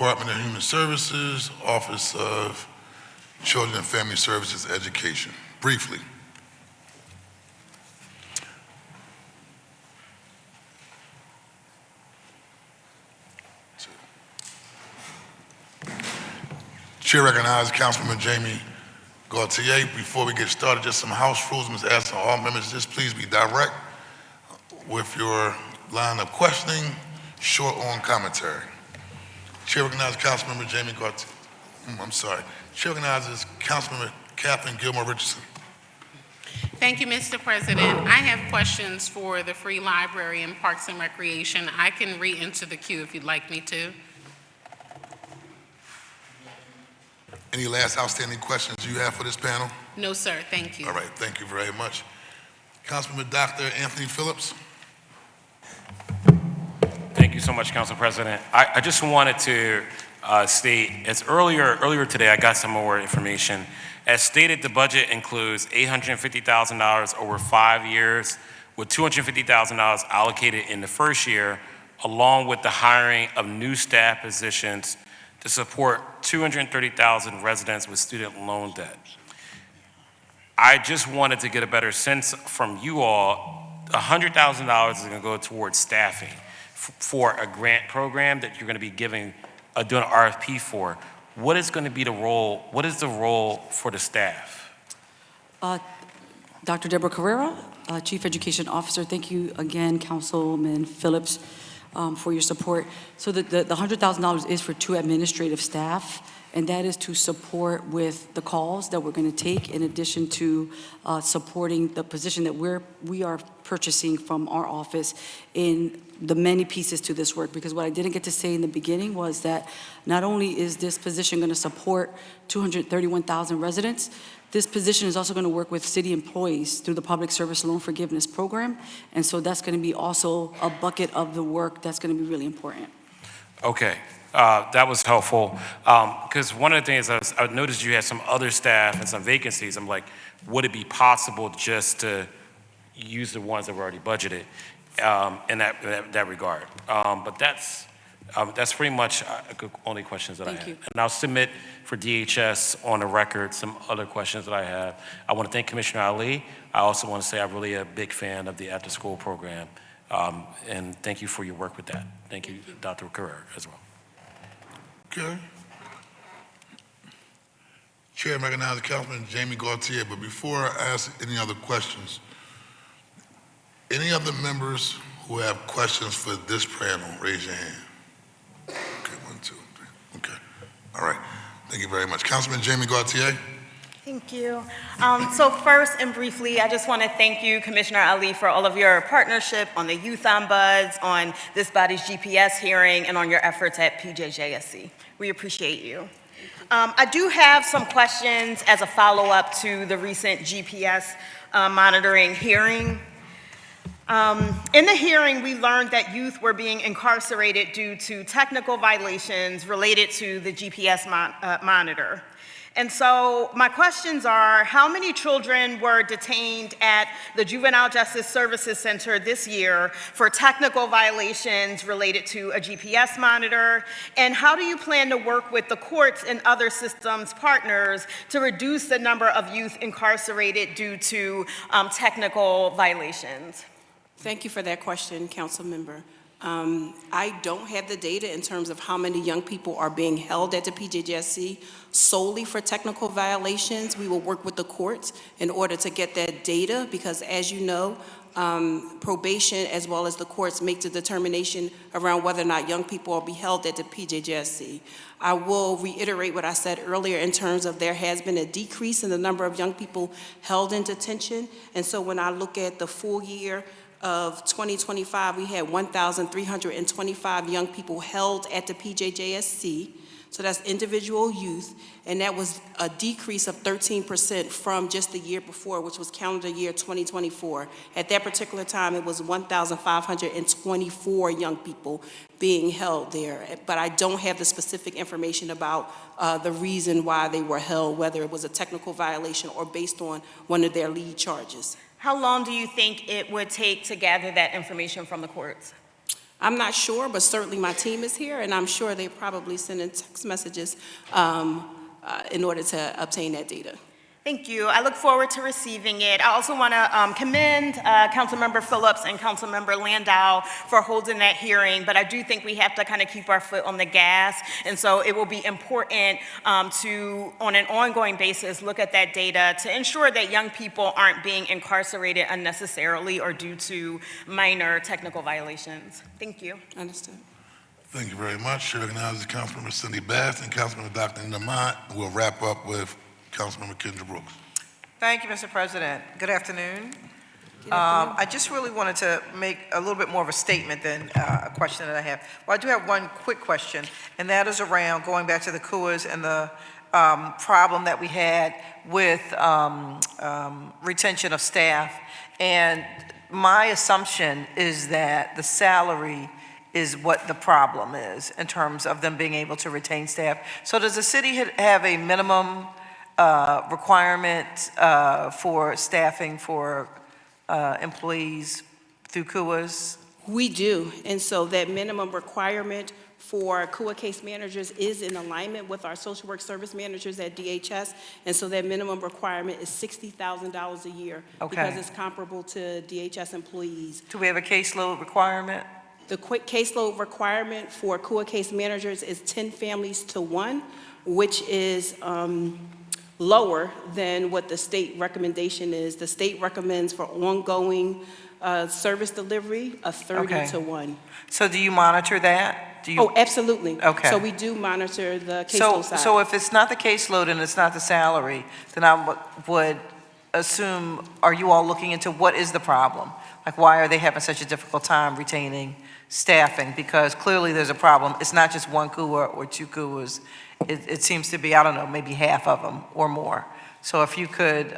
Department of Human Services, Office of Children and Family Services Education. Briefly. Chair recognizes Councilman Jamie Gaultier. Before we get started, just some house rules. I'm just asking all members, just please be direct with your line of questioning, short on commentary. Chair recognizes Councilmember Jamie Gaultier. Chair recognizes Councilmember Catherine Gilmore Richardson. Thank you, Mr. President. I have questions for the Free Library and Parks and Recreation. I can re-enter the queue if you'd like me to. Any last outstanding questions you have for this panel? No, sir. Thank you. All right. Thank you very much. Councilman Dr. Anthony Phillips. Thank you so much, Council President. I just wanted to state, as earlier today, I got some more information. As stated, the budget includes $850,000 over 5 years, with $250,000 allocated in the first year, along with the hiring of new staff positions to support 230,000 residents with student loan debt. I just wanted to get a better sense from you all. $100,000 is going to go towards staffing for a grant program that you're going to be doing an RFP for. What is going to be the role? What is the role for the staff? Dr. Deborah Carrera, Chief Education Officer. Thank you again, Councilman Phillips, for your support. So the $100,000 is for 2 administrative staff, and that is to support with the calls that we're going to take, in addition to supporting the position that we are purchasing from our office in the many pieces to this work. Because what I didn't get to say in the beginning was that not only is this position going to support 231,000 residents, this position is also going to work with city employees through the Public Service Loan Forgiveness Program. And so that's going to be also a bucket of the work that's going to be really important. Okay, that was helpful. Because one of the things I noticed you had some other staff and some vacancies. I'm like, would it be possible just to use the ones that were already budgeted in that regard? But that's pretty much the only questions that I have. And I'll submit for DHS on the record some other questions that I have. I want to thank Commissioner Ali. I also want to say I'm really a big fan of the after-school program. And thank you for your work with that. Thank you, Dr. Carrera, as well. Okay. Chair recognizes Councilman Jamie Gaultier, but before I ask any other questions, any other members who have questions for this panel, raise your hand. Okay, 1, 2, 3. Okay. All right. Thank you very much. Councilman Jamie Gaultier. Thank you. So first and briefly, I just want to thank you, Commissioner Ali, for all of your partnership on the Youth Ombuds, on this body's GPS hearing, and on your efforts at PJJSC. We appreciate you. I do have some questions as a follow-up to the recent GPS monitoring hearing. In the hearing, we learned that youth were being incarcerated due to technical violations related to the GPS monitor. And so my questions are, how many children were detained at the Juvenile Justice Services Center this year for technical violations related to a GPS monitor? And how do you plan to work with the courts and other systems partners to reduce the number of youth incarcerated due to technical violations? Thank you for that question, Council Member. I don't have the data in terms of how many young people are being held at the PJJSC solely for technical violations. We will work with the courts in order to get that data because, as you know, probation as well as the courts make the determination around whether or not young people will be held at the PJJSC. I will reiterate what I said earlier in terms of there has been a decrease in the number of young people held in detention. And so when I look at the full year of 2025, we had 1,325 young people held at the PJJSC. So that's individual youth, and that was a decrease of 13% from just the year before, which was calendar year 2024. At that particular time, it was 1,524 young people being held there. But I don't have the specific information about the reason why they were held, whether it was a technical violation or based on one of their lead charges. How long do you think it would take to gather that information from the courts? I'm not sure, but certainly my team is here, and I'm sure they're probably sending text messages in order to obtain that data. Thank you. I look forward to receiving it. I also want to commend Councilmember Phillips and Councilmember Landau for holding that hearing, but I do think we have to kind of keep our foot on the gas, and so it will be important to, on an ongoing basis, look at that data to ensure that young people aren't being incarcerated unnecessarily or due to minor technical violations. Thank you. Understood. Thank you very much. Chair recognizes Councilmember Cindy Bass and Councilmember Dr. Nina Mott. We'll wrap up with Councilmember Kendra Brooks. Thank you, Mr. President. Good afternoon. I just really wanted to make a little bit more of a statement than a question that I have. Well, I do have one quick question, and that is around going back to the CUAs and the problem that we had with retention of staff. And my assumption is that the salary is what the problem is in terms of them being able to retain staff. So does the city have a minimum requirement for staffing for employees through CUAs? We do, and so that minimum requirement for CUA case managers is in alignment with our social work service managers at DHS, and so that minimum requirement is $60,000 a year. Okay. Because it's comparable to DHS employees. Do we have a caseload requirement? The quick caseload requirement for CUA case managers is 10 families to 1, which is lower than what the state recommendation is. The state recommends for ongoing service delivery a 30 Okay. to 1. So do you monitor that? Do you? Oh, absolutely. Okay. So we do monitor the So, caseload side. so if it's not the caseload and it's not the salary, then I would assume, are you all looking into what is the problem? Like, why are they having such a difficult time retaining staffing? Because clearly there's a problem. It's not just one CUA or two CUAs. It seems to be, I don't know, maybe half of them or more. So if you could,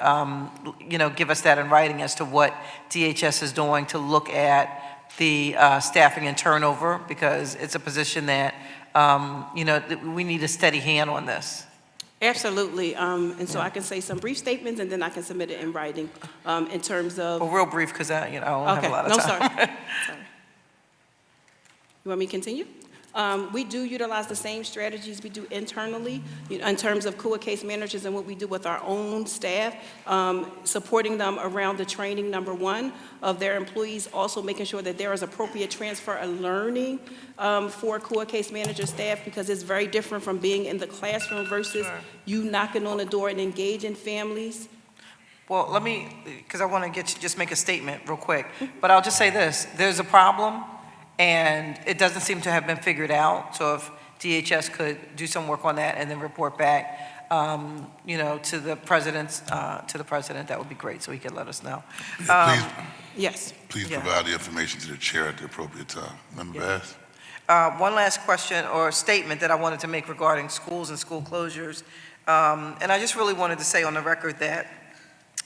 give us that in writing as to what DHS is doing to look at the staffing and turnover, because it's a position that, we need a steady hand on this. Absolutely. And so I can say some brief statements, and then I can submit it in writing in terms of. Well, real brief, because I don't have Okay. a lot of No, time. sorry. You want me to continue? We do utilize the same strategies we do internally in terms of CUA case managers and what we do with our own staff, supporting them around the training, number one, of their employees, also making sure that there is appropriate transfer of learning for CUA case manager staff, because it's very different from being in the classroom versus you knocking on the door and engaging families. Well, let me, because I want to just make a statement real quick, but I'll just say this. There's a problem, and it doesn't seem to have been figured out. So if DHS could do some work on that and then report back, to the president, that would be great, so he could let us know. Please, Yes. please yeah. provide the information to the chair at the appropriate time. Member Bass? One last question or statement that I wanted to make regarding schools and school closures. And I just really wanted to say on the record that,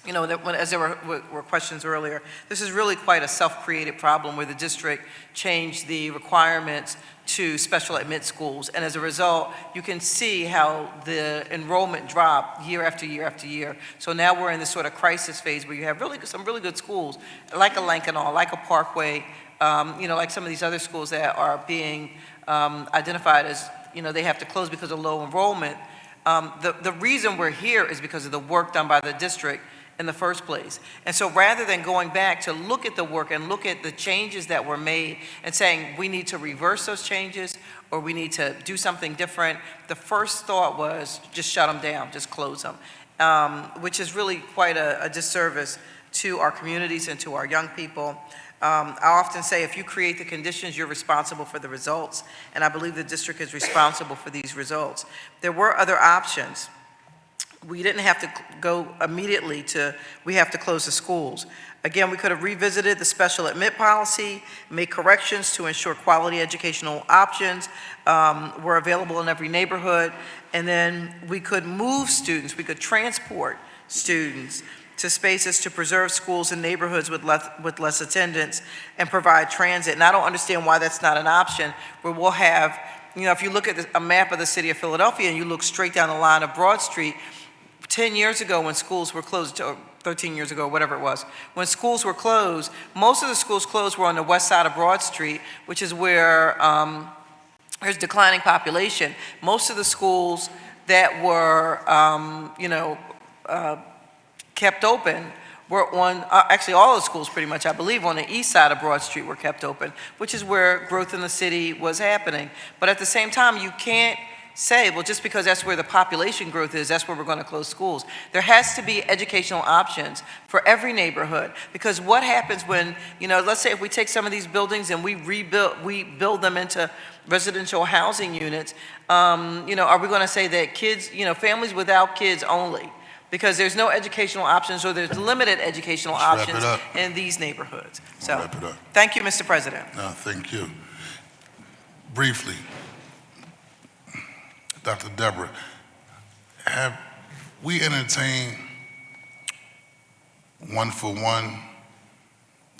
as there were questions earlier, this is really quite a self-created problem where the district changed the requirements to special admit schools. And as a result, you can see how the enrollment dropped year after year after year. So now we're in this sort of crisis phase where you have some really good schools, like a Lankenau, like a Parkway, like some of these other schools that are being identified as, they have to close because of low enrollment. The reason we're here is because of the work done by the district in the first place. And so rather than going back to look at the work and look at the changes that were made and saying we need to reverse those changes or we need to do something different, the first thought was just shut them down, just close them, which is really quite a disservice to our communities and to our young people. I often say if you create the conditions, you're responsible for the results, and I believe the district is responsible for these results. There were other options. We didn't have to go immediately we have to close the schools. Again, we could have revisited the special admit policy, made corrections to ensure quality educational options were available in every neighborhood, and then we could move students, we could transport students to spaces to preserve schools and neighborhoods with less attendance and provide transit. And I don't understand why that's not an option, where we'll have, if you look at a map of the city of Philadelphia and you look straight down the line of Broad Street, 10 years ago when schools were closed, or 13 years ago, whatever it was, when schools were closed, most of the schools closed were on the west side of Broad Street, which is where there's declining population. Most of the schools that were, kept open were on, actually all the schools pretty much, I believe, on the east side of Broad Street were kept open, which is where growth in the city was happening. But at the same time, you can't say, well, just because that's where the population growth is, that's where we're going to close schools. There has to be educational options for every neighborhood, because what happens when, let's say if we take some of these buildings and we build them into residential housing units, are we going to say that kids, families without kids only? Because there's no educational options, or there's limited educational Let's wrap it options up. in these neighborhoods. So, Wrap it up. thank you, Mr. President. No, thank you. Briefly, Dr. Deborah, have we entertained one-for-one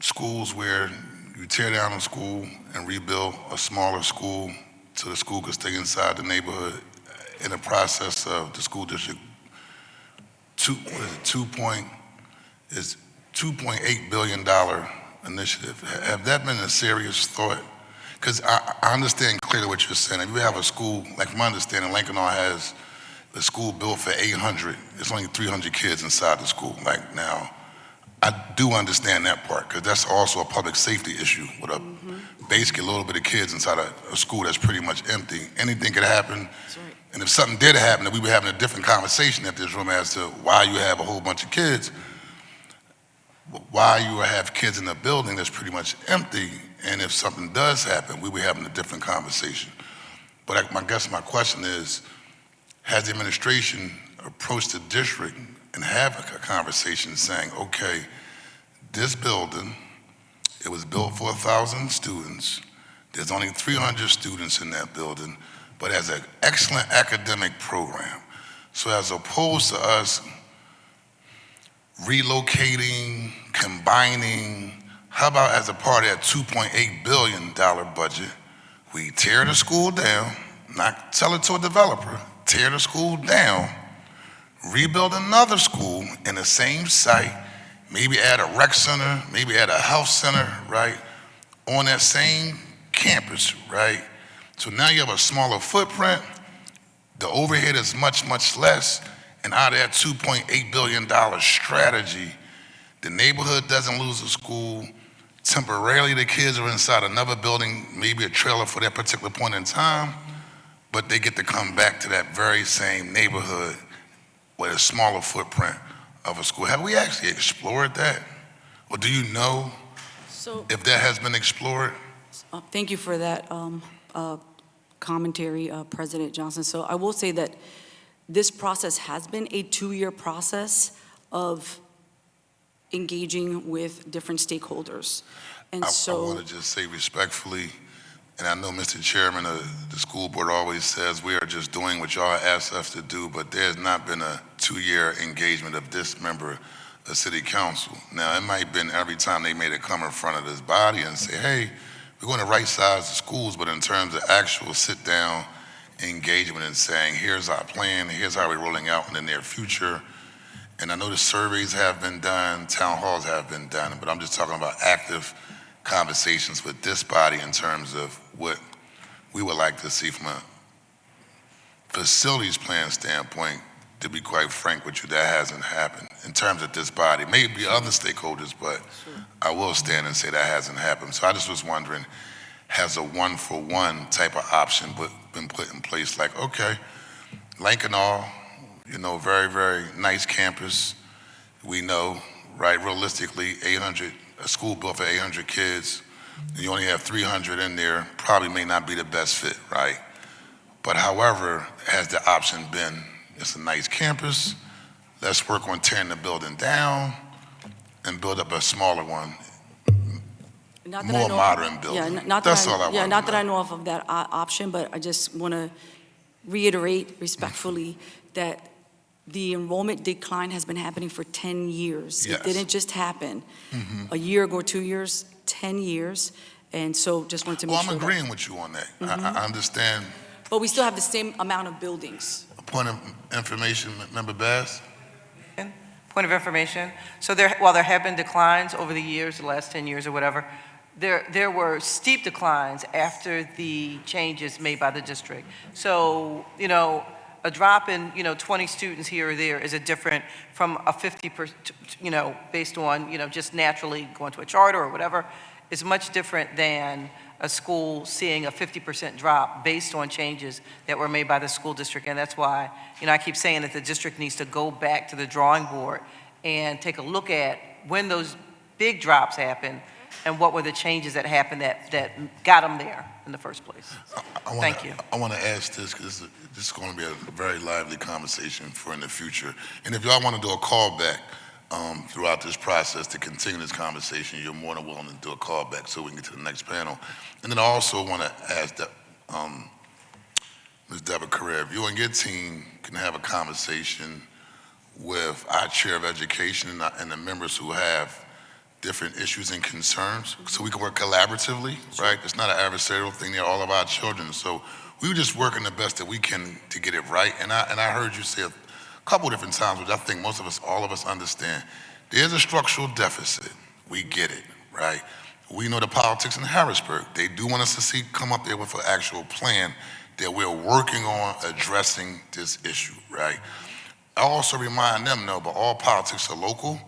schools where you tear down a school and rebuild a smaller school so the school could stay inside the neighborhood in the process of the school district $2.8 billion initiative? Have that been a serious thought? Because I understand clearly what you're saying. If you have a school, like from my understanding, Lincoln has a school built for 800. It's only 300 kids inside the school. Like now, I do understand that part, because that's also a public safety issue with basically a little bit of kids inside a school that's pretty much empty. Anything could happen. That's right. And if something did happen, then we were having a different conversation at this room as to why you have a whole bunch of kids, why you have kids in a building that's pretty much empty, and if something does happen, we were having a different conversation. But I guess my question is, has the administration approached the district and have a conversation saying, okay, this building, it was built for 1,000 students, there's only 300 students in that building, but has an excellent academic program. So as opposed to us relocating, combining, how about as a part of that $2.8 billion budget, we tear the school down, not sell it to a developer, tear the school down, rebuild another school in the same site, maybe add a rec center, maybe add a health center, right, on that same campus, right? So now you have a smaller footprint, the overhead is much, much less, and out of that $2.8 billion strategy, the neighborhood doesn't lose a school. Temporarily, the kids are inside another building, maybe a trailer for that particular point in time, but they get to come back to that very same neighborhood with a smaller footprint of a school. Have we actually explored that? Or do you know So, if that has been explored? thank you for that commentary, President Johnson. So I will say that this process has been a 2-year process of engaging with different stakeholders. And I so, want to just say respectfully, and I know Mr. Chairman of the school board always says we are just doing what y'all asked us to do, but there's not been a 2-year engagement of this member of City Council. Now, it might have been every time they made it come in front of this body and say, hey, we're going to right size the schools, but in terms of actual sit down engagement and saying, here's our plan, here's how we're rolling out in the near future. And I know the surveys have been done, town halls have been done, but I'm just talking about active conversations with this body in terms of what we would like to see from a facilities plan standpoint. To be quite frank with you, that hasn't happened in terms of this body. Maybe other stakeholders, but I will stand and say that hasn't happened. So I just was wondering, has a one-for-one type of option been put in place? Like, okay, Lincoln very, very nice campus. We know, right, realistically, a school built for 800 kids, and you only have 300 in there, probably may not be the best fit, right? But however, has the option been, it's a nice campus, let's work on tearing the building down and build up a smaller one, not that I more know- modern building. Yeah, not that That's all I yeah, want not to that I know. know of that option, but I just want to reiterate respectfully that the enrollment decline has been happening for 10 years. Yes. It didn't just happen a year ago, 2 years, 10 years. And so just wanted to make Well, sure I'm that. agreeing with you on that. I understand. But we still have the same amount of buildings. A point of information, Member Bass? Point of information. So while there have been declines over the years, the last 10 years or whatever, there were steep declines after the changes made by the district. So, a drop in, 20 students here or there is a different from a 50%, based on, just naturally going to a charter or whatever, is much different than a school seeing a 50% drop based on changes that were made by the school district. And that's why, I keep saying that the district needs to go back to the drawing board and take a look at when those big drops happened and what were the changes that happened that got them there in the first place. Thank you. I want to ask this, because this is going to be a very lively conversation for in the future. And if y'all want to do a callback throughout this process to continue this conversation, you're more than willing to do a callback so we can get to the next panel. And then I also want to ask that, Ms. Deborah Carrera, if you and your team can have a conversation with our chair of education and the members who have different issues and concerns, so we can work collaboratively, right? It's not an adversarial thing. They're all of our children. So we were just working the best that we can to get it right. And I heard you say a couple different times, which I think most of us, all of us understand. There's a structural deficit. We get it, right? We know the politics in Harrisburg. They do want us to see come up there with an actual plan that we're working on addressing this issue, right? I also remind them, though, but all politics are local.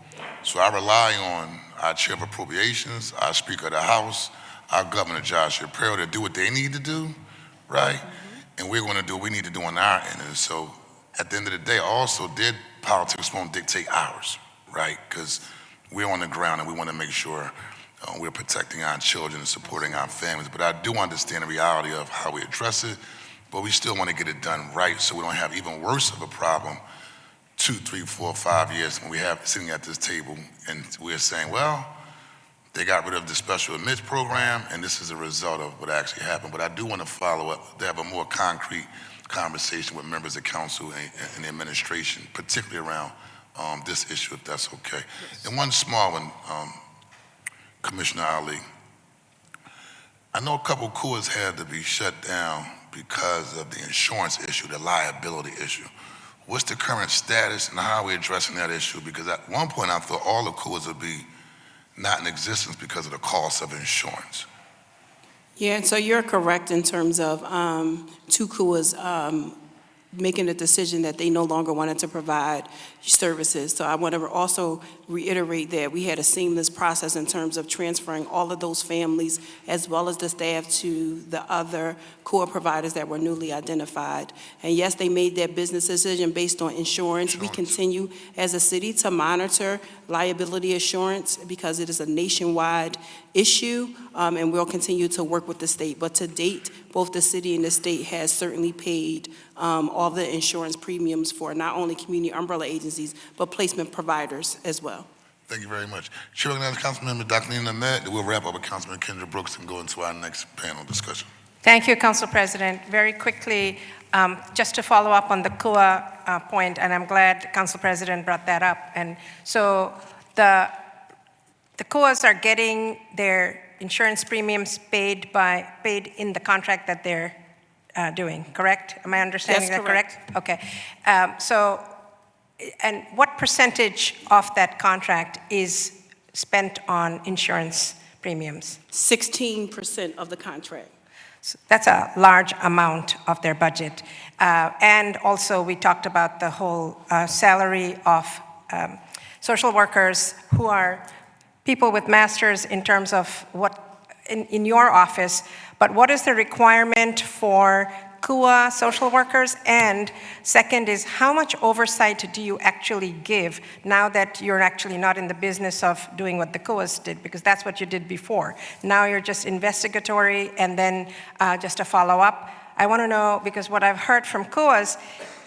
So I rely on our chair of appropriations, our speaker of the House, our Governor Josh Shapiro to do what they need to do, right? And we're going to do what we need to do on our end. And so at the end of the day, also, their politics won't dictate ours, right? Because we're on the ground and we want to make sure we're protecting our children and supporting our families. But I do understand the reality of how we address it, but we still want to get it done right so we don't have even worse of a problem 2, 3, 4, 5 years when we have sitting at this table and we're saying, well, they got rid of the special admits program and this is a result of what actually happened. But I do want to follow up to have a more concrete conversation with members of council and the administration, particularly around this issue, if that's okay. Yes. And one small one, Commissioner Ali. I know a couple of courts had to be shut down because of the insurance issue, the liability issue. What's the current status and how are we addressing that issue? Because at one point I thought all the courts would be not in existence because of the cost of insurance. Yeah, and so you're correct in terms of TUCUA's making a decision that they no longer wanted to provide services. So I want to also reiterate that we had a seamless process in terms of transferring all of those families as well as the staff to the other core providers that were newly identified. And yes, they made their business decision based on insurance. We continue as a city to monitor liability assurance because it is a nationwide issue, and we'll continue to work with the state. But to date, both the city and the state has certainly paid all the insurance premiums for not only community umbrella agencies, but placement providers as well. Thank you very much. Chair recognizes Councilmember Dr. Nina Ahmed. We'll wrap up with Councilman Kendra Brooks and go into our next panel discussion. Thank you, Council President. Very quickly, just to follow up on the CUA point, and I'm glad Council President brought that up. And so the CUAs are getting their insurance premiums paid in the contract that they're doing, correct? Am I understanding that correct? Okay. And what percentage of that contract is spent on insurance premiums? 16% of the contract. So that's a large amount of their budget. And also, we talked about the whole salary of social workers who are people with masters in terms of what, in your office, but what is the requirement for CUA social workers? And second is, how much oversight do you actually give now that you're actually not in the business of doing what the CUAs did? Because that's what you did before. Now you're just investigatory and then just a follow-up. I want to know, because what I've heard from CUAs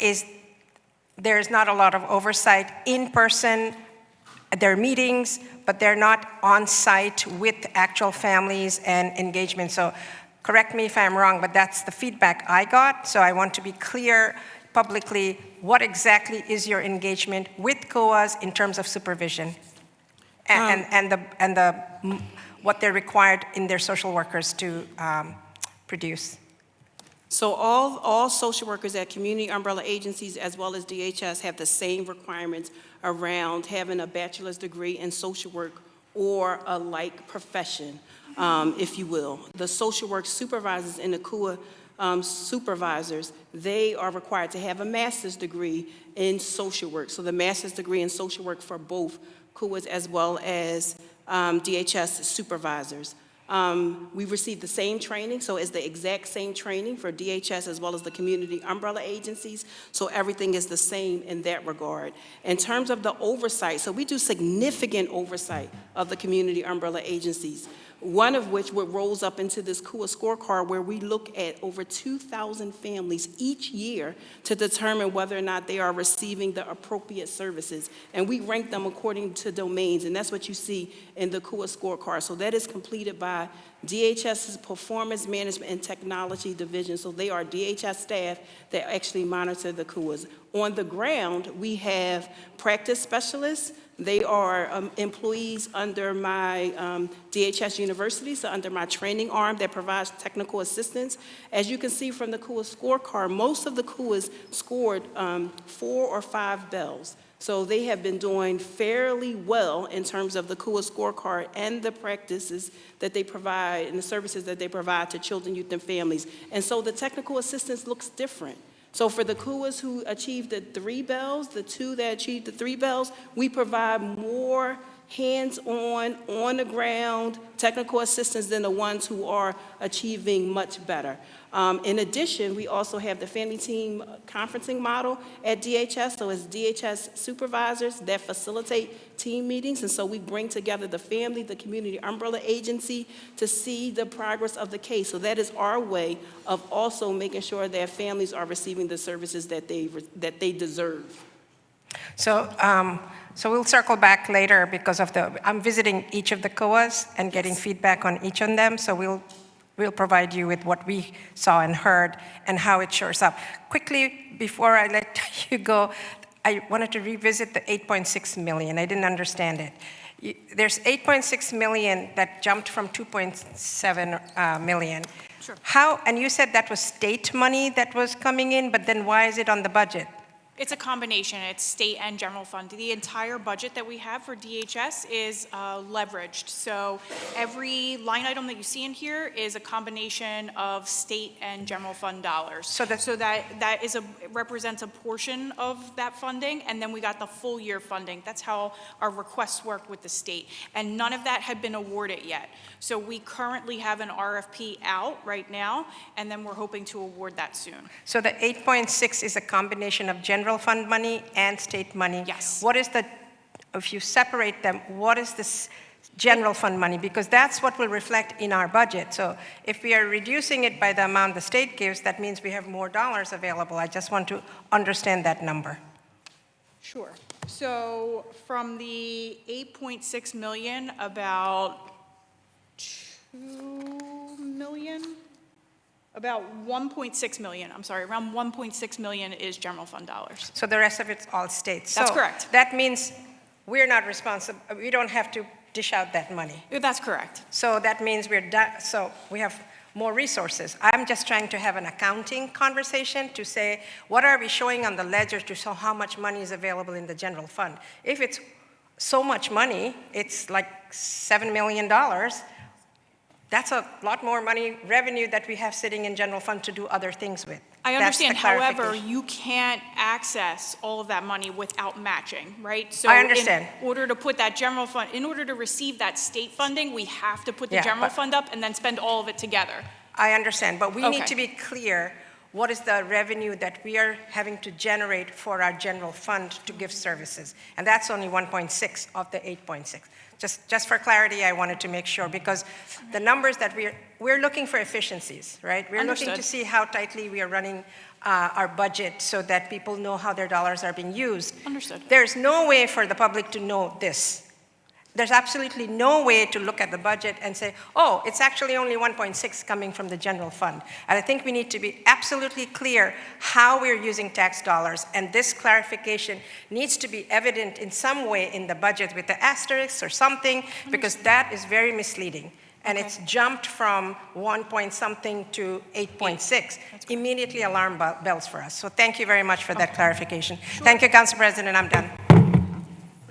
is there's not a lot of oversight in person. There are meetings, but they're not on site with actual families and engagement. So correct me if I'm wrong, but that's the feedback I got. So I want to be clear publicly, what exactly is your engagement with CUAs in terms of supervision and what they're required in their social workers to produce? So all social workers at community umbrella agencies as well as DHS have the same requirements around having a bachelor's degree in social work or a like profession, if you will. The social work supervisors and the CUA supervisors, they are required to have a master's degree in social work. So the master's degree in social work for both CUAs as well as DHS supervisors. We received the same training, so it's the exact same training for DHS as well as the community umbrella agencies, so everything is the same in that regard. In terms of the oversight, so we do significant oversight of the community umbrella agencies, one of which rolls up into this CUA scorecard where we look at over 2,000 families each year to determine whether or not they are receiving the appropriate services. And we rank them according to domains, and that's what you see in the CUA scorecard. So that is completed by DHS's Performance Management and Technology Division. So they are DHS staff that actually monitor the CUAs. On the ground, we have practice specialists. They are employees under my DHS University, so under my training arm that provides technical assistance. As you can see from the CUA scorecard, most of the CUAs scored 4 or 5 bells. So they have been doing fairly well in terms of the CUA scorecard and the practices that they provide and the services that they provide to children, youth, and families. And so the technical assistance looks different. So for the CUAs who achieved the 3 bells, the 2 that achieved the 3 bells, we provide more hands-on, on-the-ground technical assistance than the ones who are achieving much better. In addition, we also have the family team conferencing model at DHS. So it's DHS supervisors that facilitate team meetings. And so we bring together the family, the community umbrella agency to see the progress of the case. So that is our way of also making sure that families are receiving the services that they deserve. So we'll circle back later because I'm visiting each of the COAs and getting feedback on each of them. So we'll provide you with what we saw and heard and how it shows up. Quickly, before I let you go, I wanted to revisit the 8.6 million. I didn't understand it. There's 8.6 million that jumped from 2.7 million. Sure. How, and you said that was state money that was coming in, but then why is it on the budget? It's a combination. It's state and general fund. The entire budget that we have for DHS is leveraged. So every line item that you see in here is a combination of state and general fund dollars. So that represents a portion of that funding, and then we got the full year funding. That's how our requests work with the state. And none of that had been awarded yet. So we currently have an RFP out right now, and then we're hoping to award that soon. So the 8.6 is a combination of general fund money and state money. Yes. What is if you separate them, what is this general fund money? Because that's what will reflect in our budget. So if we are reducing it by the amount the state gives, that means we have more dollars available. I just want to understand that number. Sure. So from the 8.6 million, about 2 million? About 1.6 million, I'm sorry, around 1.6 million is general fund dollars. So the rest of it's all state. That's correct. That means we're not responsible, we don't have to dish out that money. That's correct. So that means so we have more resources. I'm just trying to have an accounting conversation to say, what are we showing on the ledger to show how much money is available in the general fund? If it's so much money, it's like $7 million, that's a lot more money, revenue that we have sitting in general fund to do other things with. I understand, That's the however, clarification. you can't access all of that money without matching, right? So I understand. in order to put that general fund, in order to receive that state funding, we have to put the Yeah, general but- fund up and then spend all of it together. I understand, but we need Okay. to be clear, what is the revenue that we are having to generate for our general fund to give services? And that's only 1.6 of the 8.6. Just for clarity, I wanted to make sure, because the numbers that we're looking for efficiencies, right? We're looking to Understood. see how tightly we are running our budget so that people know how their dollars are being used. Understood. There's no way for the public to know this. There's absolutely no way to look at the budget and say, oh, it's actually only 1.6 coming from the general fund. And I think we need to be absolutely clear how we're using tax dollars, and this clarification needs to be evident in some way in the budget with the asterisks or something, because that is very misleading. And it's jumped from 1 point something to 8.6. Immediately alarm bells for us. So thank you very much for that clarification. Thank you, Council President, I'm done.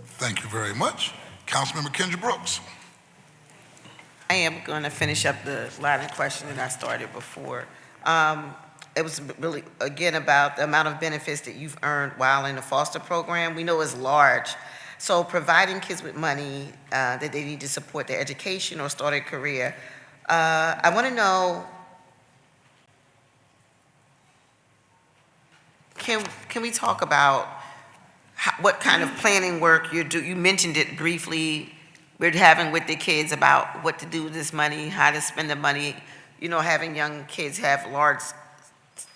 Thank you very much. Councilmember Kendra Brooks. I am going to finish up the line of questioning I started before. It was really, again, about the amount of benefits that you've earned while in the foster program. We know it's large. So providing kids with money that they need to support their education or start a career, I want to know, can we talk about what kind of planning work you do? You mentioned it briefly. We're having with the kids about what to do with this money, how to spend the money. You know, having young kids have large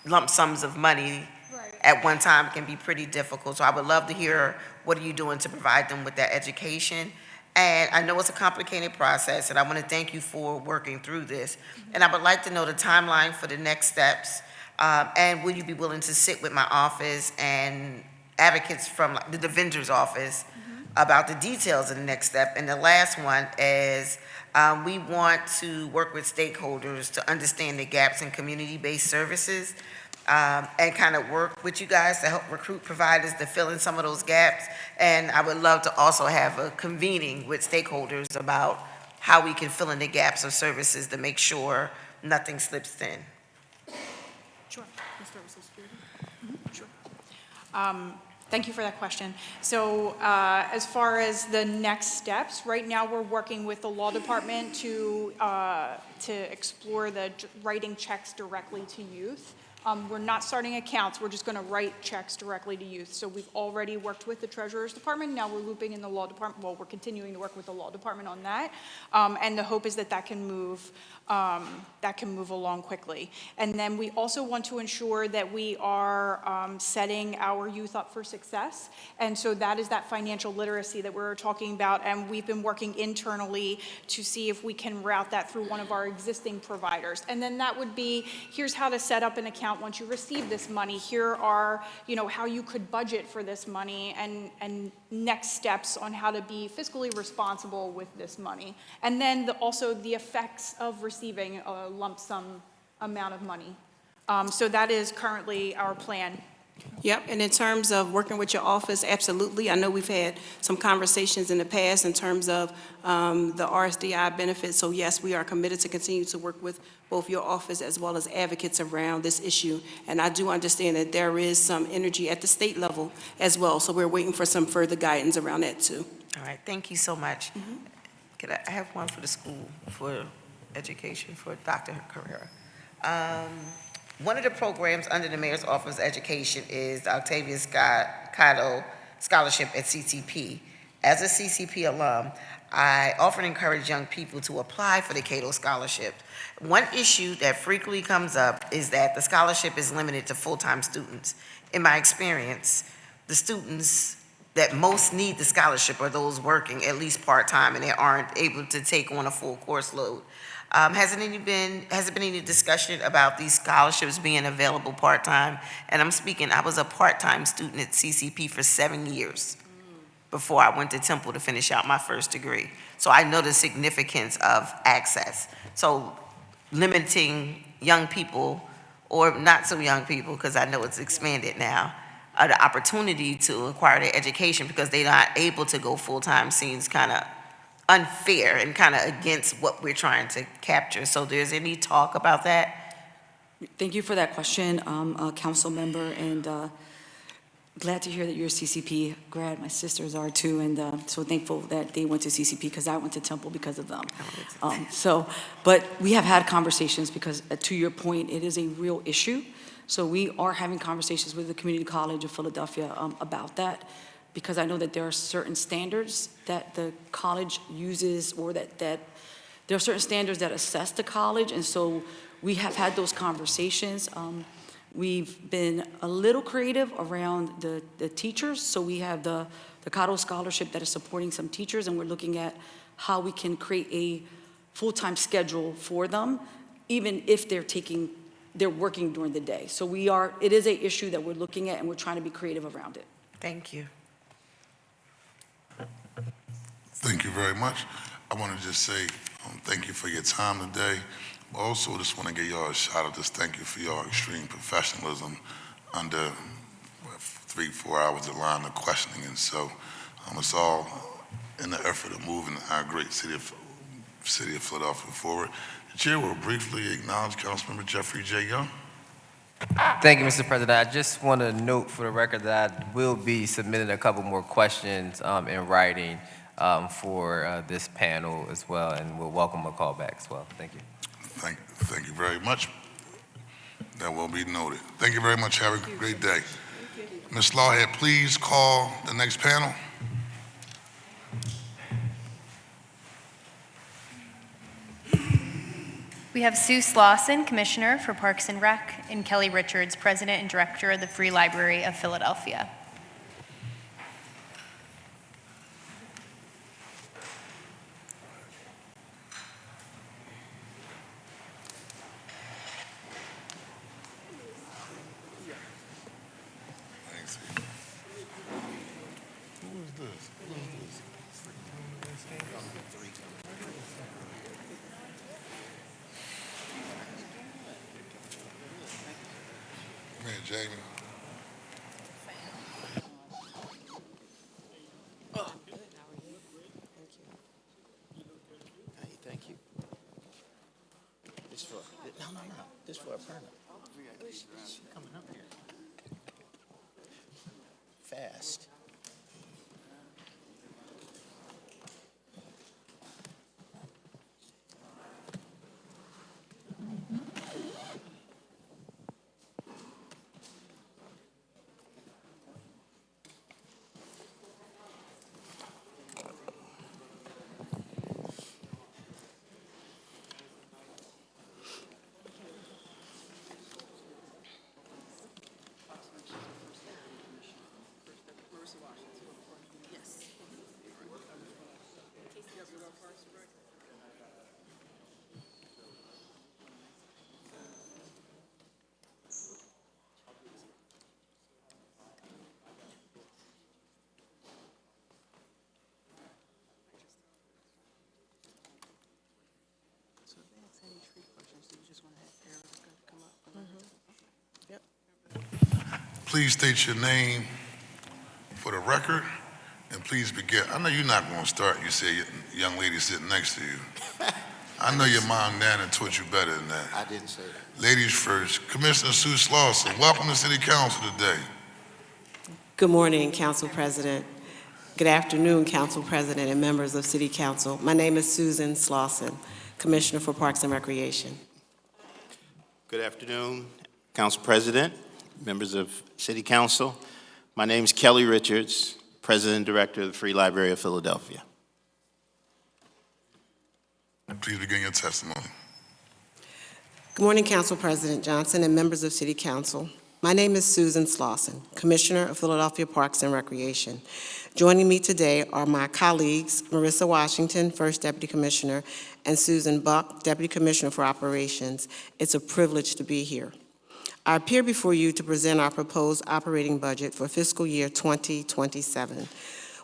lump sums of money at one time can be pretty difficult. So I would love to hear, what are you doing to provide them with that education? And I know it's a complicated process, and I want to thank you for working through this. And I would like to know the timeline for the next steps. And will you be willing to sit with my office and advocates from the vendor's office about the details of the next step? And the last one is, we want to work with stakeholders to understand the gaps in community-based services, and kind of work with you guys to help recruit providers to fill in some of those gaps. And I would love to also have a convening with stakeholders about how we can fill in the gaps of services to make sure nothing slips in. Sure. Let's start with Social Security. Sure. Thank you for that question. So as far as the next steps, right now we're working with the law department to explore the writing checks directly to youth. We're not starting accounts, we're just going to write checks directly to youth. So we've already worked with the Treasurer's Department, now we're looping in the law department, well, we're continuing to work with the law department on that. And the hope is that that can move along quickly. And then we also want to ensure that we are setting our youth up for success. And so that is that financial literacy that we're talking about. And we've been working internally to see if we can route that through one of our existing providers. And then that would be, here's how to set up an account once you receive this money. Here are, how you could budget for this money and next steps on how to be fiscally responsible with this money. And then also the effects of receiving a lump sum amount of money. So that is currently our plan. Yep, and in terms of working with your office, absolutely. I know we've had some conversations in the past in terms of the RSDI benefits. So yes, we are committed to continue to work with both your office as well as advocates around this issue. And I do understand that there is some energy at the state level as well. So we're waiting for some further guidance around that too. All right, thank you so much. Could I have one for the school, for education, for Dr. Carrera? One of the programs under the Mayor's Office of Education is the Octavia Cato Scholarship at CCP. As a CCP alum, I often encourage young people to apply for the Cato Scholarship. One issue that frequently comes up is that the scholarship is limited to full-time students. In my experience, the students that most need the scholarship are those working at least part-time and they aren't able to take on a full course load. Has it been any discussion about these scholarships being available part-time? And I was a part-time student at CCP for 7 years before I went to Temple to finish out my first degree. So I know the significance of access. So limiting young people, or not so young people, because I know it's expanded now, the opportunity to acquire their education because they're not able to go full-time seems kind of unfair and kind of against what we're trying to capture. So there's any talk about that? Thank you for that question, council member, and glad to hear that you're a CCP grad. My sisters are too, and so thankful that they went to CCP because I went to Temple because of them. But we have had conversations because, to your point, it is a real issue. So we are having conversations with the Community College of Philadelphia about that, because I know that there are certain standards that the college uses, or that there are certain standards that assess the college, and so we have had those conversations. We've been a little creative around the teachers, so we have the Cato Scholarship that is supporting some teachers, and we're looking at how we can create a full-time schedule for them, even if they're working during the day. So it is an issue that we're looking at, and we're trying to be creative around it. Thank you. Thank you very much. I want to just say, Thank you for your time today. Also, just want to give y'all a shout out. Just thank you for your extreme professionalism under 3-4 hours of line of questioning. And so it's all in the effort of moving our great city of Philadelphia forward. The chair will briefly acknowledge Councilmember Jeffrey J. Young. Thank you, Mr. President. I just want to note for the record that I will be submitting a couple more questions in writing for this panel as well, and we'll welcome a call back as well. Thank you. Thank you very much. That will be noted. Thank you very much. Have a great day. Ms. Lawhead, please call the next panel. We have Sue Slauson, Commissioner for Parks and Rec, and Kelly Richards, President and Director of the Free Library of Philadelphia. Jamie. Thank you. This for no. This for a permit. She's coming up here. Fast. Please state your name for the record, and please begin. I know you're not going to start. You say young lady sitting next to you. I know your mom, Nana, taught you better than that. I didn't say that. Ladies first. Commissioner Sue Slauson, welcome to City Council today. Good morning, Council President. Good afternoon, Council President and members of City Council. My name is Susan Slauson, Commissioner for Parks and Recreation. Good afternoon, Council President, members of City Council. My name is Kelly Richards, President and Director of the Free Library of Philadelphia. Please begin your testimony. Good morning, Council President Johnson and members of City Council. My name is Susan Slauson, Commissioner of Philadelphia Parks and Recreation. Joining me today are my colleagues, Marissa Washington, First Deputy Commissioner, and Susan Buck, Deputy Commissioner for Operations. It's a privilege to be here. I appear before you to present our proposed operating budget for fiscal year 2027.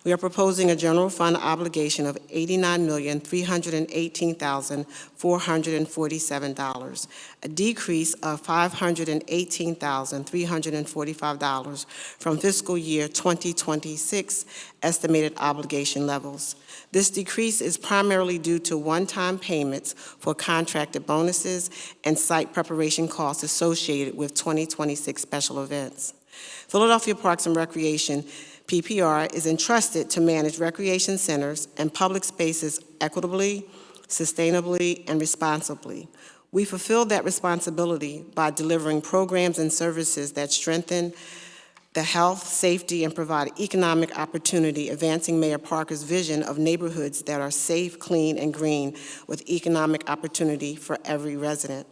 We are proposing a general fund obligation of $89,318,447, a decrease of $518,345 from fiscal year 2026 estimated obligation levels. This decrease is primarily due to one-time payments for contracted bonuses and site preparation costs associated with 2026 special events. Philadelphia Parks and Recreation PPR is entrusted to manage recreation centers and public spaces equitably, sustainably, and responsibly. We fulfill that responsibility by delivering programs and services that strengthen the health, safety, and provide economic opportunity, advancing Mayor Parker's vision of neighborhoods that are safe, clean, and green with economic opportunity for every resident.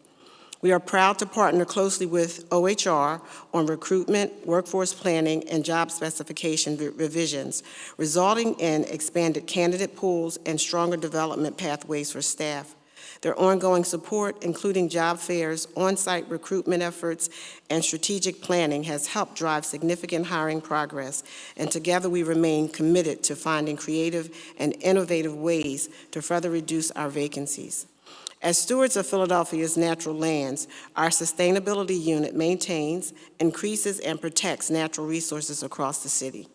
We are proud to partner closely with OHR on recruitment, workforce planning, and job specification revisions, resulting in expanded candidate pools and stronger development pathways for staff. Their ongoing support, including job fairs, on-site recruitment efforts, and strategic planning, has helped drive significant hiring progress, and together we remain committed to finding creative and innovative ways to further reduce our vacancies. As stewards of Philadelphia's natural lands, our sustainability unit maintains, increases, and protects natural resources across the city.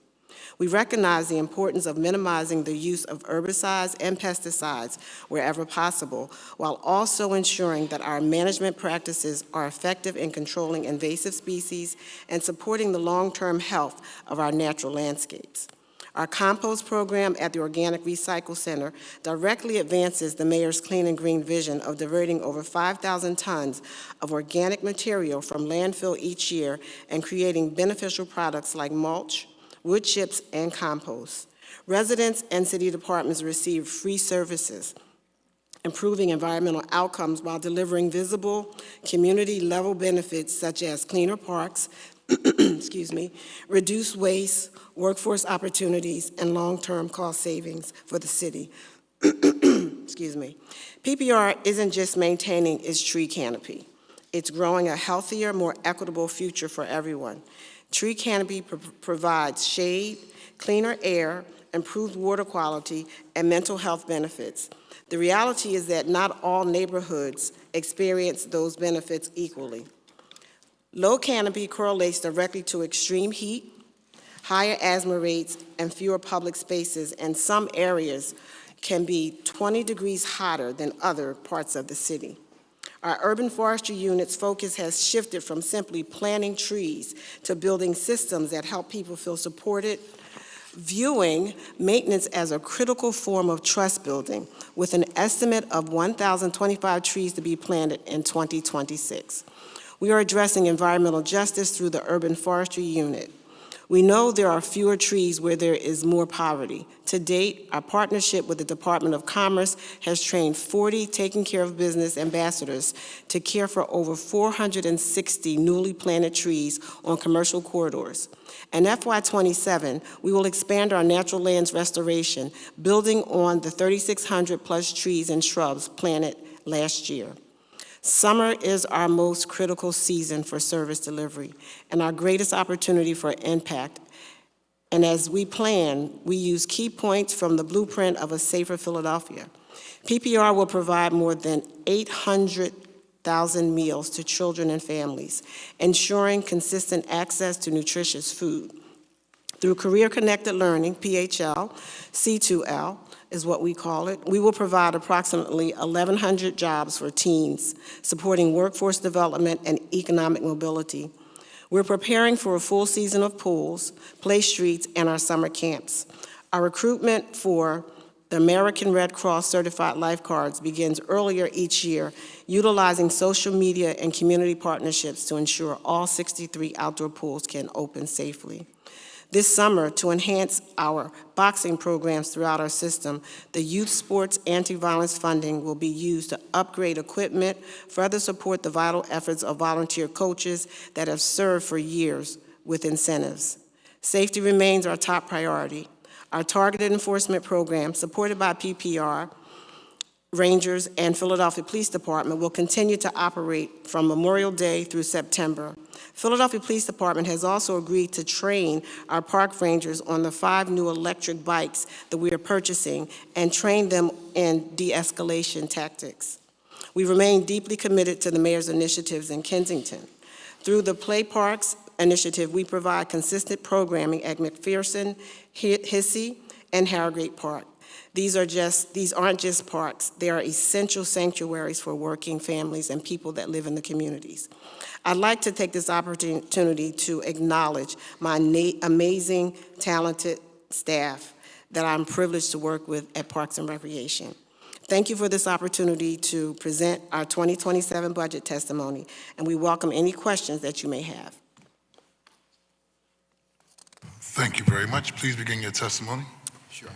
We recognize the importance of minimizing the use of herbicides and pesticides wherever possible, while also ensuring that our management practices are effective in controlling invasive species and supporting the long-term health of our natural landscapes. Our compost program at the Organic Recycle Center directly advances the mayor's clean and green vision of diverting over 5,000 tons of organic material from landfill each year and creating beneficial products like mulch, wood chips, and compost. Residents and city departments receive free services, improving environmental outcomes while delivering visible community-level benefits such as cleaner parks, excuse me, reduced waste, workforce opportunities, and long-term cost savings for the city. Excuse me. PPR isn't just maintaining its tree canopy. It's growing a healthier, more equitable future for everyone. Tree canopy provides shade, cleaner air, improved water quality, and mental health benefits. The reality is that not all neighborhoods experience those benefits equally. Low canopy correlates directly to extreme heat, higher asthma rates, and fewer public spaces, and some areas can be 20 degrees hotter than other parts of the city. Our urban forestry unit's focus has shifted from simply planting trees to building systems that help people feel supported, viewing maintenance as a critical form of trust building, with an estimate of 1,025 trees to be planted in 2026. We are addressing environmental justice through the urban forestry unit. We know there are fewer trees where there is more poverty. To date, our partnership with the Department of Commerce has trained 40 Taking Care of Business ambassadors to care for over 460 newly planted trees on commercial corridors. In FY27, we will expand our natural lands restoration, building on the 3,600 plus trees and shrubs planted last year. Summer is our most critical season for service delivery and our greatest opportunity for impact. And as we plan, we use key points from the blueprint of a safer Philadelphia. PPR will provide more than 800,000 meals to children and families, ensuring consistent access to nutritious food. Through Career Connected Learning, PHL, C2L, is what we call it, we will provide approximately 1,100 jobs for teens, supporting workforce development and economic mobility. We're preparing for a full season of pools, play streets, and our summer camps. Our recruitment for the American Red Cross Certified Lifeguards begins earlier each year, utilizing social media and community partnerships to ensure all 63 outdoor pools can open safely. This summer, to enhance our boxing programs throughout our system, the Youth Sports Anti-Violence Funding will be used to upgrade equipment, further support the vital efforts of volunteer coaches that have served for years with incentives. Safety remains our top priority. Our targeted enforcement program, supported by PPR, Rangers, and Philadelphia Police Department, will continue to operate from Memorial Day through September. Philadelphia Police Department has also agreed to train our park rangers on the 5 new electric bikes that we are purchasing and train them in de-escalation tactics. We remain deeply committed to the mayor's initiatives in Kensington. Through the Play Parks initiative, we provide consistent programming at McPherson, Hissey, and Harrogate Park. These aren't just parks, they are essential sanctuaries for working families and people that live in the communities. I'd like to take this opportunity to acknowledge my amazing, talented staff that I'm privileged to work with at Parks and Recreation. Thank you for this opportunity to present our 2027 budget testimony, and we welcome any questions that you may have. Thank you very much. Please begin your testimony. Sure.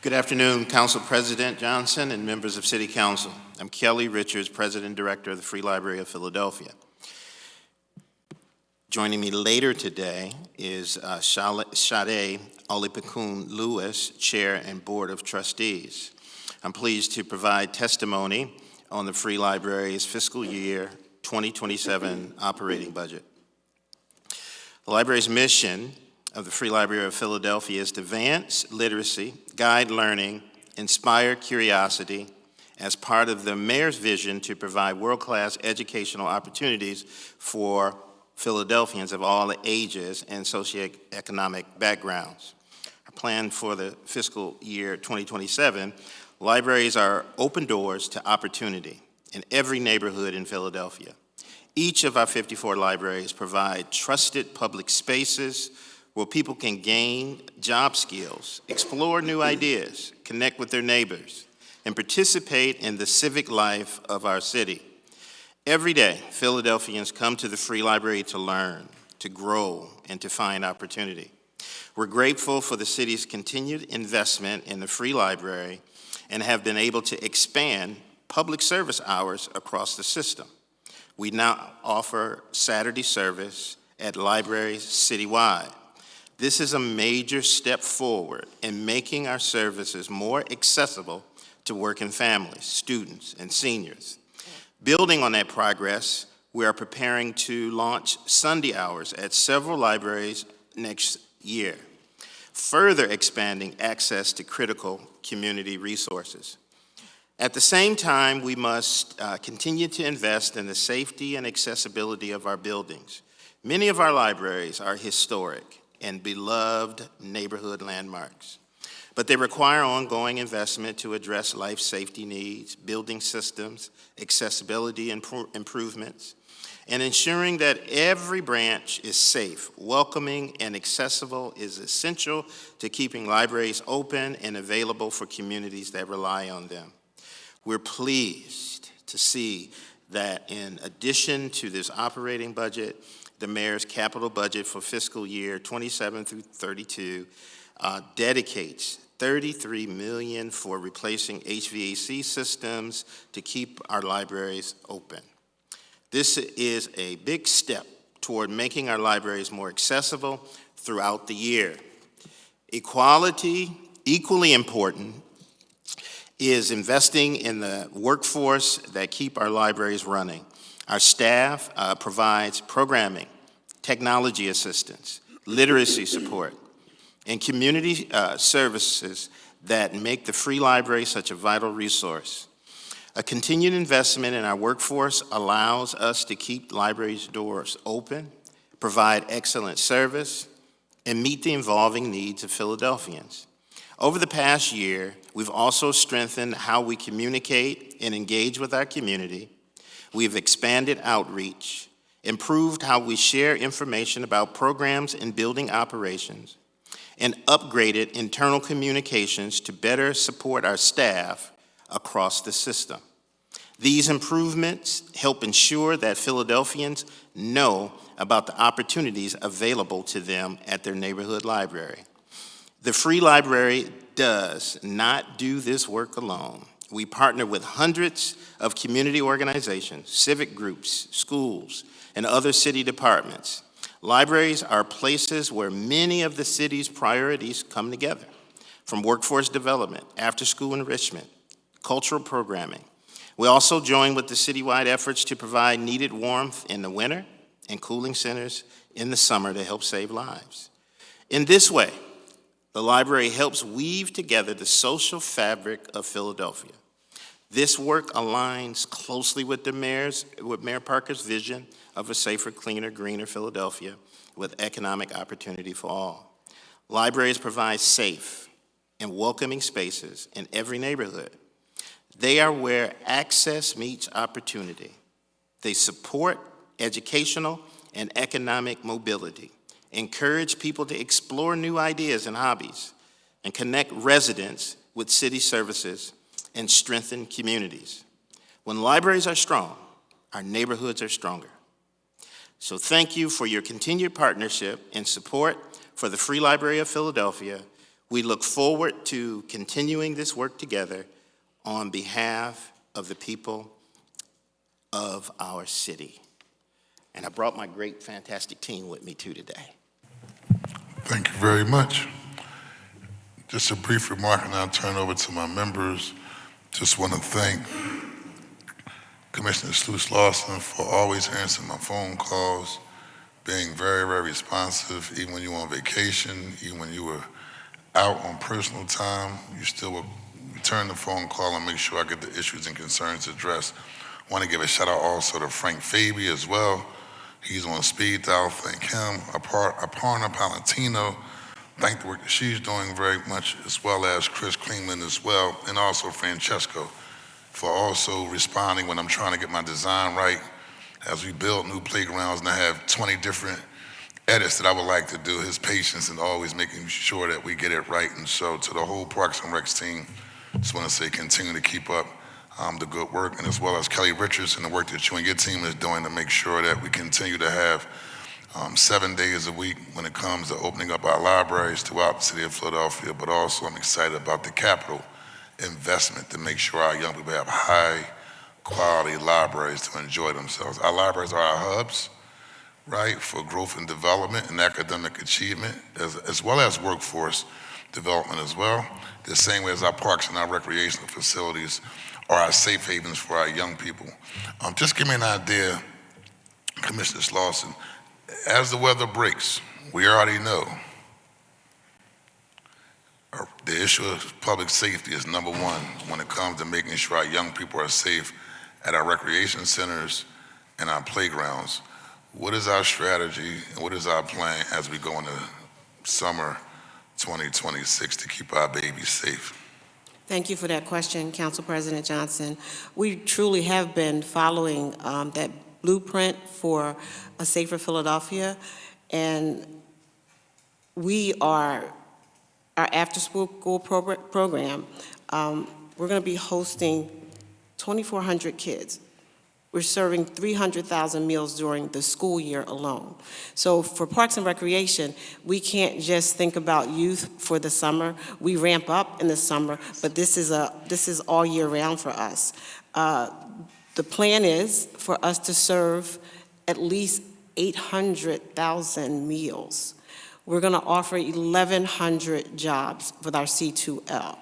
Good afternoon, Council President Johnson and members of City Council. I'm Kelly Richards, President and Director of the Free Library of Philadelphia. Joining me later today is Sade Olipekun Lewis, Chair and Board of Trustees. I'm pleased to provide testimony on the Free Library's fiscal year 2027 operating budget. The library's mission of the Free Library of Philadelphia is to advance literacy, guide learning, inspire curiosity as part of the mayor's vision to provide world-class educational opportunities for Philadelphians of all ages and socioeconomic backgrounds. Our plan for the fiscal year 2027, libraries are open doors to opportunity in every neighborhood in Philadelphia. Each of our 54 libraries provide trusted public spaces where people can gain job skills, explore new ideas, connect with their neighbors, and participate in the civic life of our city. Every day, Philadelphians come to the Free Library to learn, to grow, and to find opportunity. We're grateful for the city's continued investment in the Free Library and have been able to expand public service hours across the system. We now offer Saturday service at libraries citywide. This is a major step forward in making our services more accessible to working families, students, and seniors. Building on that progress, we are preparing to launch Sunday hours at several libraries next year, further expanding access to critical community resources. At the same time, we must continue to invest in the safety and accessibility of our buildings. Many of our libraries are historic and beloved neighborhood landmarks, but they require ongoing investment to address life safety needs, building systems, accessibility improvements, and ensuring that every branch is safe, welcoming, and accessible is essential to keeping libraries open and available for communities that rely on them. We're pleased to see that in addition to this operating budget, the mayor's capital budget for fiscal year 27 through 32 dedicates $33 million for replacing HVAC systems to keep our libraries open. This is a big step toward making our libraries more accessible throughout the year. Equally important, is investing in the workforce that keep our libraries running. Our staff provides programming, technology assistance, literacy support, and community services that make the Free Library such a vital resource. A continued investment in our workforce allows us to keep libraries' doors open, provide excellent service, and meet the evolving needs of Philadelphians. Over the past year, we've also strengthened how we communicate and engage with our community. We've expanded outreach, improved how we share information about programs and building operations, and upgraded internal communications to better support our staff across the system. These improvements help ensure that Philadelphians know about the opportunities available to them at their neighborhood library. The Free Library does not do this work alone. We partner with hundreds of community organizations, civic groups, schools, and other city departments. Libraries are places where many of the city's priorities come together, from workforce development, after-school enrichment, cultural programming. We also join with the citywide efforts to provide needed warmth in the winter and cooling centers in the summer to help save lives. In this way, the library helps weave together the social fabric of Philadelphia. This work aligns closely with Mayor Parker's vision of a safer, cleaner, greener Philadelphia with economic opportunity for all. Libraries provide safe and welcoming spaces in every neighborhood. They are where access meets opportunity. They support educational and economic mobility, encourage people to explore new ideas and hobbies, and connect residents with city services and strengthen communities. When libraries are strong, our neighborhoods are stronger. So thank you for your continued partnership and support for the Free Library of Philadelphia. We look forward to continuing this work together on behalf of the people of our city. And I brought my great, fantastic team with me too today. Thank you very much. Just a brief remark, and I'll turn over to my members. Just want to thank Commissioner Sluice Lawson for always answering my phone calls, being very, very responsive, even when you were on vacation, even when you were out on personal time, you still would return the phone call and make sure I get the issues and concerns addressed. I want to give a shout out also to Frank Fabi as well. He's on speed dial. Thank him. Aparna Palantino, thank the work that she's doing very much, as well as Chris Klingman as well, and also Francesco for also responding when I'm trying to get my design right. As we build new playgrounds and I have 20 different edits that I would like to do, his patience and always making sure that we get it right. And so to the whole Parks and Recs team, just want to say continue to keep up the good work, and as well as Kelly Richards and the work that you and your team is doing to make sure that we continue to have 7 days a week when it comes to opening up our libraries throughout the city of Philadelphia. But also I'm excited about the capital investment to make sure our young people have high quality libraries to enjoy themselves. Our libraries are our hubs, right, for growth and development and academic achievement, as well as workforce development as well. The same way as our parks and our recreational facilities are our safe havens for our young people. Just give me an idea, Commissioner Slauson, as the weather breaks, we already know the issue of public safety is number one when it comes to making sure our young people are safe at our recreation centers and our playgrounds. What is our strategy and what is our plan as we go into summer 2026 to keep our babies safe? Thank you for that question, Council President Johnson. We truly have been following that blueprint for a safer Philadelphia, and our after-school program, we're going to be hosting 2,400 kids. We're serving 300,000 meals during the school year alone. So for Parks and Recreation, we can't just think about youth for the summer. We ramp up in the summer, but this is all year round for us. The plan is for us to serve at least 800,000 meals. We're going to offer 1,100 jobs with our C2L.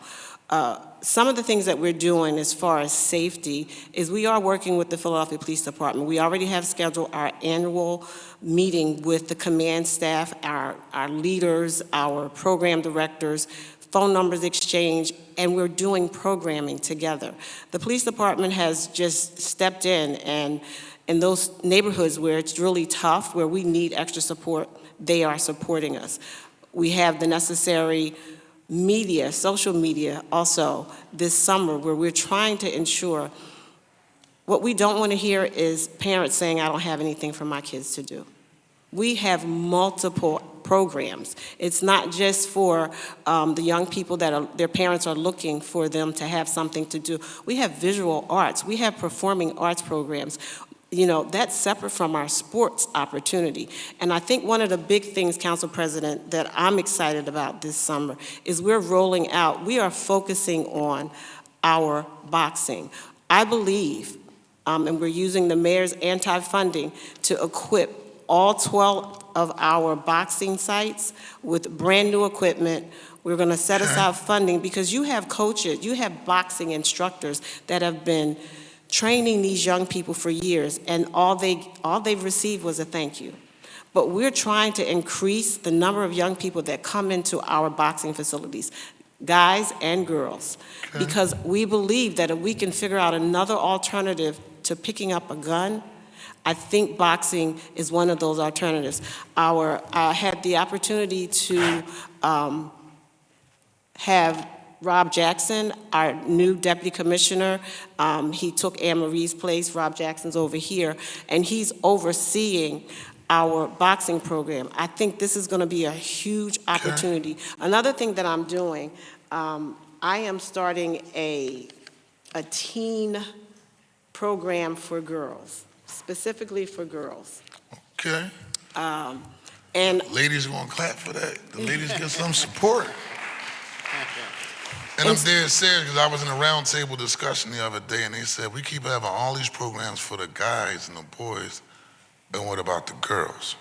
Some of the things that we're doing as far as safety is we are working with the Philadelphia Police Department. We already have scheduled our annual meeting with the command staff, our leaders, our program directors, phone numbers exchange, and we're doing programming together. The police department has just stepped in those neighborhoods where it's really tough, where we need extra support, they are supporting us. We have the necessary media, social media also this summer where we're trying to ensure what we don't want to hear is parents saying, I don't have anything for my kids to do. We have multiple programs. It's not just for the young people that their parents are looking for them to have something to do. We have visual arts. We have performing arts programs. You know, that's separate from our sports opportunity. And I think one of the big things, Council President, that I'm excited about this summer is we are focusing on our boxing. I believe, and we're using the mayor's anti-funding to equip all 12 of our boxing sites with brand new equipment. We're going to set aside funding because you have coaches, you have boxing instructors that have been training these young people for years, and all they've received was a thank you. But we're trying to increase the number of young people that come into our boxing facilities, guys and girls, because we believe that if we can figure out another alternative to picking up a gun, I think boxing is one of those alternatives. I had the opportunity to have Rob Jackson, our new deputy commissioner. He took Anne Marie's place. Rob Jackson's over here, and he's overseeing our boxing program. I think this is going to be a huge opportunity. Another thing that I'm doing, I am starting a teen program for girls, specifically for girls. Okay. And ladies are going to clap for that. The ladies get some support. And I'm dead serious because I was in a roundtable discussion the other day, and they said, we keep having all these programs for the guys and the boys, and what about the girls?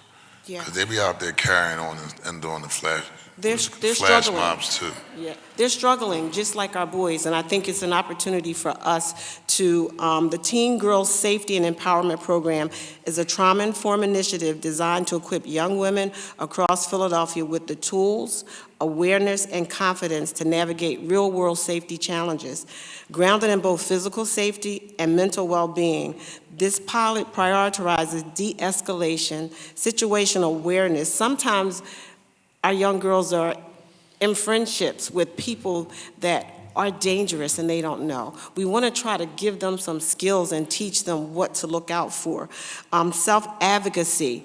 Yeah. Because they be out there carrying on and doing the flash. They're flash struggling. mobs too. Yeah, they're struggling, just like our boys, and I think it's an opportunity for us to, the Teen Girls Safety and Empowerment Program is a trauma-informed initiative designed to equip young women across Philadelphia with the tools, awareness, and confidence to navigate real-world safety challenges. Grounded in both physical safety and mental well-being, this pilot prioritizes de-escalation, situational awareness. Sometimes our young girls are in friendships with people that are dangerous and they don't know. We want to try to give them some skills and teach them what to look out for. Self-advocacy.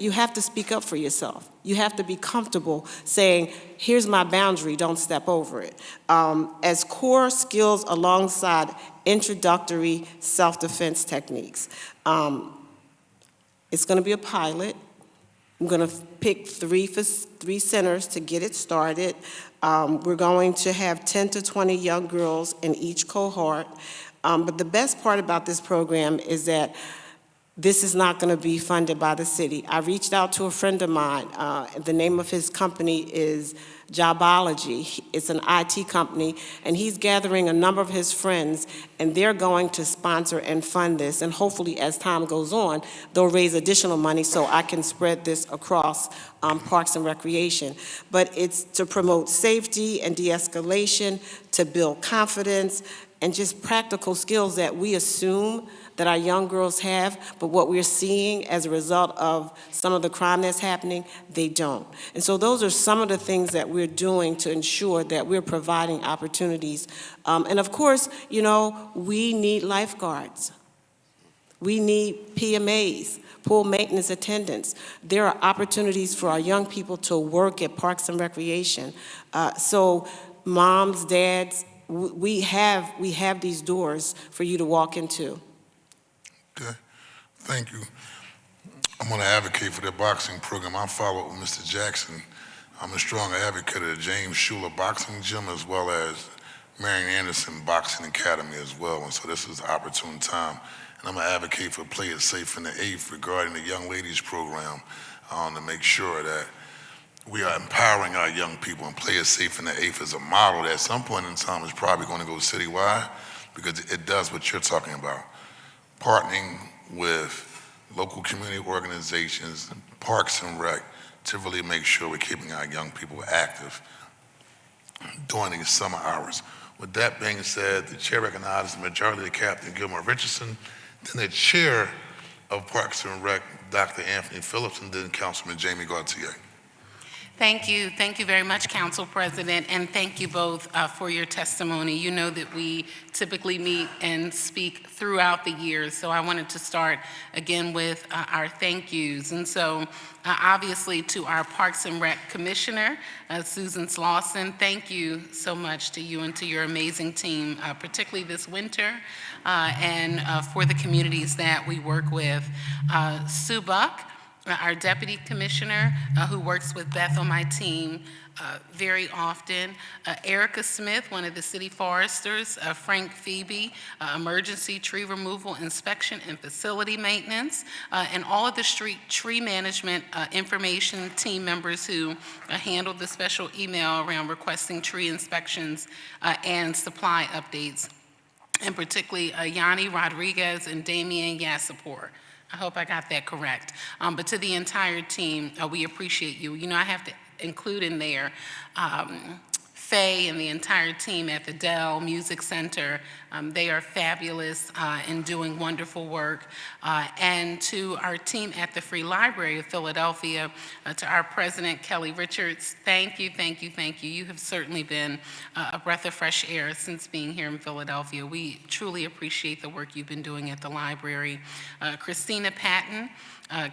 You have to speak up for yourself. You have to be comfortable saying, here's my boundary, don't step over it. As core skills alongside introductory self-defense techniques. It's going to be a pilot. I'm going to pick three centers to get it started. We're going to have 10 to 20 young girls in each cohort. But the best part about this program is that this is not going to be funded by the city. I reached out to a friend of mine. The name of his company is Jobology. It's an IT company, and he's gathering a number of his friends, and they're going to sponsor and fund this. And hopefully, as time goes on, they'll raise additional money so I can spread this across Parks and Recreation. But it's to promote safety and de-escalation, to build confidence, and just practical skills that we assume that our young girls have, but what we're seeing as a result of some of the crime that's happening, they don't. And so those are some of the things that we're doing to ensure that we're providing opportunities. And of course, you know, we need lifeguards. We need PMAs, pool maintenance attendants. There are opportunities for our young people to work at Parks and Recreation. So moms, dads, we have these doors for you to walk into. Okay, thank you. I'm going to advocate for that boxing program. I follow with Mr. Jackson. I'm a strong advocate of the James Schuler Boxing Gym as well as Marion Anderson Boxing Academy as well. And so this is an opportune time. And I'm going to advocate for Play It Safe in the 8th regarding the Young Ladies program to make sure that we are empowering our young people, and Play It Safe in the 8th is a model that at some point in time is probably going to go citywide because it does what you're talking about. Partnering with local community organizations, Parks and Rec, to really make sure we're keeping our young people active during these summer hours. With that being said, the chair recognizes the Majority Leader Captain Gilmore Richardson, then the chair of Parks and Rec, Dr. Anthony Phillips, and then Councilman Jamie Gaultier. Thank you very much, Council President, and thank you both for your testimony. You know that we typically meet and speak throughout the year, so I wanted to start again with our thank yous. And so, obviously, to our Parks and Rec Commissioner, Susan Slauson, thank you so much to you and to your amazing team, particularly this winter, and for the communities that we work with. Sue Buck, our Deputy Commissioner, who works with Beth on my team very often, Erica Smith, one of the city foresters, Frank Phoebe, emergency tree removal, inspection, and facility maintenance, and all of the street tree management information team members who handled the special email around requesting tree inspections and supply updates, and particularly Yanni Rodriguez and Damian Yassapor. I hope I got that correct. But to the entire team, we appreciate you. You know, I have to include in there Faye and the entire team at the Dell Music Center. They are fabulous and doing wonderful work. And to our team at the Free Library of Philadelphia, to our president, Kelly Richards, thank you, thank you, thank you. You have certainly been a breath of fresh air since being here in Philadelphia. We truly appreciate the work you've been doing at the library. Christina Patton,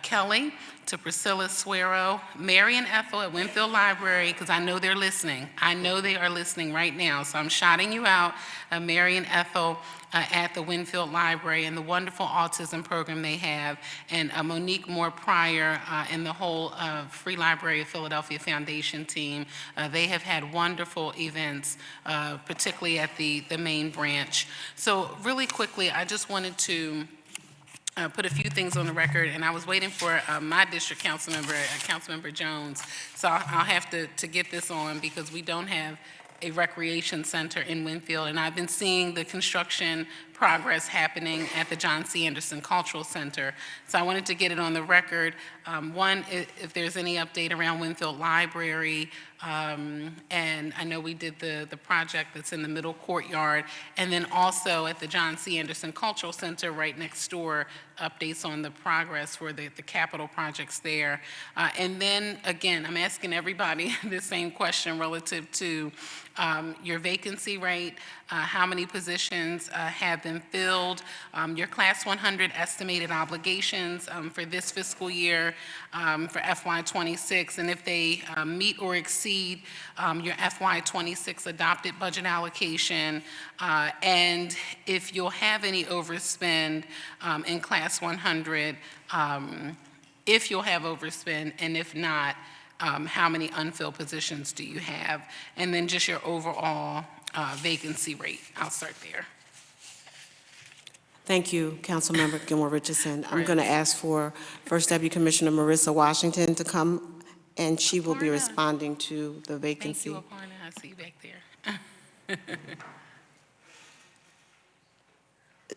Kelly, to Priscilla Suero, Mary and Ethel at Winfield Library, because I know they're listening. I know they are listening right now, so I'm shouting you out, Mary and Ethel at the Winfield Library and the wonderful autism program they have, and Monique Moore Pryor and the whole Free Library of Philadelphia Foundation team. They have had wonderful events, particularly at the main branch. So really quickly, I just wanted to put a few things on the record, and I was waiting for my district council member, Councilmember Jones. So I'll have to get this on because we don't have a recreation center in Winfield, and I've been seeing the construction progress happening at the John C. Anderson Cultural Center. So I wanted to get it on the record. One, if there's any update around Winfield Library, and I know we did the project that's in the middle courtyard, and then also at the John C. Anderson Cultural Center right next door, updates on the progress for the capital projects there. And then, again, I'm asking everybody the same question relative to your vacancy rate, how many positions have been filled, your Class 100 estimated obligations for this fiscal year for FY26, and if they meet or exceed your FY26 adopted budget allocation, and if you'll have any overspend in Class 100, if you'll have overspend, and if not, how many unfilled positions do you have? And then just your overall vacancy rate. I'll start there. Thank you, Councilmember Gilmore Richardson. I'm going to ask for First Deputy Commissioner Marissa Washington to come, and she will be responding to the vacancy. Thank you, Aparna. I see you back there.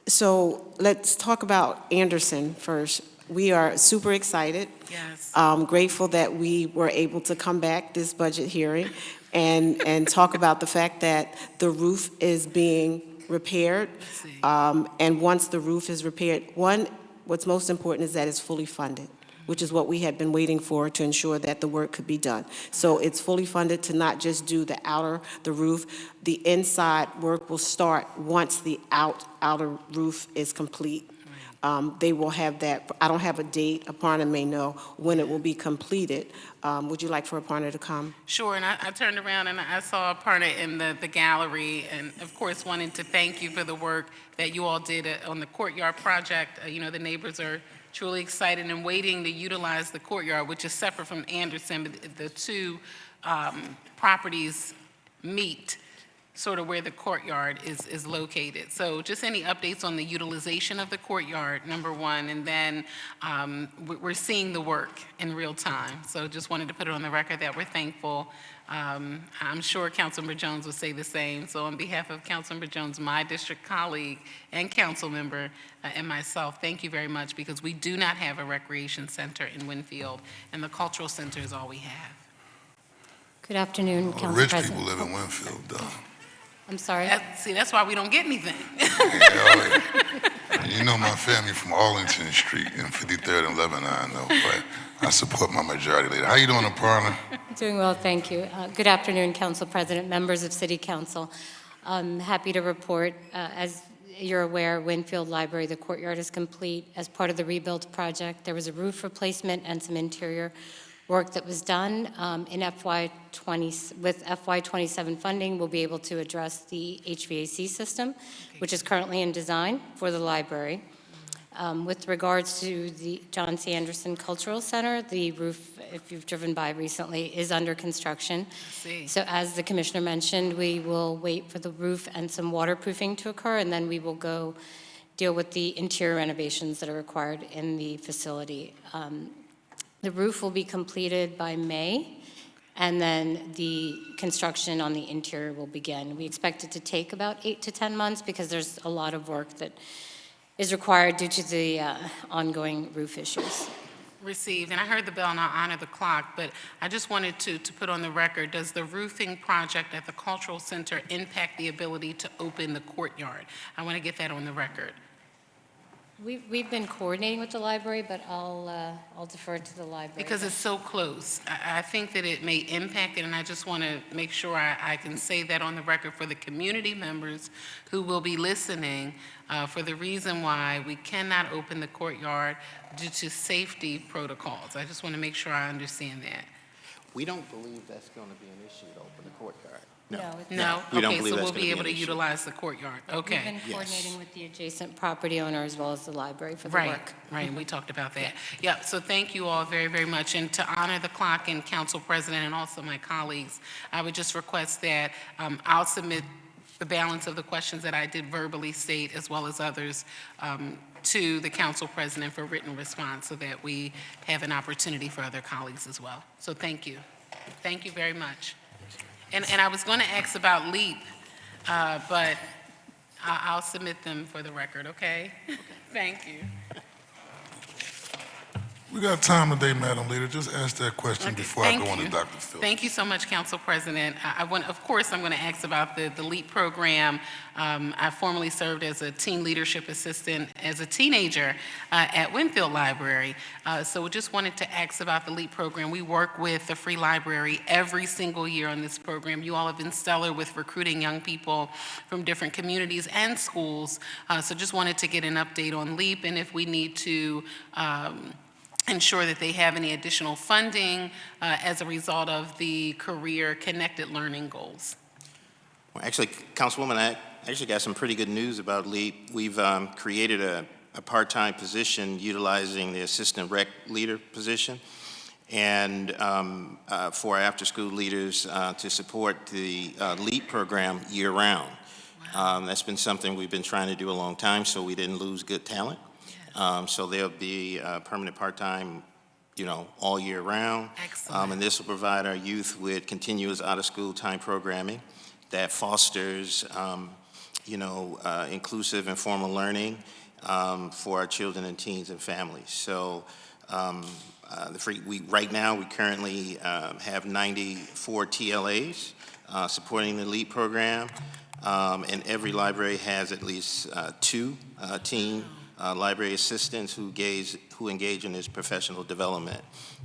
So let's talk about Anderson first. We are super excited. Yes. Grateful that we were able to come back this budget hearing and talk about the fact that the roof is being repaired. And once the roof is repaired, what's most important is that it's fully funded, which is what we had been waiting for to ensure that the work could be done. So it's fully funded to not just do the roof. The inside work will start once the outer roof is complete. They will have that. I don't have a date. Aparna may know when it will be completed. Would you like for Aparna to come? Sure, and I turned around and I saw Aparna in the gallery, and of course wanted to thank you for the work that you all did on the courtyard project. You know, the neighbors are truly excited and waiting to utilize the courtyard, which is separate from Anderson, but the two properties meet sort of where the courtyard is located. So just any updates on the utilization of the courtyard, number one, and then we're seeing the work in real time. So just wanted to put it on the record that we're thankful. I'm sure Councilmember Jones would say the same. So on behalf of Councilmember Jones, my district colleague and council member, and myself, thank you very much, because we do not have a recreation center in Winfield, and the cultural center is all we have. Good afternoon, Council Rich President. people live in Winfield, though. I'm sorry? See, that's why we don't get anything. You know my family from Arlington Street in 53rd and Lebanon, though, but I support my majority leader. How you doing, Aparna? Doing well, thank you. Good afternoon, Council President, members of City Council. I'm happy to report, as you're aware, Winfield Library, the courtyard is complete. As part of the rebuild project, there was a roof replacement and some interior work that was done. In with FY27 funding, we'll be able to address the HVAC system, which is currently in design for the library. With regards to the John C. Anderson Cultural Center, the roof, if you've driven by recently, is under construction. So as the Commissioner mentioned, we will wait for the roof and some waterproofing to occur, and then we will go deal with the interior renovations that are required in the facility. The roof will be completed by May, and then the construction on the interior will begin. We expect it to take about 8 to 10 months because there's a lot of work that is required due to the ongoing roof issues. Received, and I heard the bell and I'll honor the clock, but I just wanted to put on the record, does the roofing project at the Cultural Center impact the ability to open the courtyard? I want to get that on the record. We've been coordinating with the library, but I'll defer to the library. Because it's so close. I think that it may impact it, and I just want to make sure I can say that on the record for the community members who will be listening, for the reason why we cannot open the courtyard due to safety protocols. I just want to make sure I understand that. We don't believe that's going to be an issue to open the courtyard. No? We don't Okay, believe so that's we'll gonna be able an to issue. utilize the courtyard. Okay. We've been coordinating with the adjacent property owner as well as the library for the work. Right, we talked about that. Yeah, so thank you all very, very much. And to honor the clock and Council President and also my colleagues, I would just request that I'll submit the balance of the questions that I did verbally state, as well as others, to the council president for written response so that we have an opportunity for other colleagues as well. So thank you. Thank you very much. And I was going to ask about LEAP, but I'll submit them for the record, okay? Thank you. We got time today, Madam Leader. Just ask that question Okay, before I thank go on to you. Dr. Phillips. Thank you so much, Council President. Of course, I'm going to ask about the LEAP program. I formerly served as a teen leadership assistant as a teenager at Winfield Library. So just wanted to ask about the LEAP program. We work with the Free Library every single year on this program. You all have been stellar with recruiting young people from different communities and schools. So just wanted to get an update on LEAP and if we need to ensure that they have any additional funding as a result of the career connected learning goals. Well, actually, Councilwoman, I actually got some pretty good news about LEAP. We've created a part-time position utilizing the assistant rec leader position and for our after-school leaders to support the LEAP program year-round. Wow. That's been something we've been trying to do a long time so we didn't lose good talent. So there'll be permanent part-time, all year round. Excellent. And this will provide our youth with continuous out-of-school time programming that fosters, inclusive and formal learning for our children and teens and families. So right now, we currently have 94 TLAs supporting the LEAP program, and every library has at least 2 teen library assistants who engage in this professional development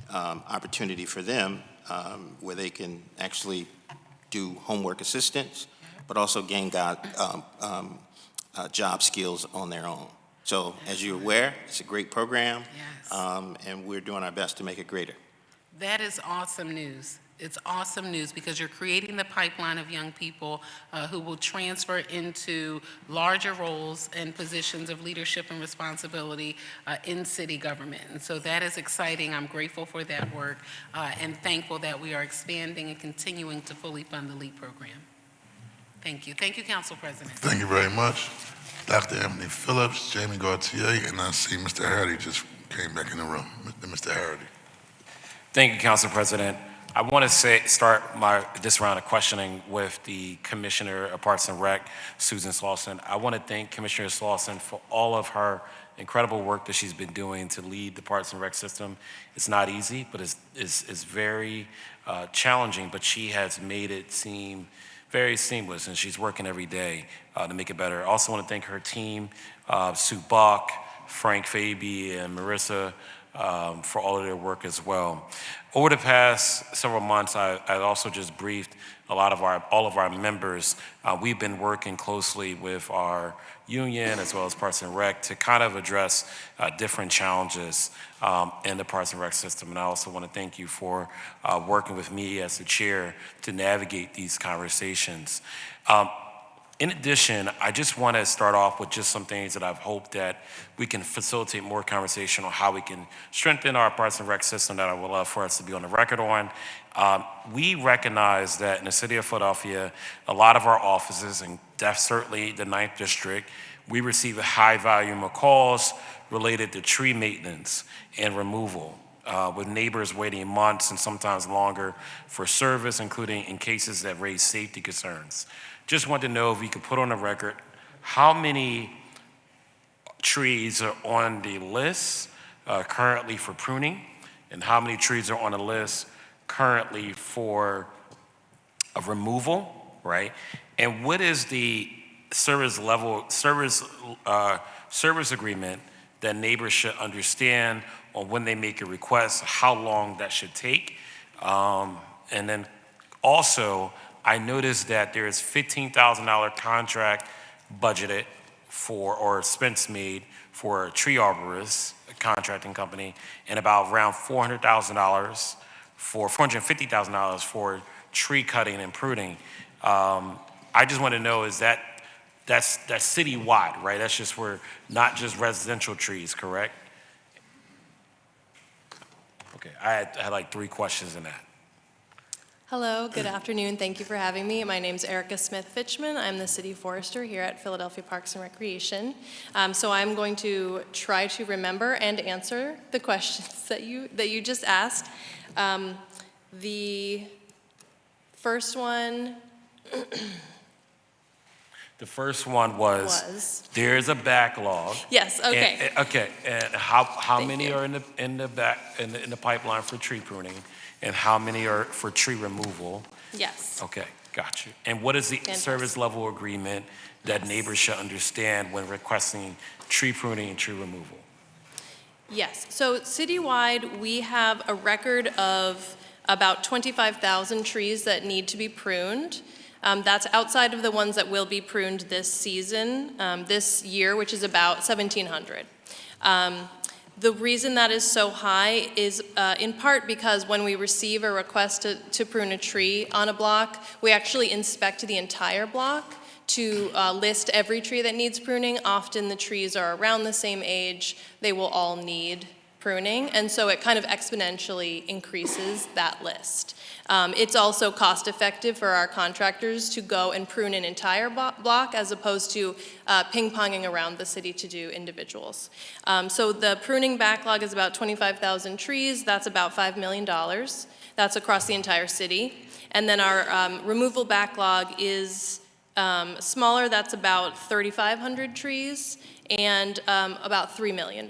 opportunity for them where they can actually do homework assistance, but also gain job skills on their own. So as you're aware, it's a great program, and we're doing our best to make it greater. That is awesome news. It's awesome news because you're creating the pipeline of young people who will transfer into larger roles and positions of leadership and responsibility in city government. And so that is exciting. I'm grateful for that work and thankful that we are expanding and continuing to fully fund the LEAP program. Thank you. Thank you, Council President. Thank you very much. Dr. Anthony Phillips, Jamie Gaultier, and I see Mr. Hardy just came back in the room. Mr. Hardy. Thank you, Council President. I want to start this round of questioning with the Commissioner of Parks and Rec, Susan Slauson. I want to thank Commissioner Slauson for all of her incredible work that she's been doing to lead the Parks and Rec system. It's not easy, but it's very challenging, but she has made it seem very seamless, and she's working every day to make it better. I also want to thank her team, Sue Buck, Frank Faby, and Marissa, for all of their work as well. Over the past several months, I also just briefed all of our members. We've been working closely with our union as well as Parks and Rec to kind of address different challenges in the Parks and Rec system. And I also want to thank you for working with me as the chair to navigate these conversations. In addition, I just want to start off with just some things that I've hoped that we can facilitate more conversation on how we can strengthen our Parks and Rec system that I would love for us to be on the record on. We recognize that in the city of Philadelphia, a lot of our offices, and that's certainly the 9th District, we receive a high volume of calls related to tree maintenance and removal, with neighbors waiting months and sometimes longer for service, including in cases that raise safety concerns. Just wanted to know if we could put on the record how many trees are on the list currently for pruning, and how many trees are on the list currently for removal, right? And what is the service agreement that neighbors should understand on when they make a request, how long that should take? And then also, I noticed that there is $15,000 contract budgeted for, or expense made for a tree arborist, a contracting company, and about around $450,000 for tree cutting and pruning. I just want to know, is that's citywide, right? That's just for not just residential trees, correct? Okay, I had like 3 questions in that. Hello, good afternoon. Thank you for having me. My name is Erica Smith-Fitchman. I'm the City Forester here at Philadelphia Parks and Recreation. So I'm going to try to remember and answer the questions that you just asked. The first one. The first one was there's a backlog. Yes. Okay. And how many are in the pipeline for tree pruning, and how many are for tree removal? Yes. Okay, got you. And what is the service level agreement that neighbors should understand when requesting tree pruning and tree removal? Yes. So citywide, we have a record of about 25,000 trees that need to be pruned. That's outside of the ones that will be pruned this season, this year, which is about 1,700. The reason that is so high is in part because when we receive a request to prune a tree on a block, we actually inspect the entire block to list every tree that needs pruning. Often the trees are around the same age. They will all need pruning, and so it kind of exponentially increases that list. It's also cost effective for our contractors to go and prune an entire block as opposed to ping-ponging around the city to do individuals. So the pruning backlog is about 25,000 trees. That's about $5 million. That's across the entire city. And then our removal backlog is smaller. That's about 3,500 trees and about $3 million.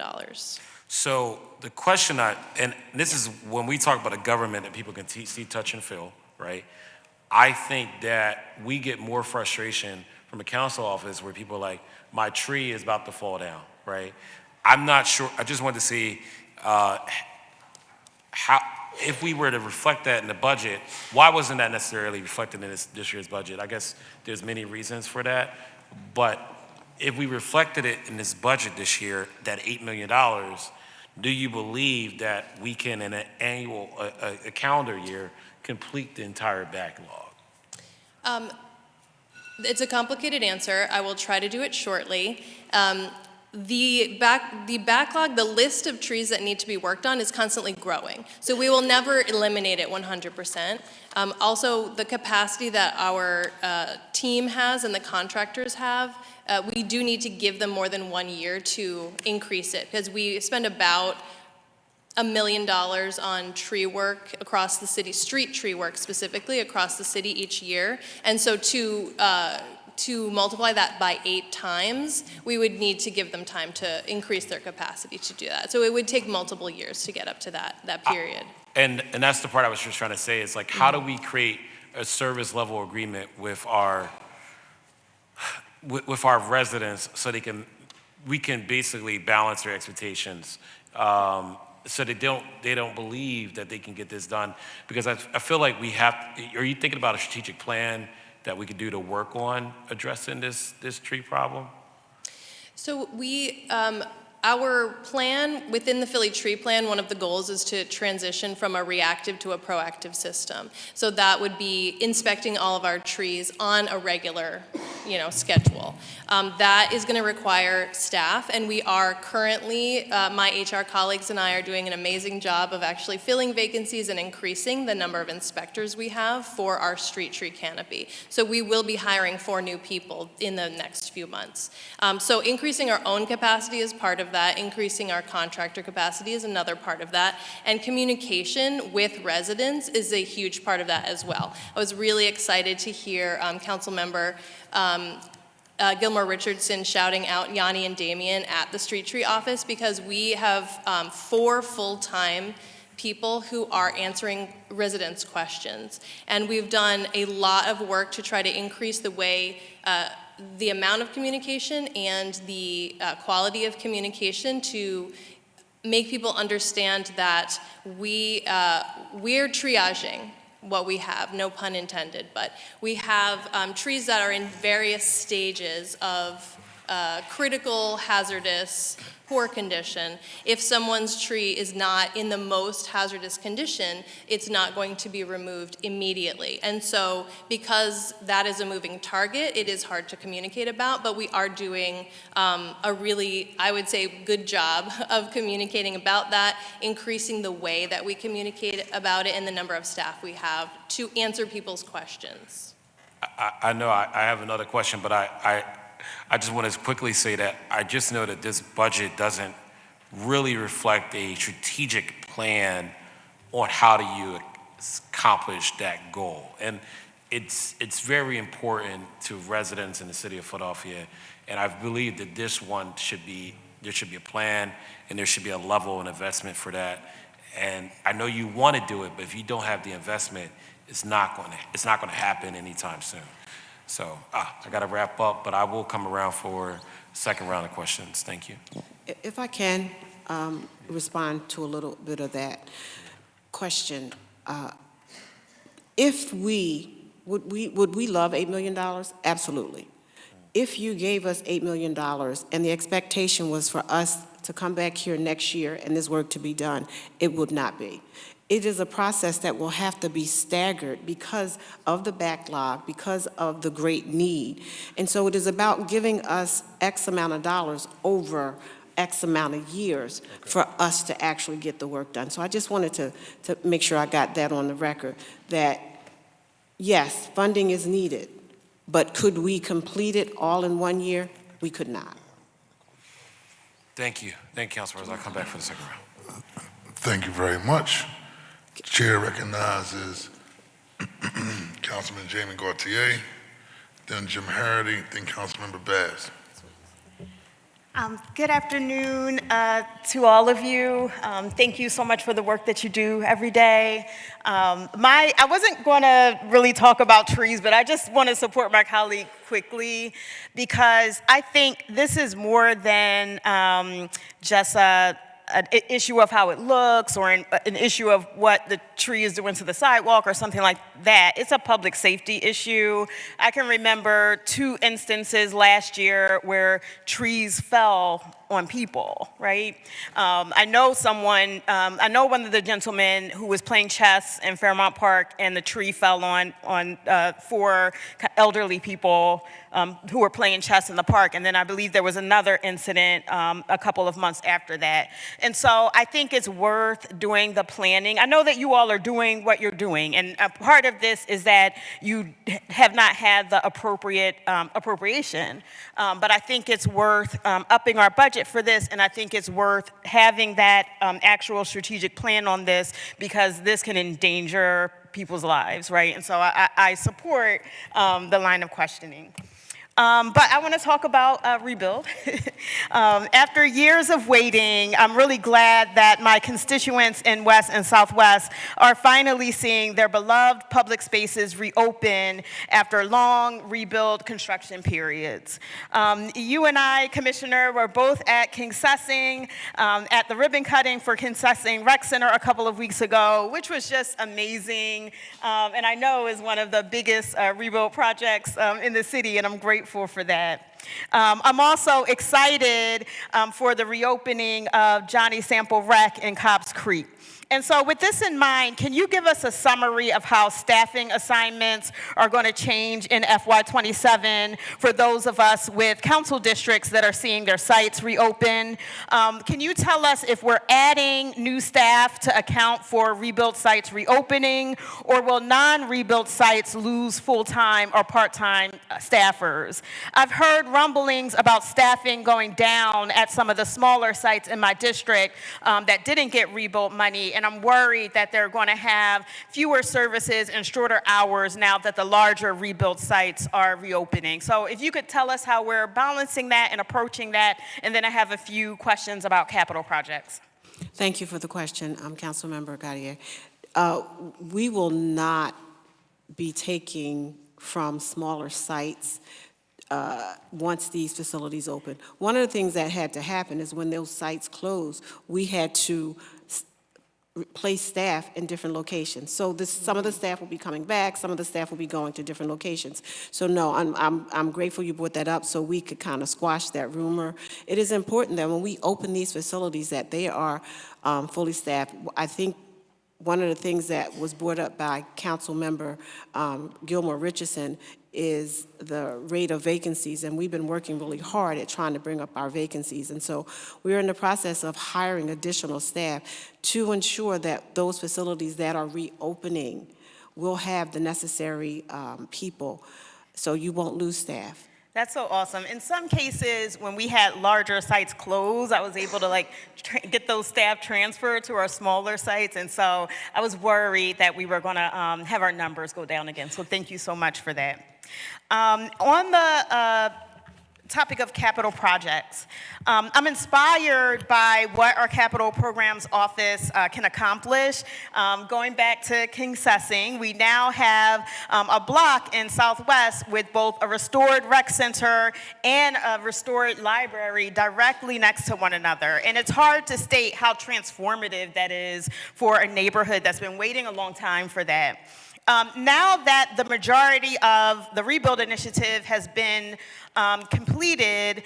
So the question and this is when we talk about a government that people can see, touch, and feel, right? I think that we get more frustration from a council office where people are like, my tree is about to fall down, right? I'm not sure, I just wanted to see how, if we were to reflect that in the budget, why wasn't that necessarily reflected in this year's budget? I guess there's many reasons for that, but if we reflected it in this budget this year, that $8 million, do you believe that we can, in an annual, a calendar year, complete the entire backlog? It's a complicated answer. I will try to do it shortly. The backlog, the list of trees that need to be worked on is constantly growing. So we will never eliminate it 100%. Also, the capacity that our team has and the contractors have, we do need to give them more than 1 year to increase it, because we spend about $1 million on tree work across the city, street tree work specifically across the city each year. And so to multiply that by 8 times, we would need to give them time to increase their capacity to do that. So it would take multiple years to get up to that period. And that's the part I was just trying to say is like, how do we create a service level agreement with our residents so we can basically balance their expectations, so they don't believe that they can get this done? Because I feel like are you thinking about a strategic plan that we could do to work on addressing this tree problem? So our plan, within the Philly Tree Plan, one of the goals is to transition from a reactive to a proactive system. So that would be inspecting all of our trees on a regular, schedule. That is going to require staff, and we are currently, my HR colleagues and I are doing an amazing job of actually filling vacancies and increasing the number of inspectors we have for our street tree canopy. So we will be hiring 4 new people in the next few months. So increasing our own capacity is part of that. Increasing our contractor capacity is another part of that. And communication with residents is a huge part of that as well. I was really excited to hear Councilmember Gilmore Richardson shouting out Yanni and Damien at the Street Tree office, because we have 4 full-time people who are answering residents' questions. And we've done a lot of work to try to increase the amount of communication and the quality of communication to make people understand that we're triaging what we have, no pun intended, but we have trees that are in various stages of critical, hazardous, poor condition. If someone's tree is not in the most hazardous condition, it's not going to be removed immediately. And so because that is a moving target, it is hard to communicate about, but we are doing a really, I would say, good job of communicating about that, increasing the way that we communicate about it and the number of staff we have to answer people's questions. I know I have another question, but I just want to quickly say that I just know that this budget doesn't really reflect a strategic plan on how do you accomplish that goal. And it's very important to residents in the city of Philadelphia, and I believe that this one there should be a plan and there should be a level of investment for that. And I know you want to do it, but if you don't have the investment, it's not going to happen anytime soon. So I got to wrap up, but I will come around for a second round of questions. Thank you. If I can respond to a little bit of that question. Would we love $8 million? Absolutely. If you gave us $8 million and the expectation was for us to come back here next year and this work to be done, it would not be. It is a process that will have to be staggered because of the backlog, because of the great need. And so it is about giving us X amount of dollars over X amount of years for us to actually get the work done. So I just wanted to make sure I got that on the record, that yes, funding is needed, but could we complete it all in 1 year? We could not. Thank you. Thank you, Councilman. I'll come back for the second round. Thank you very much. Chair recognizes Councilman Jamie Gaultier, then Jim Harity, then Councilmember Bass. Good afternoon to all of you. Thank you so much for the work that you do every day. I wasn't going to really talk about trees, but I just want to support my colleague quickly because I think this is more than just an issue of how it looks or an issue of what the tree is doing to the sidewalk or something like that. It's a public safety issue. I can remember 2 instances last year where trees fell on people, right? I know one of the gentlemen who was playing chess in Fairmount Park and the tree fell on 4 elderly people who were playing chess in the park. And then I believe there was another incident a couple of months after that. And so I think it's worth doing the planning. I know that you all are doing what you're doing. And a part of this is that you have not had the appropriate appropriation. But I think it's worth upping our budget for this, and I think it's worth having that actual strategic plan on this because this can endanger people's lives, right? And so I support the line of questioning. But I want to talk about rebuild. After years of waiting, I'm really glad that my constituents in West and Southwest are finally seeing their beloved public spaces reopen after long rebuild construction periods. You and I, Commissioner, were both at King Sessing, at the ribbon cutting for King Sessing Rec Center a couple of weeks ago, which was just amazing, and I know is one of the biggest rebuild projects in the city, and I'm grateful for that. I'm also excited for the reopening of Johnny Sample Rec in Cobbs Creek. And so with this in mind, can you give us a summary of how staffing assignments are going to change in FY27 for those of us with council districts that are seeing their sites reopen? Can you tell us if we're adding new staff to account for rebuilt sites reopening, or will non-rebuilt sites lose full-time or part-time staffers? I've heard rumblings about staffing going down at some of the smaller sites in my district that didn't get rebuilt money, and I'm worried that they're going to have fewer services and shorter hours now that the larger rebuilt sites are reopening. So if you could tell us how we're balancing that and approaching that, and then I have a few questions about capital projects. Thank you for the question, Councilmember Gautier. We will not be taking from smaller sites once these facilities open. One of the things that had to happen is when those sites closed, we had to place staff in different locations. So some of the staff will be coming back, some of the staff will be going to different locations. So no, I'm grateful you brought that up so we could kind of squash that rumor. It is important that when we open these facilities that they are fully staffed. I think one of the things that was brought up by Council Member Gilmore Richardson is the rate of vacancies, and we've been working really hard at trying to bring up our vacancies. And so we're in the process of hiring additional staff to ensure that those facilities that are reopening will have the necessary people, so you won't lose staff. That's so awesome. In some cases, when we had larger sites close, I was able to get those staff transferred to our smaller sites, and so I was worried that we were going to have our numbers go down again. So thank you so much for that. On the topic of capital projects, I'm inspired by what our capital programs office can accomplish. Going back to King Sessing, we now have a block in Southwest with both a restored rec center and a restored library directly next to one another. And it's hard to state how transformative that is for a neighborhood that's been waiting a long time for that. Now that the majority of the rebuild initiative has been completed,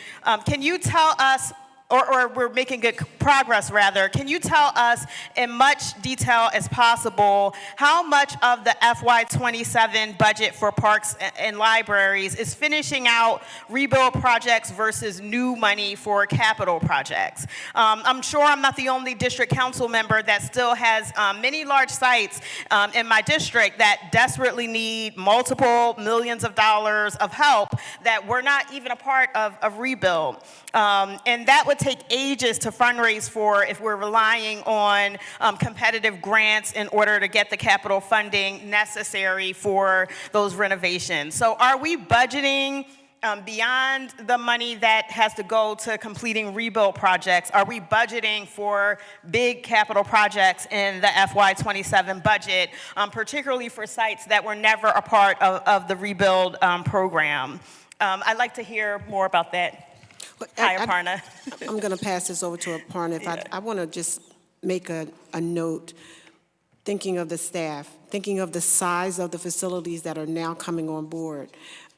can you tell us, or we're making good progress rather, can you tell us in much detail as possible how much of the FY27 budget for parks and libraries is finishing out rebuild projects versus new money for capital projects? I'm sure I'm not the only district council member that still has many large sites in my district that desperately need multiple millions of dollars of help that we're not even a part of rebuild. And that would take ages to fundraise for if we're relying on competitive grants in order to get the capital funding necessary for those renovations. So are we budgeting beyond the money that has to go to completing rebuild projects? Are we budgeting for big capital projects in the FY27 budget, particularly for sites that were never a part of the rebuild program? I'd like to hear more about that. Hi, Aparna. I'm going to pass this over to Aparna. I want to just make a note, thinking of the staff, thinking of the size of the facilities that are now coming on board.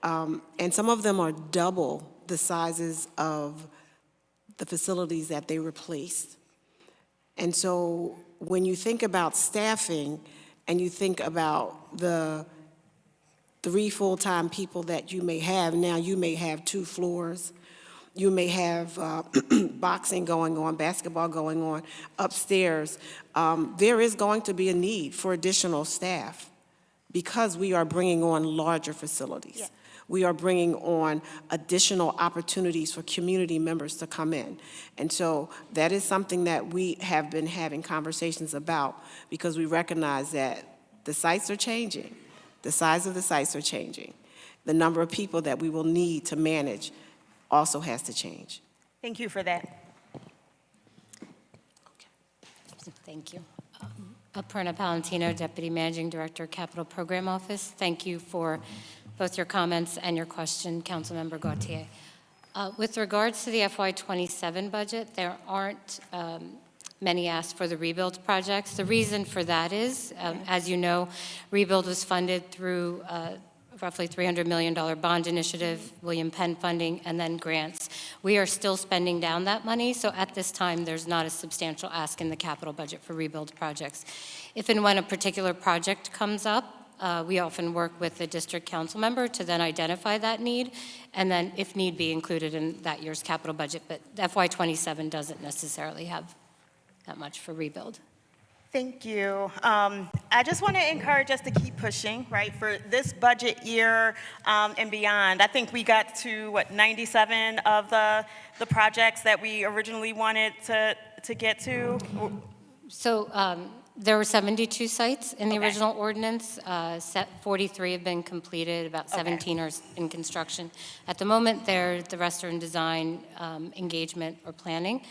And some of them are double the sizes of the facilities that they replaced. And so when you think about staffing and you think about the 3 full-time people that you may have, now you may have 2 floors. You may have boxing going on, basketball going on upstairs. There is going to be a need for additional staff because we are bringing on larger facilities. Yeah. We are bringing on additional opportunities for community members to come in. And so that is something that we have been having conversations about because we recognize that the sites are changing. The size of the sites are changing. The number of people that we will need to manage also has to change. Thank you for that. Thank you. Aparna Palantino, Deputy Managing Director, Capital Program Office. Thank you for both your comments and your question, Councilmember Gautier. With regards to the FY27 budget, there aren't many asks for the rebuild projects. The reason for that is, as you know, rebuild was funded through roughly $300 million bond initiative, William Penn funding, and then grants. We are still spending down that money, so at this time, there's not a substantial ask in the capital budget for rebuild projects. If and when a particular project comes up, we often work with the district council member to then identify that need, and then, if need be, included in that year's capital budget, but FY27 doesn't necessarily have that much for rebuild. Thank you. I just want to encourage us to keep pushing, right, for this budget year and beyond. I think we got to, 97 of the projects that we originally wanted to get to? So there were 72 sites in the original ordinance. 43 have been completed, about 17 are in construction. At the moment, the rest are in design, engagement, or planning.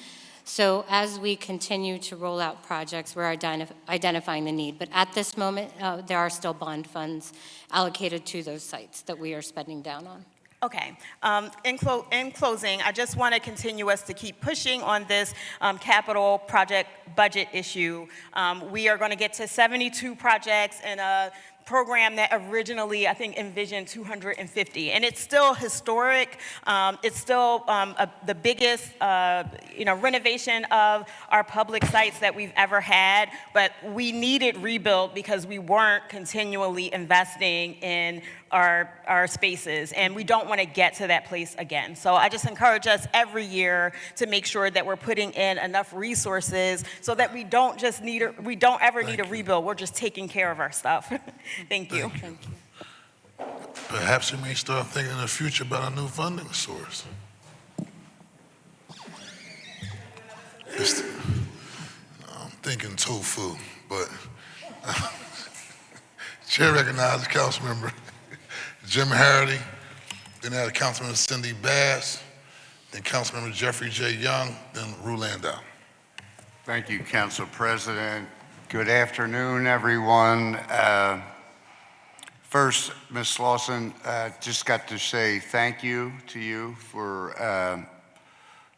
So as we continue to roll out projects, we're identifying the need. But at this moment, there are still bond funds allocated to those sites that we are spending down on. Okay. In closing, I just want to continue us to keep pushing on this capital project budget issue. We are going to get to 72 projects in a program that originally, I think, envisioned 250. And it's still historic. It's still the biggest, renovation of our public sites that we've ever had. But we needed rebuild because we weren't continually investing in our spaces. And we don't want to get to that place again. So I just encourage us every year to make sure that we're putting in enough resources so that we don't ever need a rebuild. We're just taking care of our stuff. Thank you. Perhaps you may start thinking in the future about a new funding source. I'm thinking tofu, but Chair recognizes Councilmember Jim Harity, then I have Councilmember Cindy Bass, then Councilmember Jeffrey J. Young, then Rue Landau. Thank you, Council President. Good afternoon, everyone. First, Ms. Lawson, just got to say thank you to you for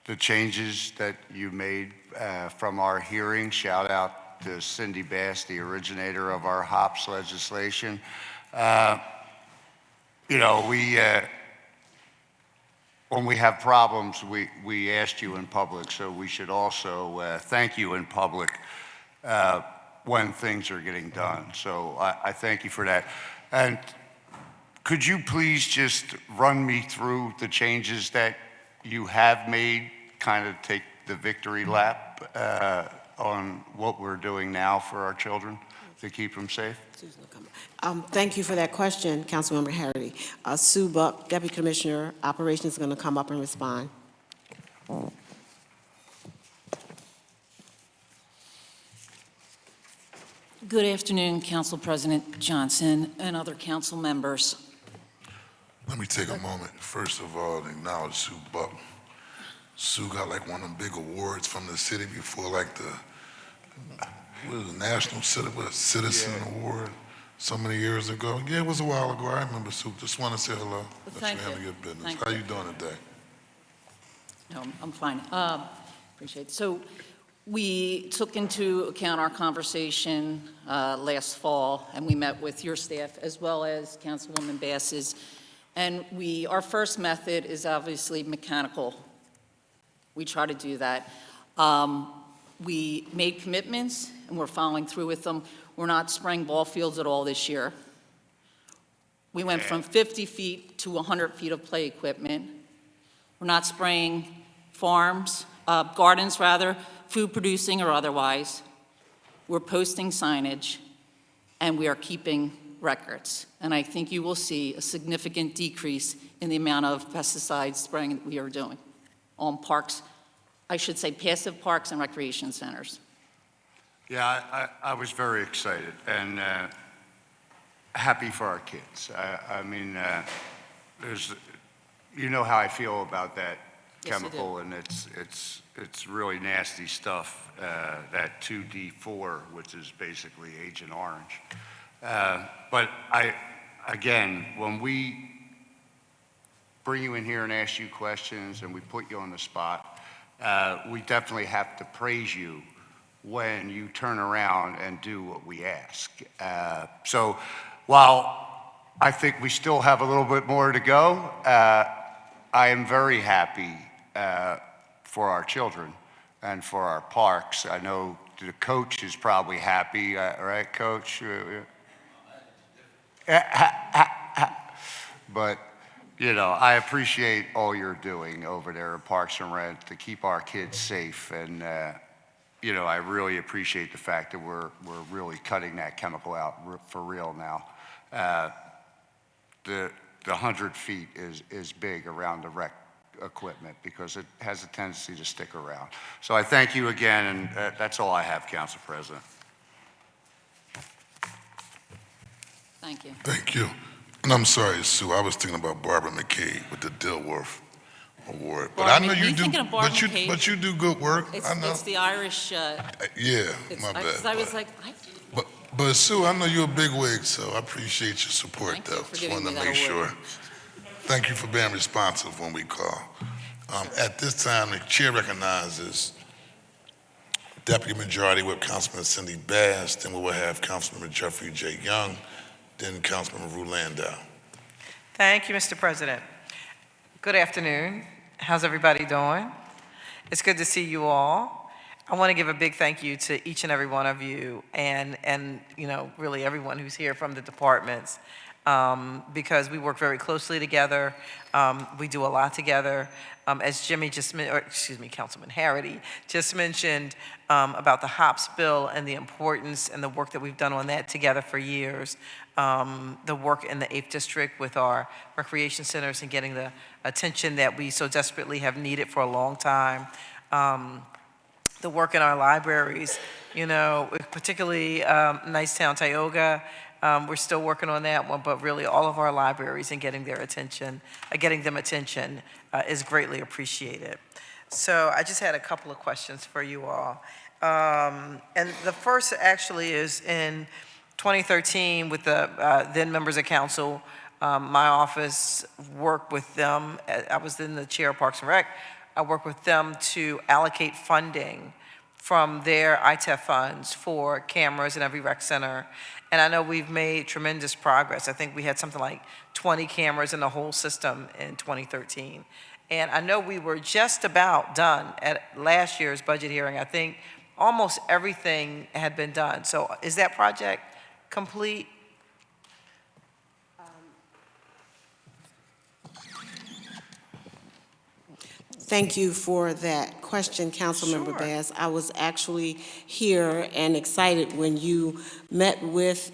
the changes that you made from our hearing. Shout out to Cindy Bass, the originator of our HOPS legislation. When we have problems, we asked you in public, so we should also thank you in public when things are getting done. So I thank you for that. And could you please just run me through the changes that you have made, kind of take the victory lap on what we're doing now for our children to keep them safe? Thank you for that question, Councilmember Harity. Sue Buck, Deputy Commissioner, Operations, is going to come up and respond. Good afternoon, Council President Johnson and other council members. Let me take a moment, first of all, to acknowledge Sue Buck. Sue got like one of them big awards from the city before, like the National Citizen Award so many years ago. Yeah, it was a while ago. I remember, Sue. Just want to say hello. Thank you. Handle your business. Thank How you. you doing today? No, I'm fine. Appreciate it. So we took into account our conversation last fall, and we met with your staff as well as Councilwoman Bass's. And our first method is obviously mechanical. We try to do that. We made commitments, and we're following through with them. We're not spraying ball fields at all this year. We went from 50 feet to 100 feet of play equipment. We're not spraying gardens rather, food producing or otherwise. We're posting signage, and we are keeping records. And I think you will see a significant decrease in the amount of pesticide spraying that we are doing on parks, I should say passive parks and recreation centers. Yeah, I was very excited and happy for our kids. You know how I feel about that Yes, chemical, and it's really nasty stuff, that 2D4, which is basically Agent Orange. But again, when we bring you in here and ask you questions and we put you on the spot, we definitely have to praise you when you turn around and do what we ask. So while I think we still have a little bit more to go, I am very happy for our children and for our parks. I know the coach is probably happy, right, Coach? But, I appreciate all you're doing over there at Parks and Rec to keep our kids safe. And, I really appreciate the fact that we're really cutting that chemical out for real now. The 100 feet is big around the rec equipment because it has a tendency to stick around. So I thank you again, and that's all I have, Council President. Thank you. Thank you. And I'm sorry, Sue, I was thinking about Barbara McCabe with the Dilworth Award. But I know you do, but you do good work. I know. It's the Irish. Yeah, my bad. Because I was like, But Sue, I know you're a big wig, so I appreciate your support, Thank you though. for Just giving wanted me to that make award. sure. Thank you for being responsive when we call. At this time, the chair recognizes Deputy Majority Whip Councilman Cindy Bass, then we will have Councilman Jeffrey J. Young, then Councilman Ru Landau. Thank you, Mr. President. Good afternoon. How's everybody doing? It's good to see you all. I want to give a big thank you to each and every one of you and you know, really everyone who's here from the departments, because we work very closely together. We do a lot together. As Jimmy just, Councilman Harity just mentioned about the HOPS bill and the importance and the work that we've done on that together for years. The work in the 8th District with our recreation centers and getting the attention that we so desperately have needed for a long time. The work in our libraries, you know, particularly Nicetown, Tioga. We're still working on that one, but really all of our libraries and getting their attention, getting them attention is greatly appreciated. So I just had a couple of questions for you all. And the first actually is in 2013 with the then members of council, my office worked with them. I was then the chair of Parks and Rec. I worked with them to allocate funding from their ITEF funds for cameras in every rec center. And I know we've made tremendous progress. I think we had something like 20 cameras in the whole system in 2013. And I know we were just about done at last year's budget hearing. I think almost everything had been done. So is that project complete? Thank you for that question, Councilmember Bass. I was actually here and excited when you met with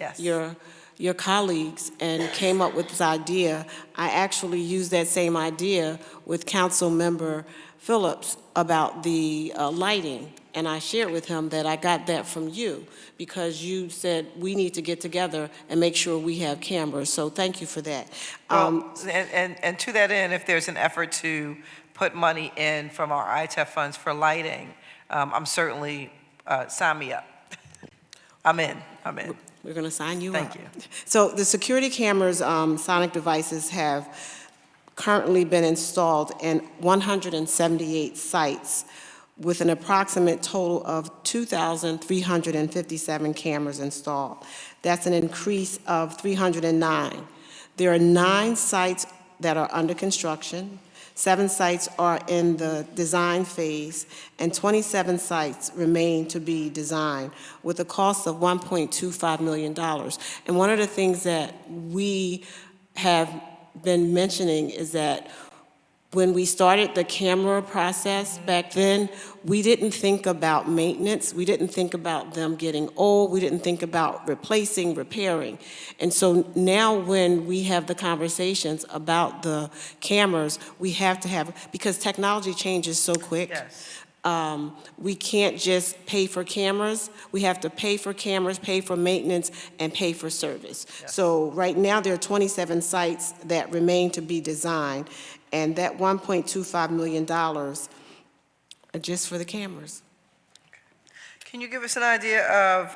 your colleagues and came up with this idea. I actually used that same idea with Councilmember Phillips about the lighting, and I shared with him that I got that from you because you said we need to get together and make sure we have cameras. So thank you for that. Well, and to that end, if there's an effort to put money in from our ITEF funds for lighting, I'm certainly, sign me up. I'm in. We're going to sign you Thank up. you. So the security cameras, sonic devices, have currently been installed in 178 sites with an approximate total of 2,357 cameras installed. That's an increase of 309. There are 9 sites that are under construction. 7 sites are in the design phase, and 27 sites remain to be designed with a cost of $1.25 million. And one of the things that we have been mentioning is that when we started the camera process back then, we didn't think about maintenance. We didn't think about them getting old. We didn't think about replacing, repairing. And so now when we have the conversations about the cameras, we have to have, because technology changes so quick. Yes. We can't just pay for cameras. We have to pay for cameras, pay for maintenance, and pay for service. Yes. So right now there are 27 sites that remain to be designed, and that $1.25 million are just for the cameras. Can you give us an idea of,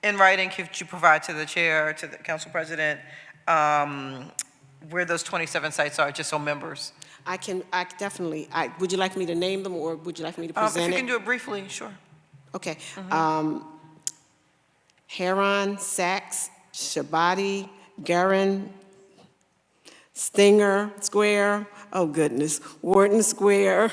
in writing, could you provide to the chair, to the council president, where those 27 sites are, just so members? I definitely, would you like me to name them, or would you like me to present If it? you can do it briefly, sure. Okay. Heron, Sachs, Shabati, Garin, Stinger Square, oh goodness, Wharton Square,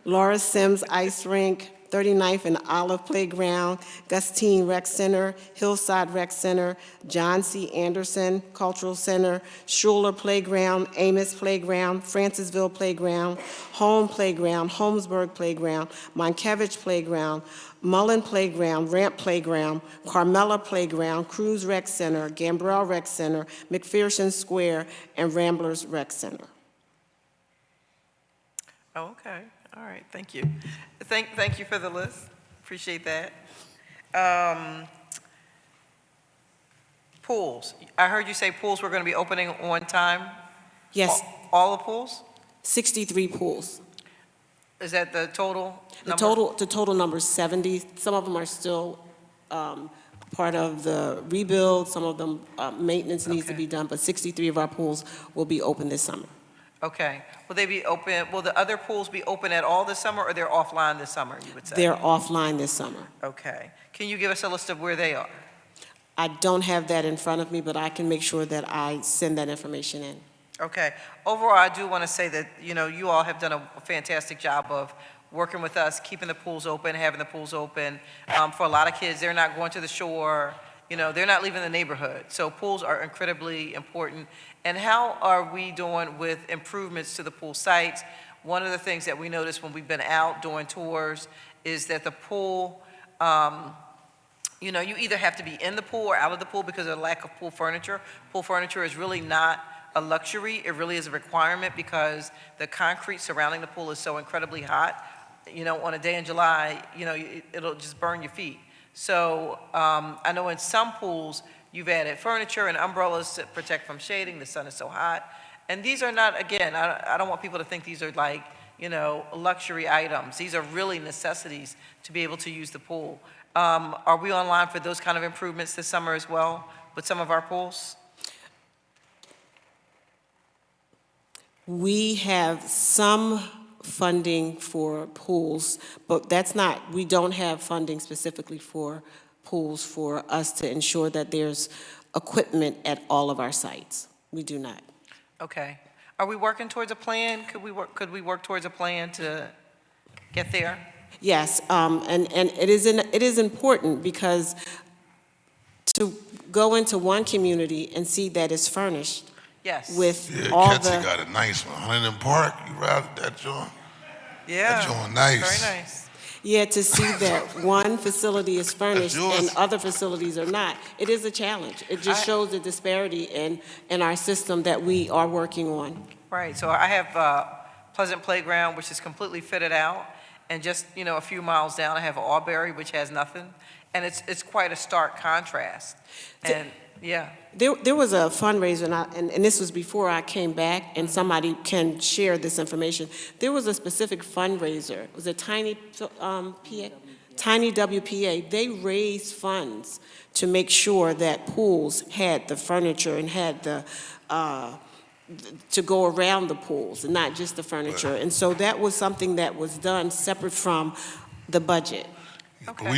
Laura Sims Ice Rink, 39th and Olive Playground, Gustine Rec Center, Hillside Rec Center, John C. Anderson Cultural Center, Schuler Playground, Amos Playground, Francisville Playground, Home Playground, Holmesburg Playground, Monkevich Playground, Mullen Playground, Ramp Playground, Carmella Playground, Cruz Rec Center, Gambrell Rec Center, McPherson Square, and Ramblers Rec Center. Oh, okay. All right, thank you. Thank you for the list. Appreciate that. Pools. I heard you say pools were going to be opening on time? Yes. All the pools? 63 pools. Is that the total The number? total number is 70. Some of them are still part of the rebuild. Some of them, maintenance needs to be done, but 63 of our pools will be open this summer. Okay. Will they be open, will the other pools be open at all this summer, or they're offline this summer, you would say? They're offline this summer. Okay. Can you give us a list of where they are? I don't have that in front of me, but I can make sure that I send that information in. Okay. Overall, I do want to say that, you all have done a fantastic job of working with us, keeping the pools open, having the pools open. For a lot of kids, they're not going to the shore, they're not leaving the neighborhood. So pools are incredibly important. And how are we doing with improvements to the pool sites? One of the things that we noticed when we've been out doing tours is that the pool, you either have to be in the pool or out of the pool because of the lack of pool furniture. Pool furniture is really not a luxury. It really is a requirement because the concrete surrounding the pool is so incredibly hot. On a day in July, it'll just burn your feet. So I know in some pools, you've added furniture and umbrellas to protect from shading. The sun is so hot. And these are not, again, I don't want people to think these are like, luxury items. These are really necessities to be able to use the pool. Are we online for those kind of improvements this summer as well with some of our pools? We have some funding for pools, but we don't have funding specifically for pools for us to ensure that there's equipment at all of our sites. We do not. Okay. Are we working towards a plan? Could we work towards a plan to get there? Yes, and it is important because to go into one community and see that it's furnished. Yes. With Yeah, all Ketsy got a nice one. Huntington Park, you ride that joint? Yeah. That joint nice. Very nice. Yeah, to see that one facility is furnished yours. and other facilities are not, it is a challenge. It just shows the disparity in our system that we are working on. Right. So I have Pleasant Playground, which is completely fitted out, and just a few miles down, I have Albury, which has nothing, and it's quite a stark contrast. And yeah. There was a fundraiser, and this was before I came back, and somebody can share this information. There was a specific fundraiser. It was a Tiny WPA. They raised funds to make sure that pools had the furniture and had the to go around the pools, and not just the furniture. And so that was something that was done separate from the budget. Okay. But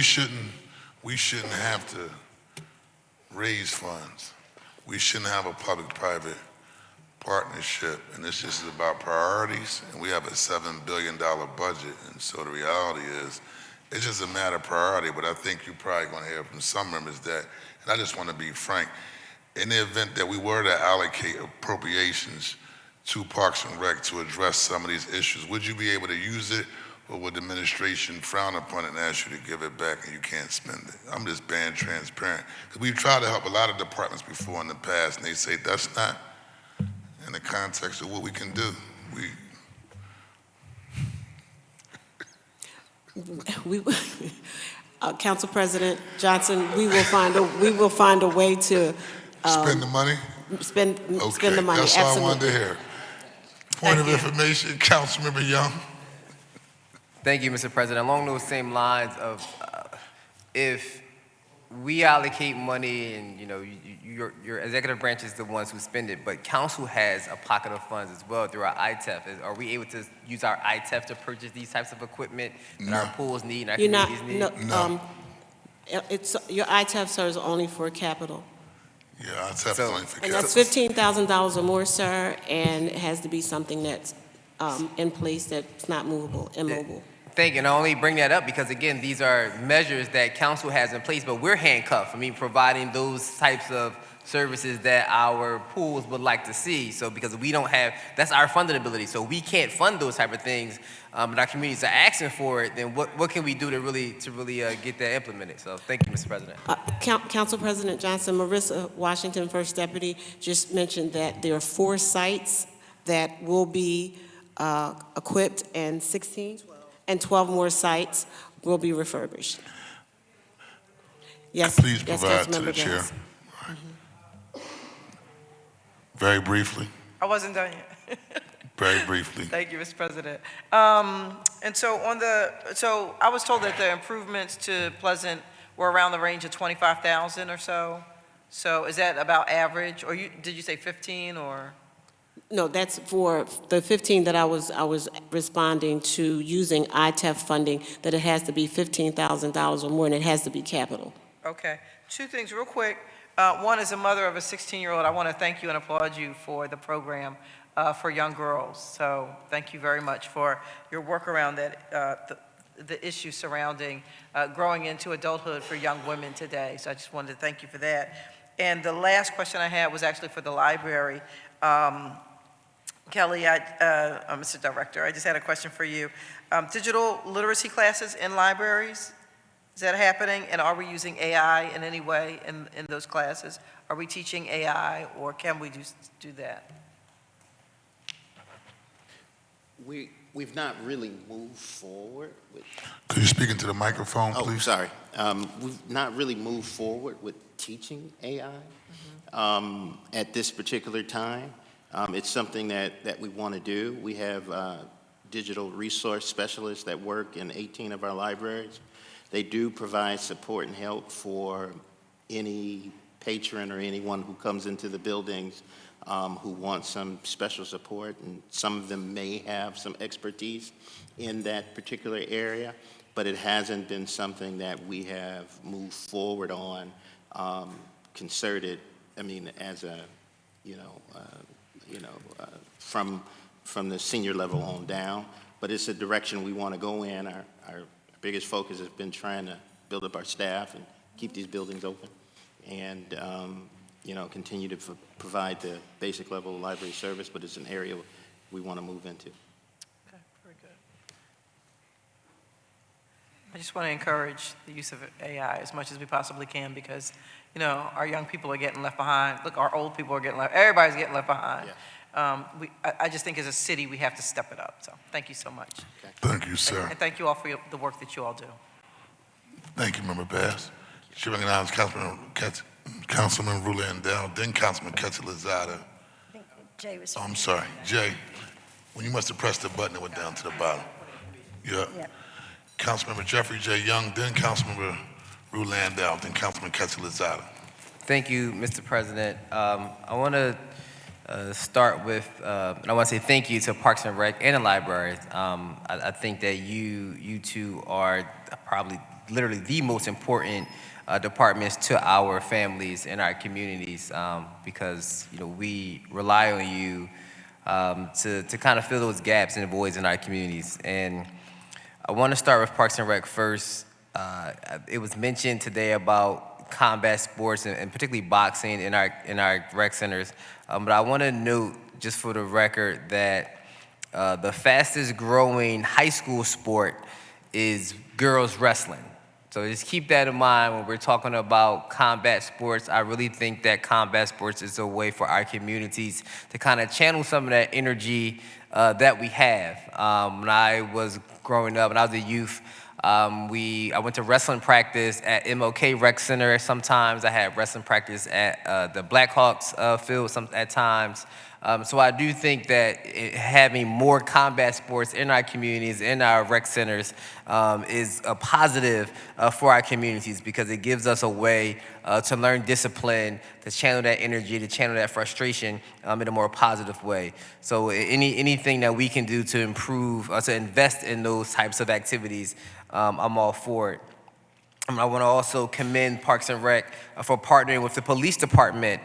we shouldn't have to raise funds. We shouldn't have a public-private partnership, and this just is about priorities, and we have a $7 billion budget, and so the reality is, it's just a matter of priority, but I think you're probably gonna hear from some members that, and I just wanna be frank, in the event that we were to allocate appropriations to Parks and Rec to address some of these issues, would you be able to use it, or would the administration frown upon it and ask you to give it back and you can't spend it? I'm just being transparent. Because we've tried to help a lot of departments before in the past, and they say that's not in the context of what we can do. Council President Johnson, we will find a way to spend the money? Spend the money, That's absolutely. all I wanted to hear. Point of information, Councilmember Young. Thank you, Mr. President. Along those same lines of if we allocate money and, your executive branch is the ones who spend it, but council has a pocket of funds as well through our ITEF. Are we able to use our ITEF to purchase these types of equipment that our pools need and our communities need? Your ITEF serves only for capital. Yeah, ITEF is only for And capital. that's $15,000 or more, sir, and it has to be something that's in place that's not movable, immobile. Thank you, and I only bring that up because, again, these are measures that council has in place, but we're handcuffed. Providing those types of services that our pools would like to see. So because we don't have, that's our funding ability, so we can't fund those type of things, but our communities are asking for it, then what can we do to really get that implemented? So thank you, Mr. President. Council President Johnson, Marissa Washington, First Deputy, just mentioned that there are 4 sites that will be equipped and 12 more sites will be refurbished. Yes, Please provide to the chair. Very briefly. I wasn't done yet. Very briefly. Thank you, Mr. President. And so I was told that the improvements to Pleasant were around the range of 25,000 or so. So is that about average, or did you say 15, or? No, that's for the 15 that I was responding to using ITEF funding, that it has to be $15,000 or more, and it has to be capital. Okay. Two things real quick. One, as a mother of a 16-year-old, I want to thank you and applaud you for the program for young girls. So thank you very much for your work around that, the issue surrounding growing into adulthood for young women today. So I just wanted to thank you for that. And the last question I had was actually for the library. Kelly, Mr. Director, I just had a question for you. Digital literacy classes in libraries, is that happening? And are we using AI in any way in those classes? Are we teaching AI, or can we do that? We've not really moved forward with... Could you speak into the microphone, please? Oh, sorry. We've not really moved forward with teaching AI at this particular time. It's something that we want to do. We have digital resource specialists that work in 18 of our libraries. They do provide support and help for any patron or anyone who comes into the buildings who wants some special support, and some of them may have some expertise in that particular area, but it hasn't been something that we have moved forward on concerted, I mean, as a, from the senior level on down, but it's a direction we want to go in. Our biggest focus has been trying to build up our staff and keep these buildings open, and continue to provide the basic level of library service, but it's an area we want to move into. Okay, very good. I just want to encourage the use of AI as much as we possibly can, because, our young people are getting left behind. Look, our old people are getting left, everybody's getting left behind. Yeah. I just think as a city, we have to step it up. So thank you so much. Okay. Thank you, sir. And thank you all for the work that you all do. Thank you, Member Bass. She recognizes Councilman Rulandell, then Councilman Quetzalcoatl. Jay was. Oh, I'm sorry, Jay. When you must have pressed the button, it went down to the bottom. Yeah. Yep. Councilmember Jeffrey J. Young, then Councilmember Rulandell, then Councilman Quetzalcoatl. Thank you, Mr. President. I want to start with, and I want to say thank you to Parks and Rec and the library. I think that you two are probably literally the most important departments to our families and our communities, because we rely on you to kind of fill those gaps and voids in our communities. And I want to start with Parks and Rec first. It was mentioned today about combat sports and particularly boxing in our rec centers, but I want to note, just for the record, that the fastest growing high school sport is girls wrestling. So just keep that in mind when we're talking about combat sports. I really think that combat sports is a way for our communities to kind of channel some of that energy that we have. When I was growing up, when I was a youth, I went to wrestling practice at MLK Rec Center sometimes. I had wrestling practice at the Blackhawks field at times. So I do think that having more combat sports in our communities, in our rec centers, is a positive for our communities, because it gives us a way to learn discipline, to channel that energy, to channel that frustration in a more positive way. So anything that we can do to improve, to invest in those types of activities, I'm all for it. I want to also commend Parks and Rec for partnering with the police department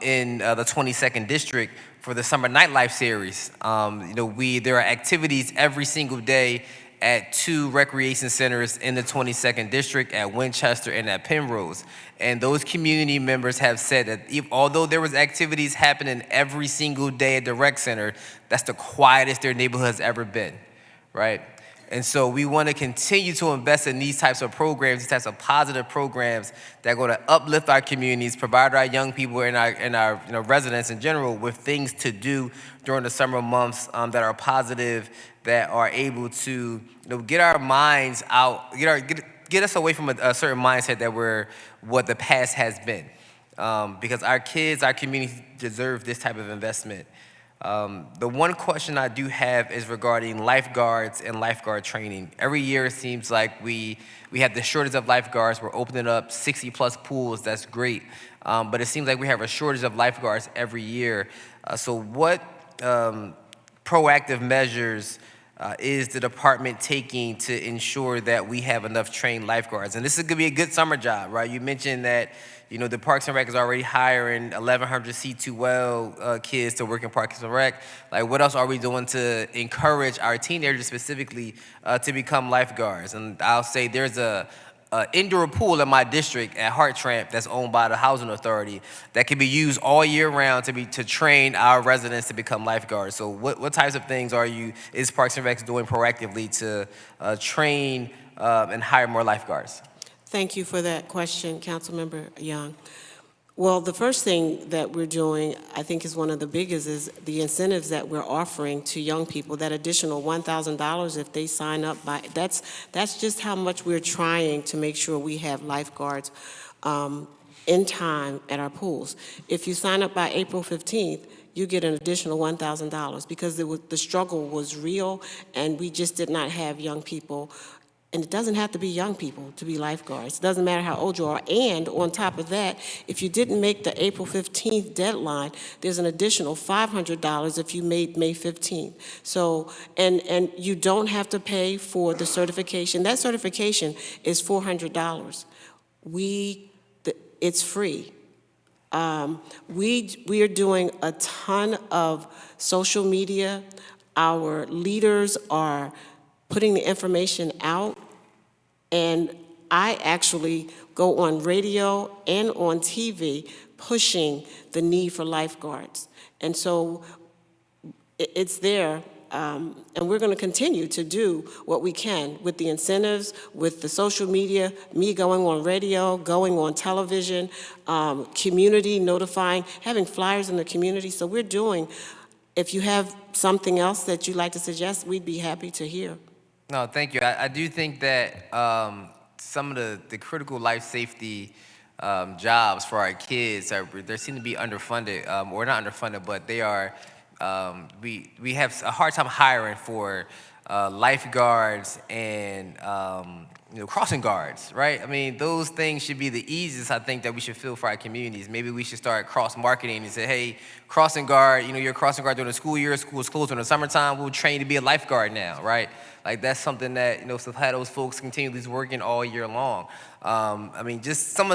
in the 22nd District for the Summer Nightlife Series. There are activities every single day at 2 recreation centers in the 22nd District, at Winchester and at Penrose. And those community members have said that although there was activities happening every single day at the rec center, that's the quietest their neighborhood has ever been, right? And so we want to continue to invest in these types of programs, these types of positive programs that are going to uplift our communities, provide our young people and our residents in general with things to do during the summer months that are positive, that are able to get our minds out, get us away from a certain mindset that we're what the past has been, because our kids, our community deserve this type of investment. The one question I do have is regarding lifeguards and lifeguard training. Every year it seems like we have the shortage of lifeguards. We're opening up 60-plus pools. That's great. But it seems like we have a shortage of lifeguards every year. So what proactive measures is the department taking to ensure that we have enough trained lifeguards? And this is going to be a good summer job, right? You mentioned that, you know, the Parks and Rec is already hiring 1,100 C2Well kids to work in Parks and Rec. Like, what else are we doing to encourage our teenagers specifically to become lifeguards? And I'll say there's a indoor pool in my district at Hartramp that's owned by the Housing Authority that can be used all year round to train our residents to become lifeguards. So what types of things is Parks and Rec doing proactively to train and hire more lifeguards? Thank you for that question, Councilmember Young. Well, the first thing that we're doing, I think is one of the biggest, is the incentives that we're offering to young people, that additional $1,000 if they sign up by, that's just how much we're trying to make sure we have lifeguards in time at our pools. If you sign up by April 15th, you get an additional $1,000 because the struggle was real and we just did not have young people. And it doesn't have to be young people to be lifeguards. It doesn't matter how old you are. And on top of that, if you didn't make the April 15th deadline, there's an additional $500 if you made May 15th. So, and you don't have to pay for the certification. That certification is $400. It's free. We are doing a ton of social media. Our leaders are putting the information out, and I actually go on radio and on TV pushing the need for lifeguards. And so it's there, and we're going to continue to do what we can with the incentives, with the social media, me going on radio, going on television, community notifying, having flyers in the community. So we're doing, if you have something else that you'd like to suggest, we'd be happy to hear. No, thank you. I do think that some of the critical life safety jobs for our kids they seem to be underfunded, or not underfunded, but they are. We have a hard time hiring for lifeguards and crossing guards, right? I mean, those things should be the easiest, I think, that we should fill for our communities. Maybe we should start cross-marketing and say, hey, crossing guard, you're a crossing guard during the school year, school is closed during the summertime, we'll train you to be a lifeguard now, right? Like, that's something that, so have those folks continually working all year long. I mean, just some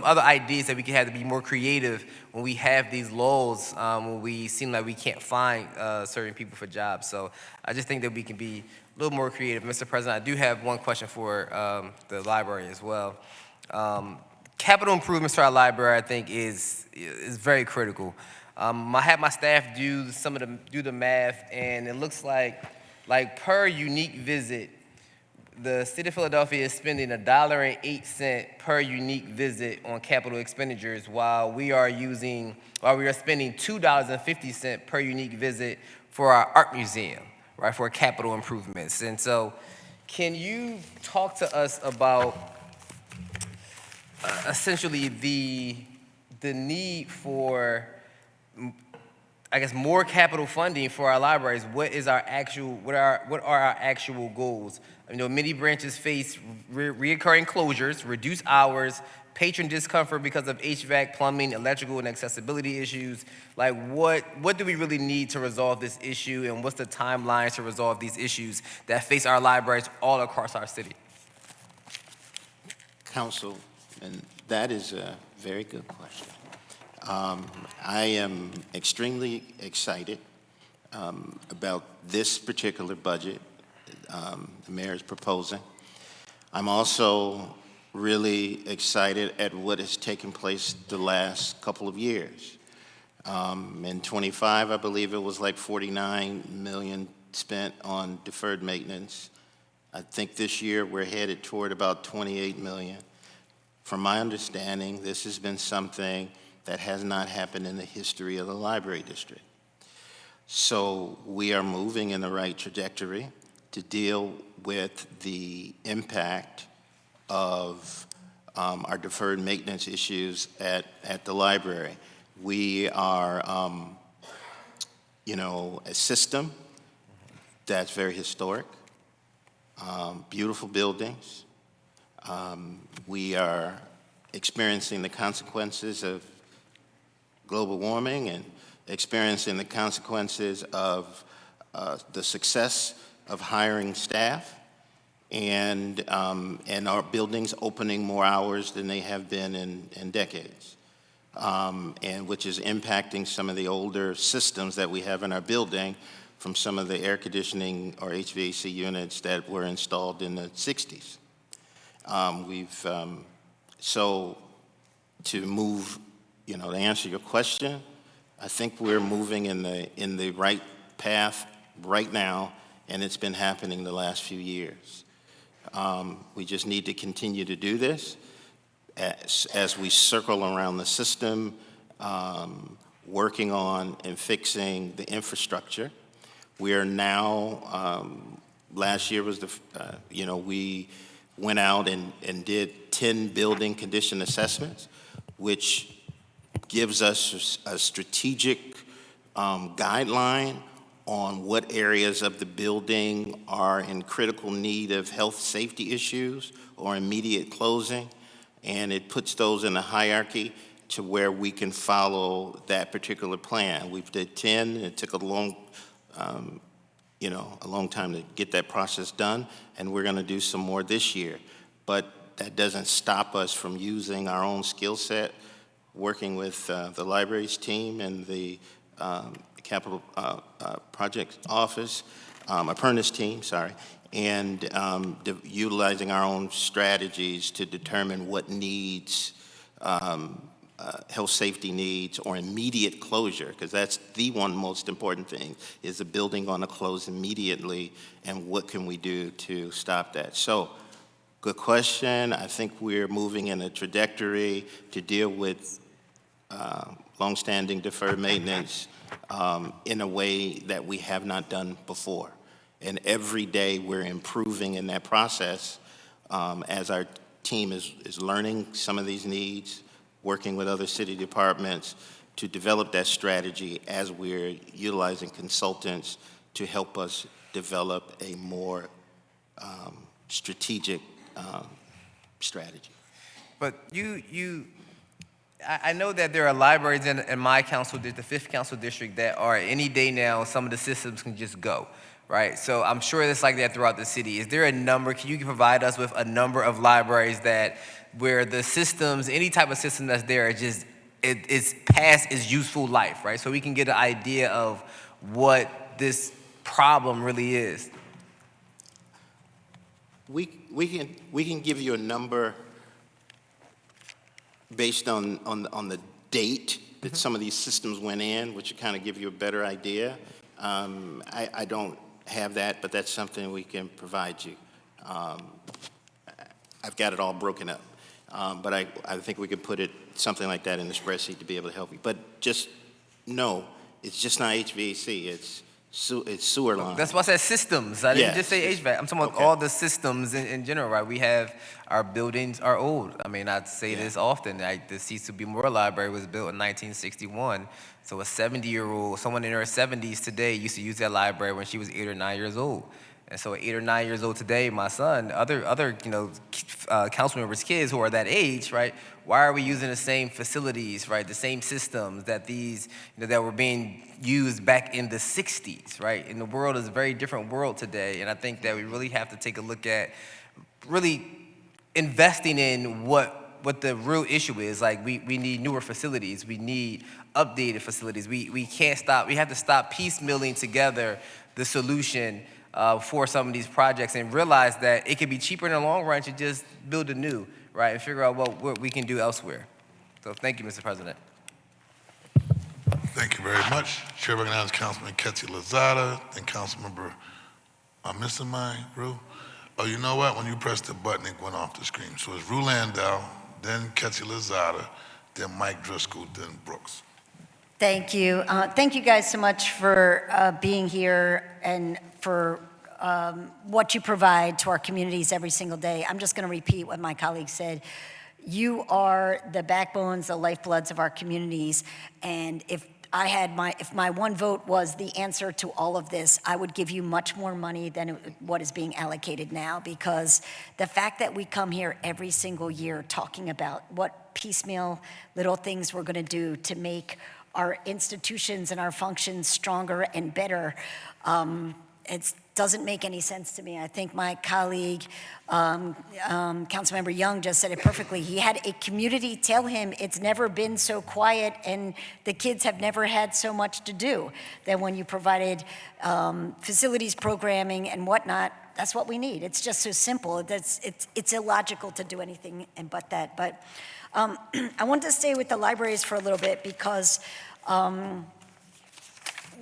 other ideas that we can have to be more creative when we have these lulls, when we seem like we can't find certain people for jobs. So I just think that we can be a little more creative. Mr. President, I do have one question for the library as well. Capital improvements to our library, I think, is very critical. I had my staff do the math, and it looks like per unique visit, the city of Philadelphia is spending $1.08 per unique visit on capital expenditures, while we are spending $2.50 per unique visit for our art museum, right, for capital improvements. And so, can you talk to us about essentially the need for, I guess, more capital funding for our libraries? What are our actual goals? Many branches face reoccurring closures, reduced hours, patron discomfort because of HVAC, plumbing, electrical, and accessibility issues. Like, what do we really need to resolve this issue, and what's the timeline to resolve these issues that face our libraries all across our city? Council, and that is a very good question. I am extremely excited about this particular budget the mayor is proposing. I'm also really excited at what has taken place the last couple of years. In '25, I believe it was like $49 million spent on deferred maintenance. I think this year we're headed toward about $28 million. From my understanding, this has been something that has not happened in the history of the library district. So we are moving in the right trajectory to deal with the impact of our deferred maintenance issues at the library. We are a system that's very historic, beautiful buildings. We are experiencing the consequences of global warming and experiencing the consequences of the success of hiring staff and our buildings opening more hours than they have been in decades, and which is impacting some of the older systems that we have in our building from some of the air conditioning or HVAC units that were installed in the 60s. So to move, to answer your question, I think we're moving in the right path right now, and it's been happening the last few years. We just need to continue to do this as we circle around the system, working on and fixing the infrastructure. We are now, last year was we went out and did 10 building condition assessments, which gives us a strategic guideline on what areas of the building are in critical need of health safety issues or immediate closing, and it puts those in a hierarchy to where we can follow that particular plan. We've did 10, and it took a long time to get that process done, and we're gonna do some more this year. But that doesn't stop us from using our own skill set, working with the libraries team and the Capital Projects Office, Apprentice team, sorry, and utilizing our own strategies to determine what needs, health safety needs or immediate closure, because that's the one most important thing, is the building going to close immediately, and what can we do to stop that? So, good question. I think we're moving in a trajectory to deal with longstanding deferred maintenance in a way that we have not done before. And every day we're improving in that process as our team is learning some of these needs, working with other city departments to develop that strategy as we're utilizing consultants to help us develop a more strategic strategy. But I know that there are libraries in my council, the 5th council district, that are any day now, some of the systems can just go, right? So I'm sure it's like that throughout the city. Is there a number, can you provide us with a number of libraries where the systems, any type of system that's there, it's past its useful life, right? So we can get an idea of what this problem really is. We can give you a number based on the date that some of these systems went in, which will kind of give you a better idea. I don't have that, but that's something we can provide you. I've got it all broken up, but I think we could put something like that in the spreadsheet to be able to help you. But just know, it's just not HVAC, it's sewer lines. That's why I said systems. I didn't just say HVAC. I'm talking about all the systems in general, right? We have, our buildings are old. I mean, I say this often. The C.C.B. Moore Library was built in 1961. So a 70-year-old, someone in her 70s today used to use that library when she was 8 or 9 years old. And so at 8 or 9 years old today, my son, other council members' kids who are that age, right? Why are we using the same facilities, right? The same systems that that were being used back in the 60s, right? And the world is a very different world today. And I think that we really have to take a look at really investing in what the real issue is. Like we need newer facilities. We need updated facilities. We can't stop. We have to stop piecemealing together the solution for some of these projects and realize that it could be cheaper in the long run to just build anew, right, and figure out what we can do elsewhere. So thank you, Mr. President. Thank you very much. Chair recognizes Councilman Ketty Lozada, then Councilmember, I'm missing mine, Rue? Oh, you know what? When you pressed the button, it went off the screen. So it's Rue Landau, then Ketty Lozada, then Mike Driscoll, then Brooks. Thank you. Thank you guys so much for being here and for what you provide to our communities every single day. I'm just going to repeat what my colleague said. You are the backbones, the lifebloods of our communities, and if if my one vote was the answer to all of this, I would give you much more money than what is being allocated now, because the fact that we come here every single year talking about what piecemeal little things we're going to do to make our institutions and our functions stronger and better, it doesn't make any sense to me. I think my colleague, Councilmember Young, just said it perfectly. He had a community tell him it's never been so quiet and the kids have never had so much to do. That when you provided facilities programming and whatnot, that's what we need. It's just so simple. It's illogical to do anything but that. But I want to stay with the libraries for a little bit because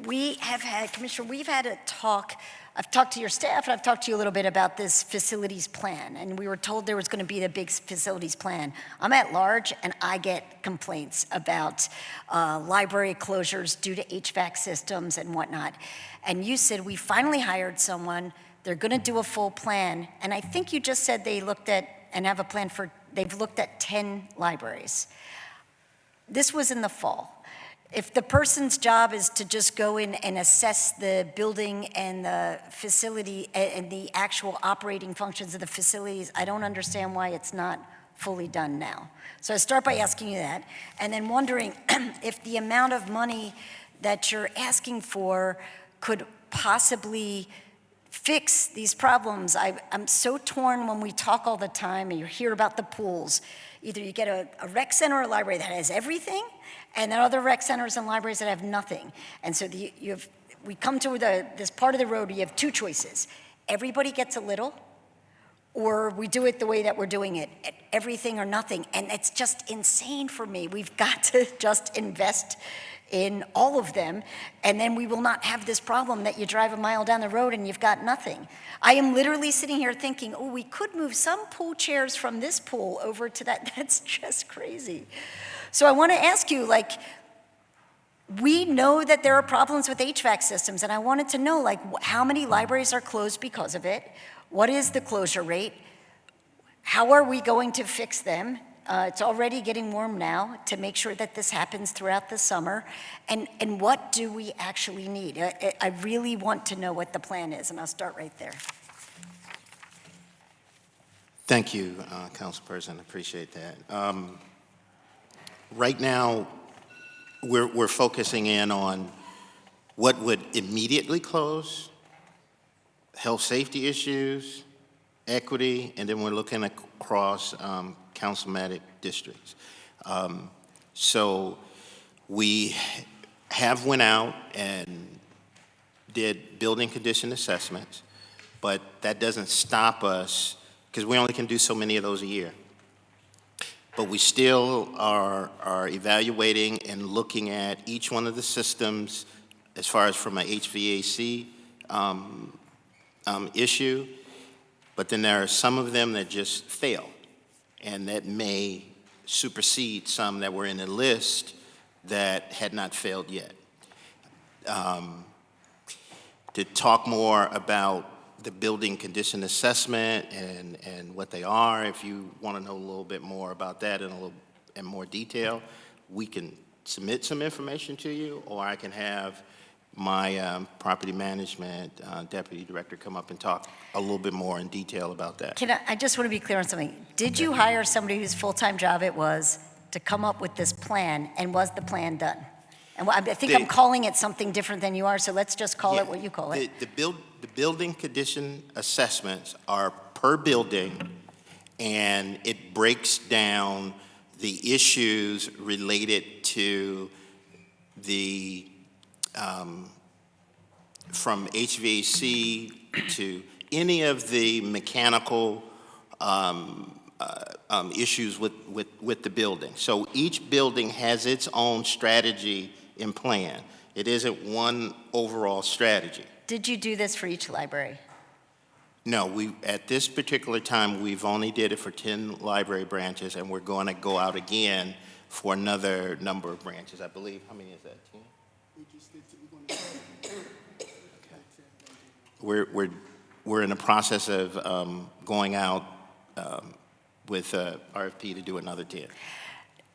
we have had, Commissioner, we've had a talk. I've talked to your staff and I've talked to you a little bit about this facilities plan, and we were told there was going to be the big facilities plan. I'm at large and I get complaints about library closures due to HVAC systems and whatnot. And you said we finally hired someone, they're going to do a full plan, and I think you just said they looked at and have a plan for, they've looked at 10 libraries. This was in the fall. If the person's job is to just go in and assess the building and the facility and the actual operating functions of the facilities, I don't understand why it's not fully done now. So I start by asking you that, and then wondering if the amount of money that you're asking for could possibly fix these problems. I'm so torn when we talk all the time and you hear about the pools. Either you get a rec center or a library that has everything, and then other rec centers and libraries that have nothing. And so we come to this part of the road where you have two choices. Everybody gets a little, or we do it the way that we're doing it, everything or nothing. And it's just insane for me. We've got to just invest in all of them, and then we will not have this problem that you drive a mile down the road and you've got nothing. I am literally sitting here thinking, oh, we could move some pool chairs from this pool over to that. That's just crazy. So I want to ask you, like, we know that there are problems with HVAC systems, and I wanted to know, like, how many libraries are closed because of it? What is the closure rate? How are we going to fix them? It's already getting warm now, to make sure that this happens throughout the summer. And what do we actually need? I really want to know what the plan is, and I'll start right there. Thank you, Council President. I appreciate that. Right now, we're focusing in on what would immediately close, health safety issues, equity, and then we're looking across councilmatic districts. So we have went out and did building condition assessments, but that doesn't stop us because we only can do so many of those a year. But we still are evaluating and looking at each one of the systems as far as from a HVAC issue, but then there are some of them that just fail, and that may supersede some that were in the list that had not failed yet. To talk more about the building condition assessment and what they are, if you want to know a little bit more about that in more detail, we can submit some information to you, or I can have my property management deputy director come up and talk a little bit more in detail about that. I just want to be clear on something. Did you hire somebody whose full-time job it was to come up with this plan, and was the plan done? And I think I'm calling it something different than you are, so let's just call it what you call it. The building condition assessments are per building, and it breaks down the issues related to the from HVAC to any of the mechanical issues with the building. So each building has its own strategy and plan. It isn't one overall strategy. Did you do this for each library? No, at this particular time, we've only did it for 10 library branches, and we're going to go out again for another number of branches, I believe. How many is that, 10? Okay. We're in the process of going out with RFP to do another 10.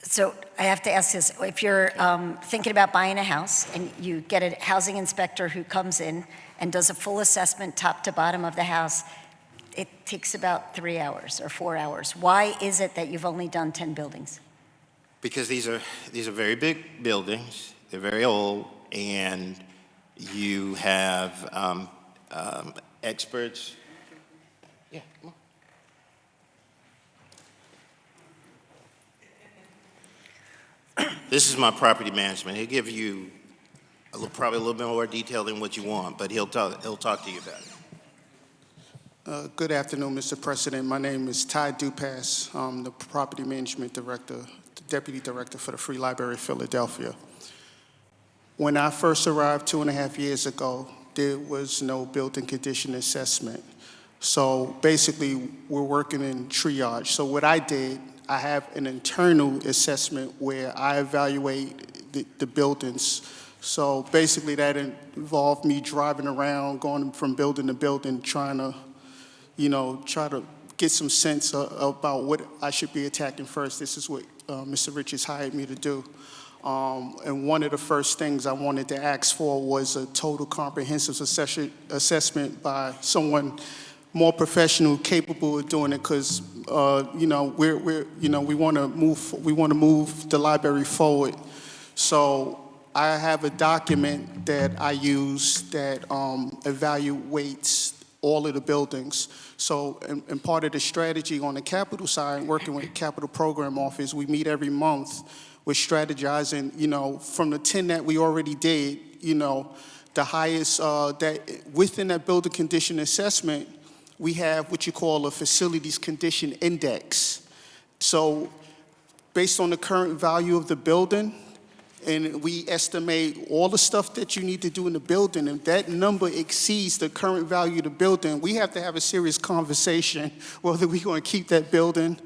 So I have to ask this, if you're thinking about buying a house and you get a housing inspector who comes in and does a full assessment top to bottom of the house, it takes about 3 hours or 4 hours. Why is it that you've only done 10 buildings? Because these are very big buildings, they're very old, and you have experts. Yeah, come on. This is my property management. He'll give you probably a little bit more detail than what you want, but he'll talk to you about it. Good afternoon, Mr. President. My name is Ty Dupass. I'm the Property Management Director, the Deputy Director for the Free Library of Philadelphia. When I first arrived 2.5 years ago, there was no building condition assessment. So basically, we're working in triage. So what I did, I have an internal assessment where I evaluate the buildings. So basically, that involved me driving around, going from building to building, trying to get some sense about what I should be attacking first. This is what Mr. Richards hired me to do. And one of the first things I wanted to ask for was a total comprehensive assessment by someone more professional, capable of doing it, because we want to move the library forward. So I have a document that I use that evaluates all of the buildings. So, and part of the strategy on the capital side, working with the Capital Program Office, we meet every month. We're strategizing, from the 10 that we already did, the highest, that within that building condition assessment, we have what you call a facilities condition index. So based on the current value of the building, and we estimate all the stuff that you need to do in the building, and that number exceeds the current value of the building, we have to have a serious conversation whether we're going to keep that building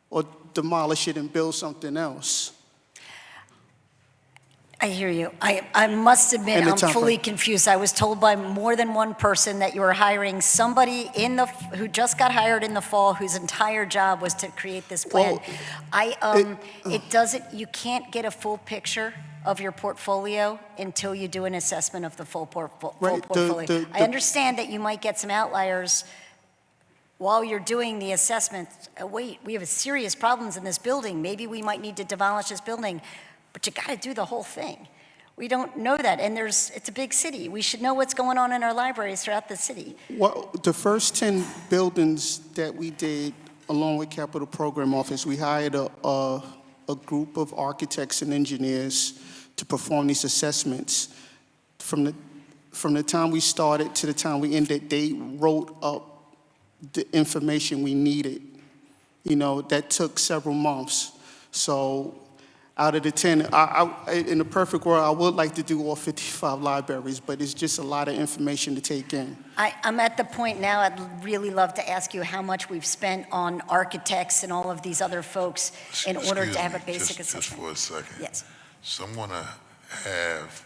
or demolish it and build something else. I hear you. I must admit, I'm fully confused. I was told by more than one person that you were hiring somebody who just got hired in the fall, whose entire job was to create this plan. You can't get a full picture of your portfolio until you do an assessment of the full portfolio. I understand that you might get some outliers while you're doing the assessment. Wait, we have serious problems in this building. Maybe we might need to demolish this building. But you got to do the whole thing. We don't know that, and it's a big city. We should know what's going on in our libraries throughout the city. Well, the first 10 buildings that we did, along with Capital Program Office, we hired a group of architects and engineers to perform these assessments. From the time we started to the time we ended, they wrote up the information we needed. That took several months. So out of the 10, in the perfect world, I would like to do all 55 libraries, but it's just a lot of information to take in. I'm at the point now, I'd really love to ask you how much we've spent on architects and all of these other folks in order to have a basic assessment. Just for a second. Yes. So I'm going to have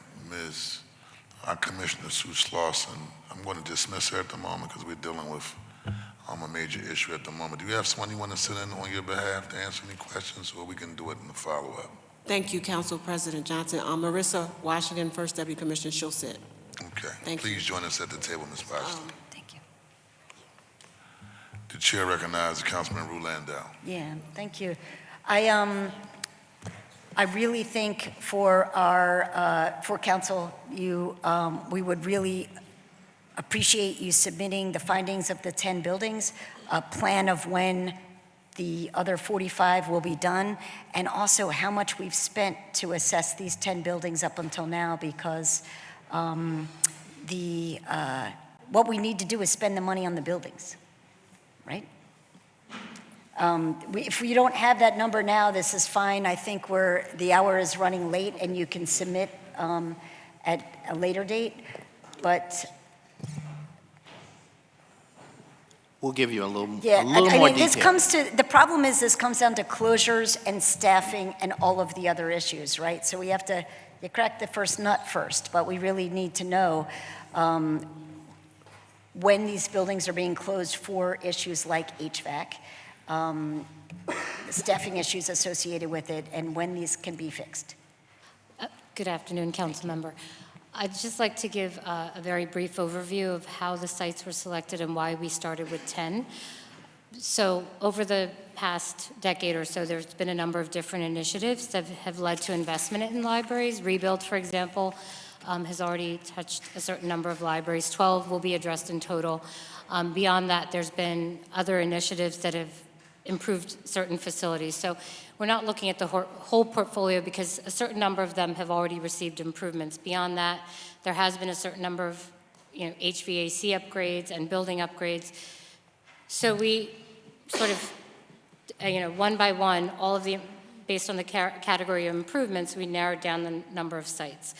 our Commissioner Sue Slauson, I'm going to dismiss her at the moment because we're dealing with a major issue at the moment. Do you have someone you want to sit in on your behalf to answer any questions, or we can do it in the follow-up? Thank you, Council President Johnson. Marissa Washington, First Deputy Commissioner, she'll sit. Okay. Please join us at the table, Ms. Baxter. Thank you. The chair recognizes Councilman Rue Landau. Yeah, thank you. I really think for council, we would really appreciate you submitting the findings of the 10 buildings, a plan of when the other 45 will be done, and also how much we've spent to assess these 10 buildings up until now, because what we need to do is spend the money on the buildings, right? If we don't have that number now, this is fine. I think the hour is running late, and you can submit at a later date, but we'll give you a little more detail. The problem is this comes down to closures and staffing and all of the other issues, right? So we have to, you crack the first nut first, but we really need to know when these buildings are being closed for issues like HVAC. staffing issues associated with it and when these can be fixed? Good afternoon, council member. I'd just like to give a very brief overview of how the sites were selected and why we started with 10. So over the past decade or so, there's been a number of different initiatives that have led to investment in libraries. Rebuild, for example, has already touched a certain number of libraries. 12 will be addressed in total. Beyond that, there's been other initiatives that have improved certain facilities. So we're not looking at the whole portfolio because a certain number of them have already received improvements. Beyond that, there has been a certain number of HVAC upgrades and building upgrades. So we sort of, one by one, all of the, based on the category of improvements, we narrowed down the number of sites.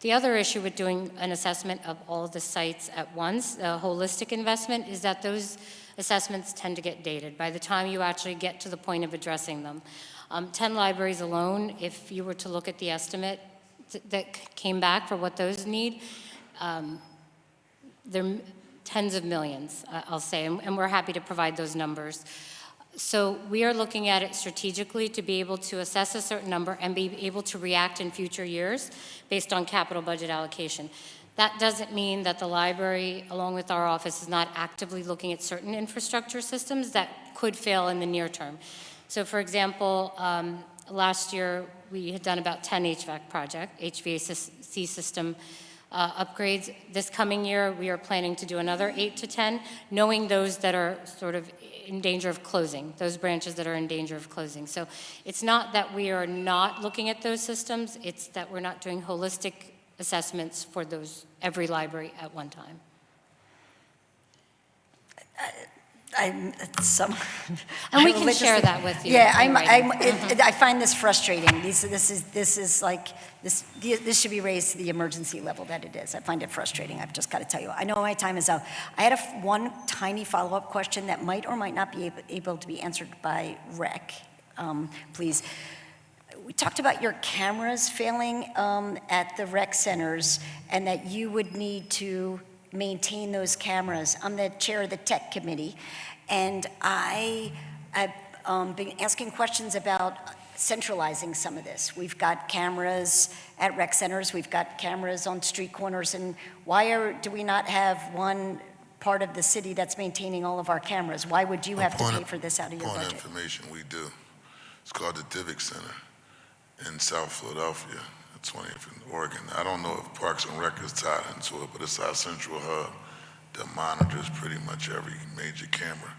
The other issue with doing an assessment of all of the sites at once, a holistic investment, is that those assessments tend to get dated by the time you actually get to the point of addressing them. 10 libraries alone, if you were to look at the estimate that came back for what those need, they're tens of millions, I'll say, and we're happy to provide those numbers. So we are looking at it strategically to be able to assess a certain number and be able to react in future years based on capital budget allocation. That doesn't mean that the library, along with our office, is not actively looking at certain infrastructure systems that could fail in the near term. So for example, last year we had done about 10 HVAC system upgrades. This coming year, we are planning to do another 8 to 10, knowing those that are sort of in danger of closing, those branches that are in danger of closing. So it's not that we are not looking at those systems, it's that we're not doing holistic assessments for every library at one time. And we can share that with you. Yeah, I find this frustrating. This should be raised to the emergency level that it is. I find it frustrating, I've just got to tell you. I know my time is out. I had one tiny follow-up question that might or might not be able to be answered by Rec, please. We talked about your cameras failing at the rec centers and that you would need to maintain those cameras. I'm the chair of the tech committee, and I have been asking questions about centralizing some of this. We've got cameras at rec centers, we've got cameras on street corners, and why do we not have one part of the city that's maintaining all of our cameras? Why would you have to pay for this out of your budget? Point of information, we do. It's called the Divic Center in South Philadelphia. 20th in Oregon. I don't know if Parks and Rec is tied into it, but it's our central hub that monitors pretty much every major camera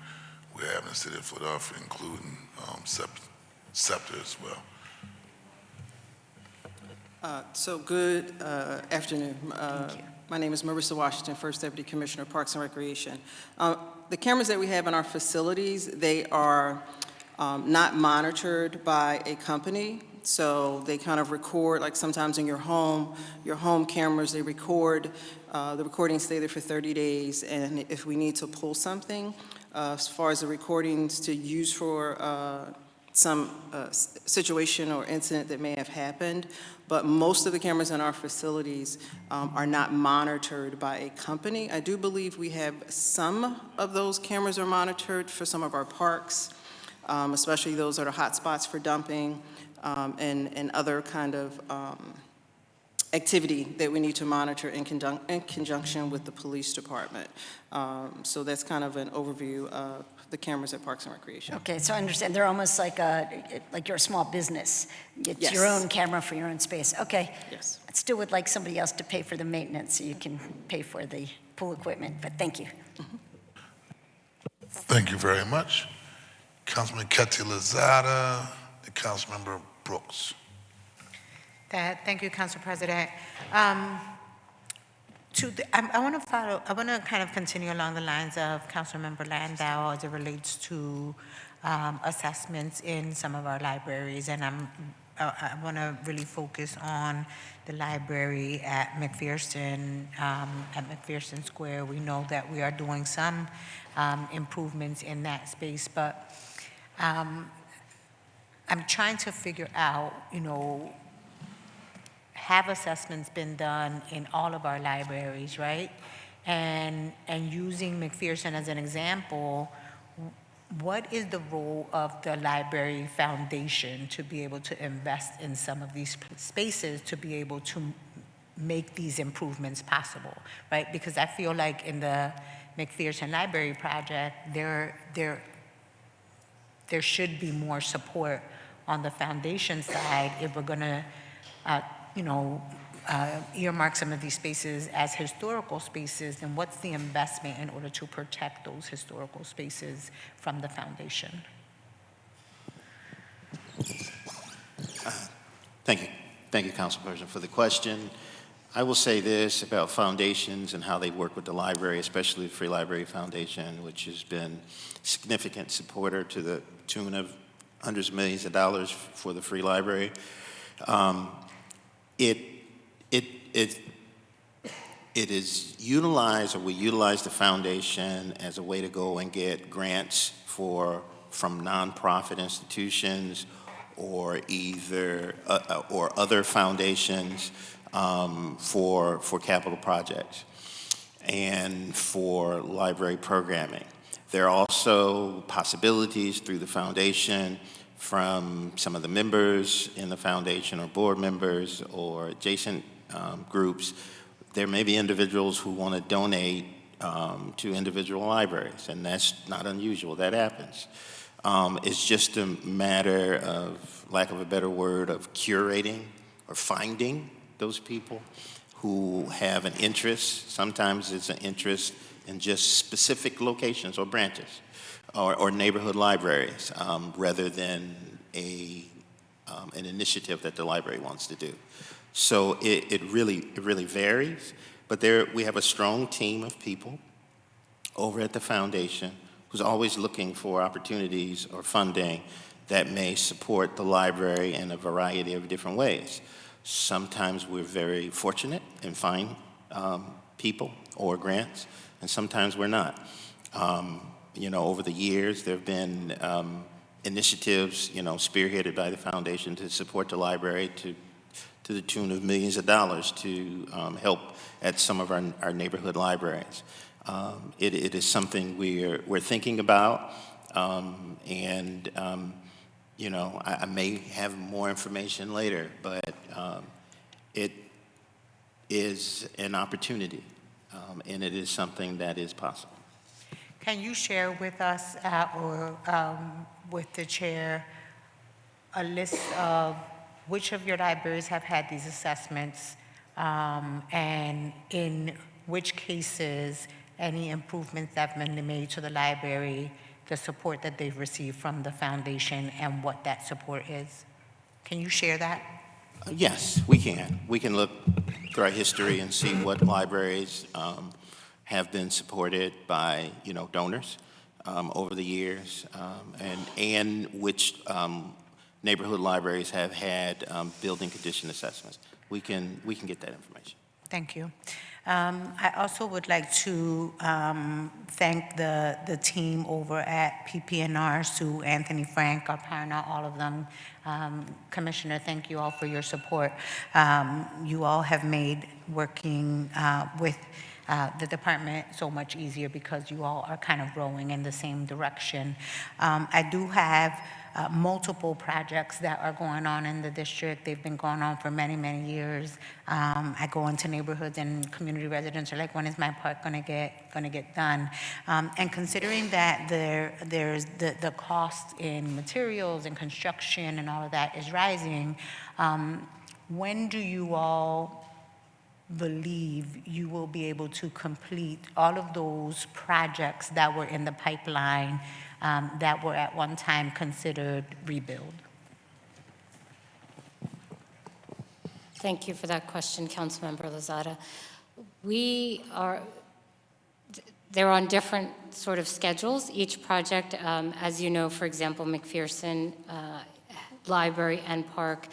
we have in the city of Philadelphia, including SEPTA as well. So good afternoon. My name is Marissa Washington, First Deputy Commissioner of Parks and Recreation. The cameras that we have in our facilities, they are not monitored by a company. So they kind of record, like sometimes in your home cameras, they record, the recordings stay there for 30 days, and if we need to pull something, as far as the recordings to use for some situation or incident that may have happened, but most of the cameras in our facilities are not monitored by a company. I do believe we have some of those cameras are monitored for some of our parks, especially those that are hot spots for dumping, and other kind of activity that we need to monitor in conjunction with the police department. So that's kind of an overview of the cameras at Parks and Recreation. Okay, so I understand they're almost like you're a small business. It's Yes. your own camera for your own space. Okay. Yes. I still would like somebody else to pay for the maintenance so you can pay for the pool equipment, but thank you. Thank you very much. Councilman Ketty Lozada, and Councilmember Brooks. Thank you, Council President. I want to kind of continue along the lines of Councilmember Landau as it relates to assessments in some of our libraries, and I want to really focus on the library at McPherson Square. We know that we are doing some improvements in that space, but I'm trying to figure out, have assessments been done in all of our libraries, right? And using McPherson as an example, what is the role of the library foundation to be able to invest in some of these spaces to be able to make these improvements possible, right? Because I feel like in the McPherson Library project, there should be more support on the foundation side if we're gonna, earmark some of these spaces as historical spaces, then what's the investment in order to protect those historical spaces from the foundation? Thank you. Thank you, Councilperson, for the question. I will say this about foundations and how they work with the library, especially the Free Library Foundation, which has been a significant supporter to the tune of hundreds of millions of dollars for the Free Library. It is utilized, or we utilize the foundation as a way to go and get grants from nonprofit institutions or or other foundations for capital projects and for library programming. There are also possibilities through the foundation from some of the members in the foundation or board members or adjacent groups. There may be individuals who want to donate to individual libraries, and that's not unusual. That happens. It's just a matter of, lack of a better word, of curating or finding those people who have an interest. Sometimes it's an interest in just specific locations or branches or neighborhood libraries rather than an initiative that the library wants to do. So it really varies, but we have a strong team of people over at the foundation who's always looking for opportunities or funding that may support the library in a variety of different ways. Sometimes we're very fortunate and find people or grants, and sometimes we're not. Over the years, there have been initiatives, spearheaded by the foundation to support the library to the tune of millions of dollars to help at some of our neighborhood libraries. It is something we're thinking about, and I may have more information later, but it is an opportunity, and it is something that is possible. Can you share with us or with the chair a list of which of your libraries have had these assessments and in which cases any improvements that have been made to the library, the support that they've received from the foundation, and what that support is? Can you share that? Yes, we can. We can look through our history and see what libraries have been supported by donors over the years, and which neighborhood libraries have had building condition assessments. We can get that information. Thank you. I also would like to thank the team over at PPNR, Sue, Anthony, Frank, Aparna, all of them. Commissioner, thank you all for your support. You all have made working with the department so much easier because you all are kind of rowing in the same direction. I do have multiple projects that are going on in the district. They've been going on for many, many years. I go into neighborhoods and community residents are like, when is my park gonna get done? And considering that there's the cost in materials and construction and all of that is rising, when do you all believe you will be able to complete all of those projects that were in the pipeline that were at one time considered rebuild? Thank you for that question, Councilmember Lozada. They're on different sort of schedules. Each project, as you know, for example, McPherson Library and Park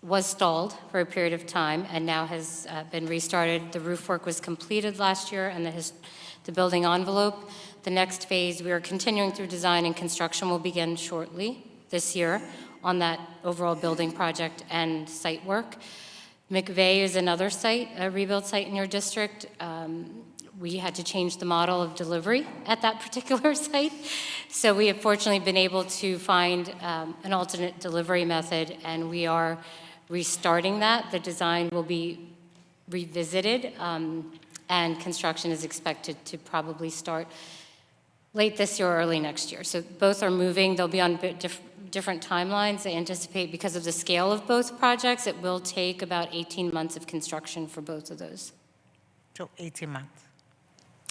was stalled for a period of time and now has been restarted. The roof work was completed last year and the building envelope. The next phase, we are continuing through design and construction will begin shortly this year on that overall building project and site work. McVeigh is another site, a rebuild site in your district. we had to change the model of delivery at that particular site. So we have fortunately been able to find an alternate delivery method, and we are restarting that. The design will be revisited, and construction is expected to probably start late this year or early next year. So both are moving. They'll be on different timelines. I anticipate because of the scale of both projects, it will take about 18 months of construction for both of those. So 18 months.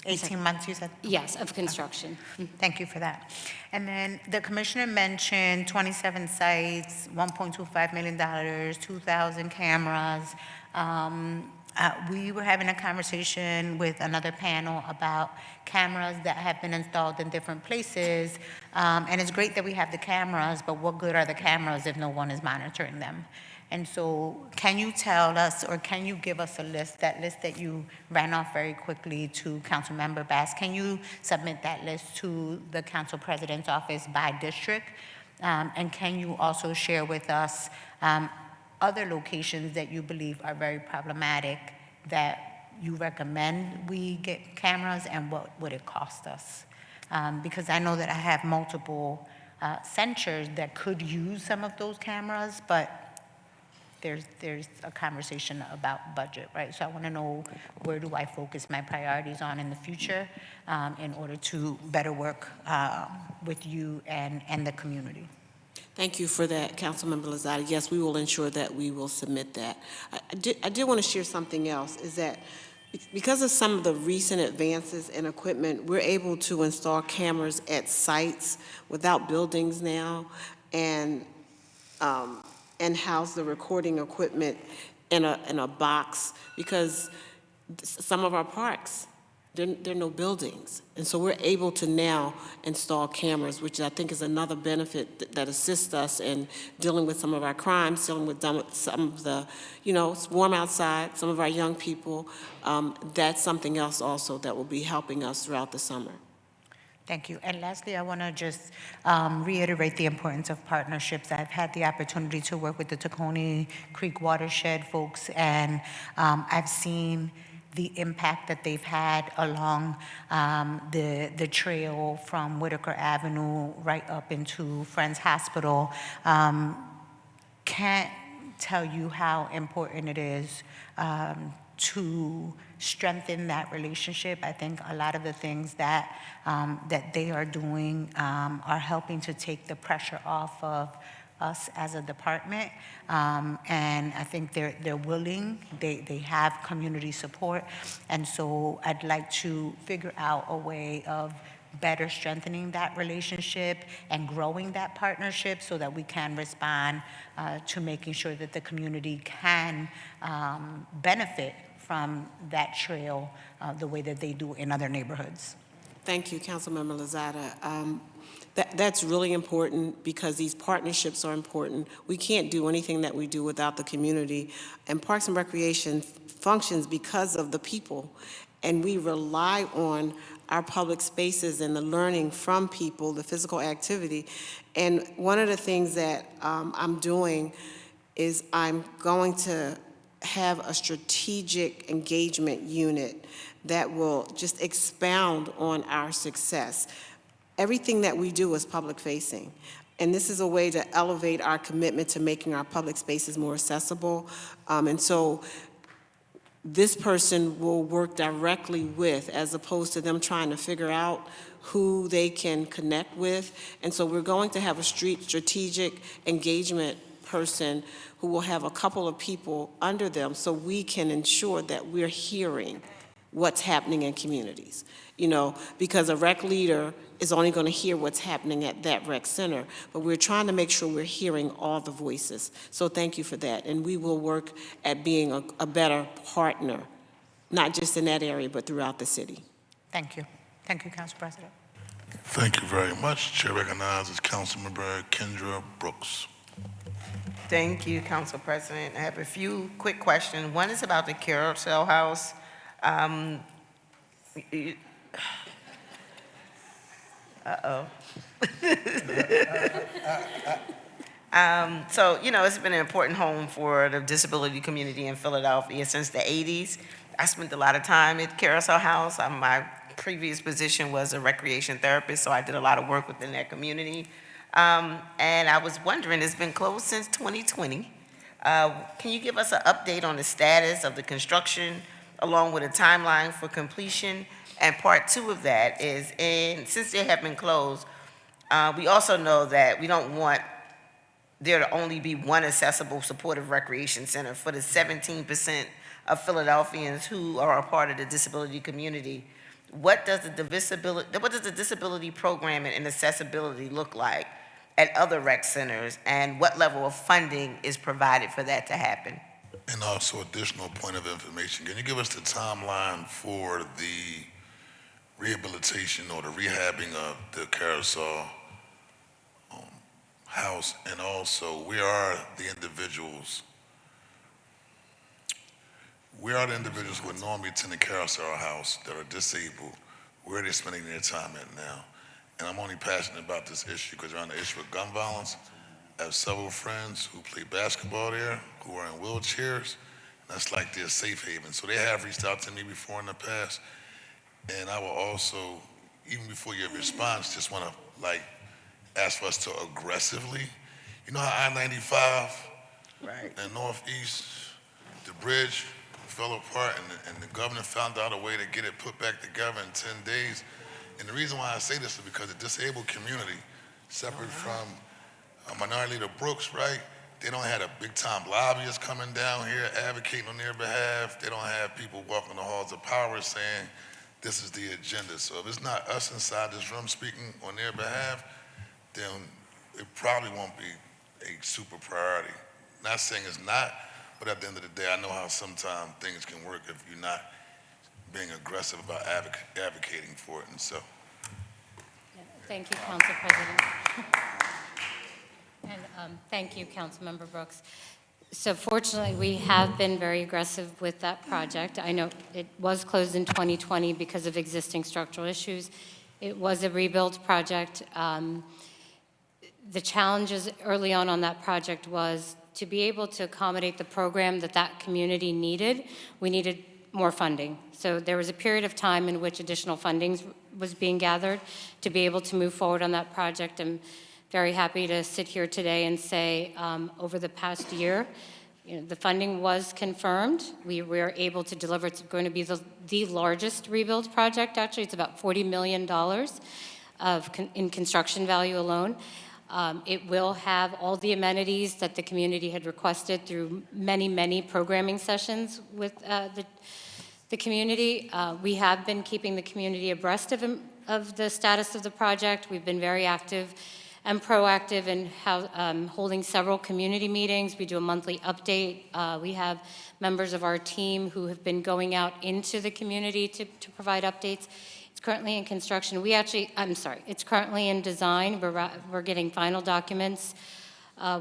18 months, you said? Yes, of construction. Thank you for that. And then the commissioner mentioned 27 sites, $1.25 million, 2,000 cameras. We were having a conversation with another panel about cameras that have been installed in different places. And it's great that we have the cameras, but what good are the cameras if no one is monitoring them? And so can you tell us, or can you give us a list, that list that you ran off very quickly to Councilmember Bass, can you submit that list to the Council President's office by district? And can you also share with us other locations that you believe are very problematic that you recommend we get cameras, and what would it cost us? Because I know that I have multiple centers that could use some of those cameras, but there's a conversation about budget, right? So I want to know, where do I focus my priorities on in the future in order to better work with you and the community? Thank you for that, Councilmember Lozada. Yes, we will ensure that we will submit that. I did want to share something else, is that because of some of the recent advances in equipment, we're able to install cameras at sites without buildings now, and house the recording equipment in a box, because some of our parks, there are no buildings. And so we're able to now install cameras, which I think is another benefit that assists us in dealing with some of our crimes, dealing with some of the, it's warm outside, some of our young people. That's something else also that will be helping us throughout the summer. Thank you. And lastly, I want to just reiterate the importance of partnerships. I've had the opportunity to work with the Tacony Creek Watershed folks, and I've seen the impact that they've had along the trail from Whitaker Avenue right up into Friends Hospital. Can't tell you how important it is to strengthen that relationship. I think a lot of the things that that they are doing are helping to take the pressure off of us as a department, and I think they're willing. They have community support, and so I'd like to figure out a way of better strengthening that relationship and growing that partnership so that we can respond to making sure that the community can benefit from that trail the way that they do in other neighborhoods. Thank you, Councilmember Lozada. That's really important, because these partnerships are important. We can't do anything that we do without the community. And Parks and Recreation functions because of the people. And we rely on our public spaces and the learning from people, the physical activity. And one of the things that I'm doing is I'm going to have a strategic engagement unit that will just expound on our success. Everything that we do is public facing, and this is a way to elevate our commitment to making our public spaces more accessible. And so this person will work directly with, as opposed to them trying to figure out who they can connect with. And so we're going to have a strategic engagement person who will have a couple of people under them, so we can ensure that we're hearing what's happening in communities. Because a rec leader is only going to hear what's happening at that rec center, but we're trying to make sure we're hearing all the voices. So thank you for that, and we will work at being a better partner, not just in that area, but throughout the city. Thank you. Thank you, Council President. Thank you very much. Chair recognizes Councilmember Kendra Brooks. Thank you, Council President. I have a few quick questions. One is about the Carousel House. So, it's been an important home for the disability community in Philadelphia since the 80s. I spent a lot of time at Carousel House. My previous position was a recreation therapist, so I did a lot of work within that community. And I was wondering, it's been closed since 2020. Can you give us an update on the status of the construction, along with a timeline for completion? And part two of that is, since they have been closed, we also know that we don't want there to only be one accessible supportive recreation center for the 17% of Philadelphians who are a part of the disability community. What does the disability programming and accessibility look like at other rec centers, and what level of funding is provided for that to happen? And also, additional point of information, can you give us the timeline for the rehabilitation or the rehabbing of the Carousel House? And also, where are the individuals who would normally attend the Carousel House that are disabled? Where are they spending their time at now? And I'm only passionate about this issue because around the issue of gun violence, I have several friends who play basketball there, who are in wheelchairs, and that's like their safe haven. So they have reached out to me before in the past, and I will also, even before your response, just want to ask for us to aggressively, you know how I-95 and Northeast, the bridge fell apart, and the governor found out a way to get it put back together in 10 days. And the reason why I say this is because the disabled community, separate from Minority Leader Brooks, right? They don't have a big-time lobbyist coming down here advocating on their behalf. They don't have people walking the halls of power saying, this is the agenda. So if it's not us inside this room speaking on their behalf, then it probably won't be a super priority. Not saying it's not, but at the end of the day, I know how sometimes things can work if you're not being aggressive about advocating for it, and so. Thank you, Council President. And thank you, Councilmember Brooks. So fortunately, we have been very aggressive with that project. I know it was closed in 2020 because of existing structural issues. It was a rebuild project. The challenges early on that project was to be able to accommodate the program that community needed. We needed more funding. So there was a period of time in which additional funding was being gathered to be able to move forward on that project. I'm very happy to sit here today and say over the past year, the funding was confirmed. We were able to deliver. It's going to be the largest rebuild project, actually. It's about $40 million in construction value alone. It will have all the amenities that the community had requested through many, many programming sessions with the community. We have been keeping the community abreast of the status of the project. We've been very active and proactive in holding several community meetings. We do a monthly update. We have members of our team who have been going out into the community to provide updates. It's currently in construction. It's currently in design. We're getting final documents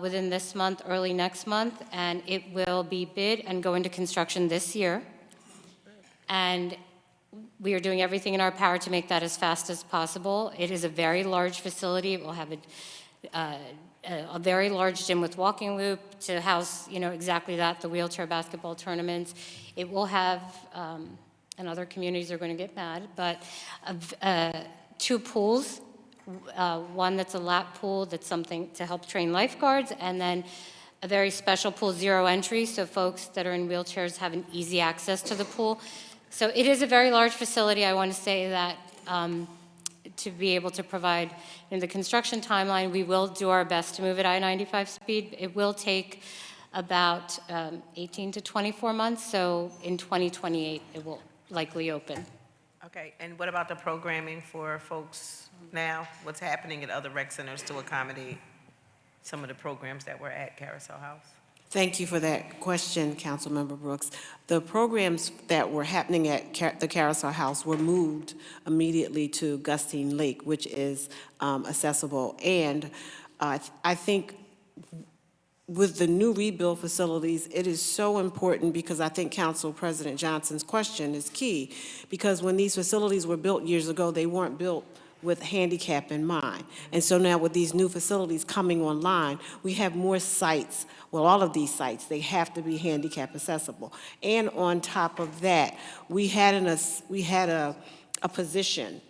within this month, early next month, and it will be bid and go into construction this year. And we are doing everything in our power to make that as fast as possible. It is a very large facility. It will have a very large gym with walking loop to house, exactly that, the wheelchair basketball tournaments. It will have, and other communities are going to get mad, but 2 pools, one that's a lap pool that's something to help train lifeguards, and then a very special pool, 0 entry, so folks that are in wheelchairs have an easy access to the pool. So it is a very large facility. I want to say that to be able to provide in the construction timeline, we will do our best to move at I-95 speed. It will take about 18 to 24 months, so in 2028 it will likely open. Okay, and what about the programming for folks now? What's happening at other rec centers to accommodate some of the programs that were at Carousel House? Thank you for that question, Councilmember Brooks. The programs that were happening at the Carousel House were moved immediately to Gustine Lake, which is accessible. And I think with the new rebuild facilities, it is so important because I think Council President Johnson's question is key. Because when these facilities were built years ago, they weren't built with handicap in mind. And so now with these new facilities coming online, we have more sites. Well, all of these sites, they have to be handicap accessible. And on top of that, we had a position,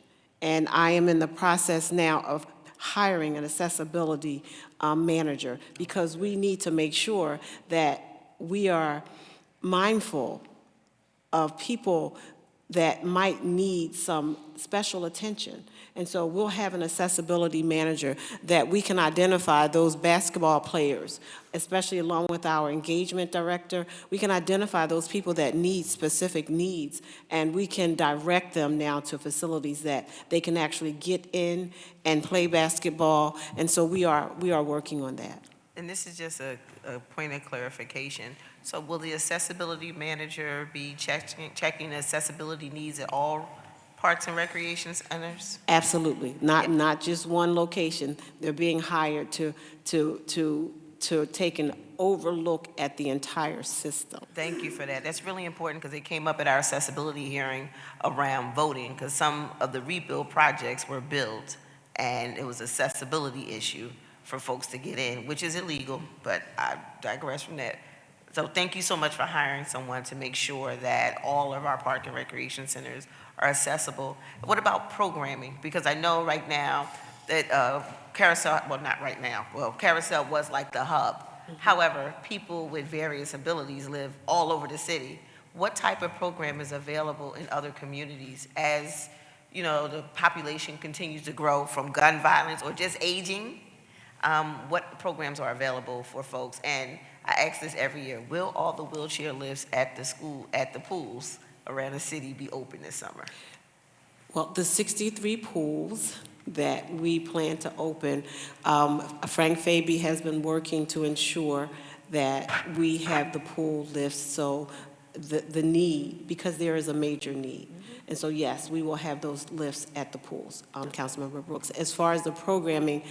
and I am in the process now of hiring an accessibility manager, because we need to make sure that we are mindful of people that might need some special attention. And so we'll have an accessibility manager that we can identify those basketball players, especially along with our engagement director. We can identify those people that need specific needs, and we can direct them now to facilities that they can actually get in and play basketball. And so we are working on that. And this is just a point of clarification. So will the accessibility manager be checking accessibility needs at all parks and recreation centers? Absolutely, not just one location. They're being hired to take an overlook at the entire system. Thank you for that. That's really important, because it came up at our accessibility hearing around voting, because some of the rebuild projects were built and it was accessibility issue for folks to get in, which is illegal, but I digress from that. So thank you so much for hiring someone to make sure that all of our park and recreation centers are accessible. What about programming? Because I know right now that Carousel, well, not right now, well, Carousel was like the hub. However, people with various abilities live all over the city. What type of program is available in other communities as, you know, the population continues to grow from gun violence or just aging? What programs are available for folks? And I ask this every year, will all the wheelchair lifts at the school, at the pools around the city be open this summer? Well, the 63 pools that we plan to open, Frank Faby has been working to ensure that we have the pool lifts, so the need, because there is a major need. And so, yes, we will have those lifts at the pools, Councilmember Brooks. As far as the programming,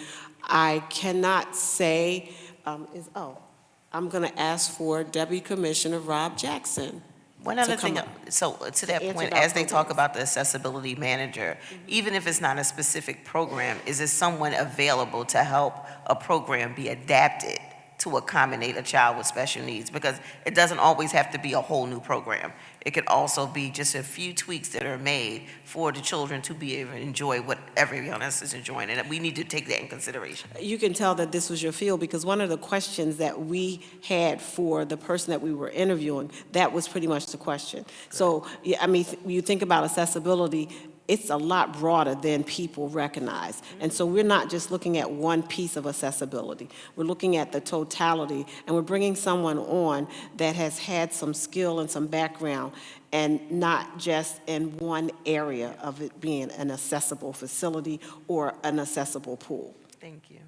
I cannot say, I'm going to ask for Deputy Commissioner Rob Jackson. One other thing, so to that point, as they talk about the accessibility manager, even if it's not a specific program, is there someone available to help a program be adapted to accommodate a child with special needs? Because it doesn't always have to be a whole new program. It could also be just a few tweaks that are made for the children to be able to enjoy what everyone else is enjoying, and we need to take that in consideration. You can tell that this was your field, because one of the questions that we had for the person that we were interviewing, that was pretty much the question. So, yeah, I mean, you think about accessibility, it's a lot broader than people recognize. And so we're not just looking at one piece of accessibility. We're looking at the totality, and we're bringing someone on that has had some skill and some background, and not just in one area of it being an accessible facility or an accessible pool. Thank you.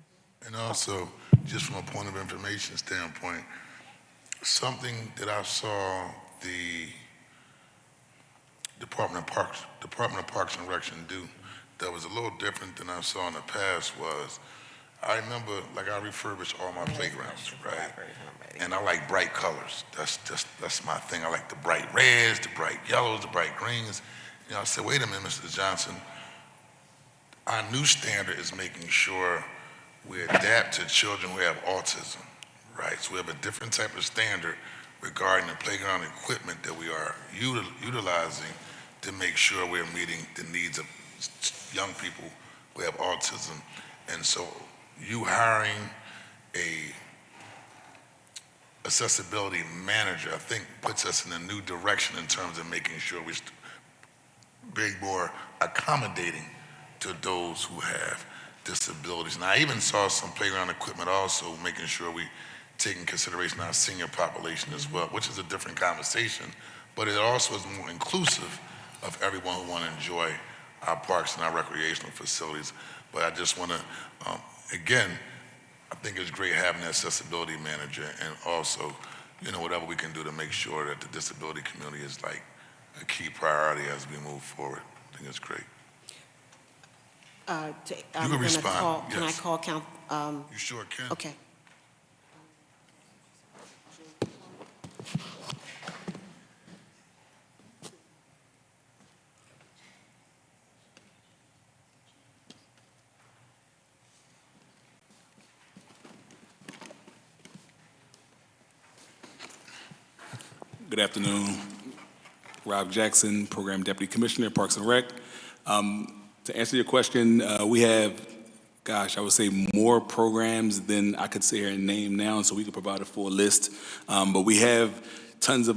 And also, just from a point of information standpoint, something that I saw the Department of Parks and Rec do that was a little different than I saw in the past was, I remember, like, I refurbished all my playgrounds, right? And I like bright colors. That's my thing. I like the bright reds, the bright yellows, the bright greens. You know, I said, wait a minute, Mr. Johnson. Our new standard is making sure we adapt to children who have autism, right? So we have a different type of standard regarding the playground equipment that we are utilizing to make sure we're meeting the needs of young people who have autism. And so you hiring a accessibility manager, I think, puts us in a new direction in terms of making sure we're being more accommodating to those who have disabilities. And I even saw some playground equipment also making sure we take in consideration our senior population as well, which is a different conversation, but it also is more inclusive of everyone who want to enjoy our parks and our recreational facilities. But I just want to, again, I think it's great having an accessibility manager, and also, you know, whatever we can do to make sure that the disability community is like a key priority as we move forward. I think it's great. I'm can respond, call, yes. Can I call You sure can. Okay. Good afternoon. Rob Jackson, Program Deputy Commissioner, Parks and Rec. To answer your question, we have, I would say more programs than I could say here and name now, so we could provide a full list. But we have tons of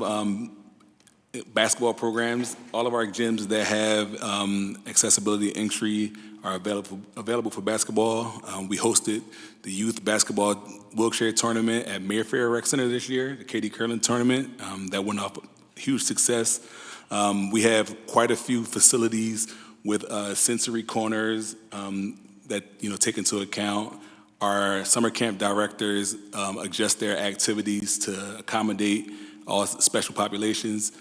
basketball programs. All of our gyms that have accessibility entry are available for basketball. We hosted the youth basketball wheelchair tournament at Mayfair Rec Center this year, the KD Curling tournament. That went off huge success. We have quite a few facilities with sensory corners that take into account our summer camp directors adjust their activities to accommodate all special populations.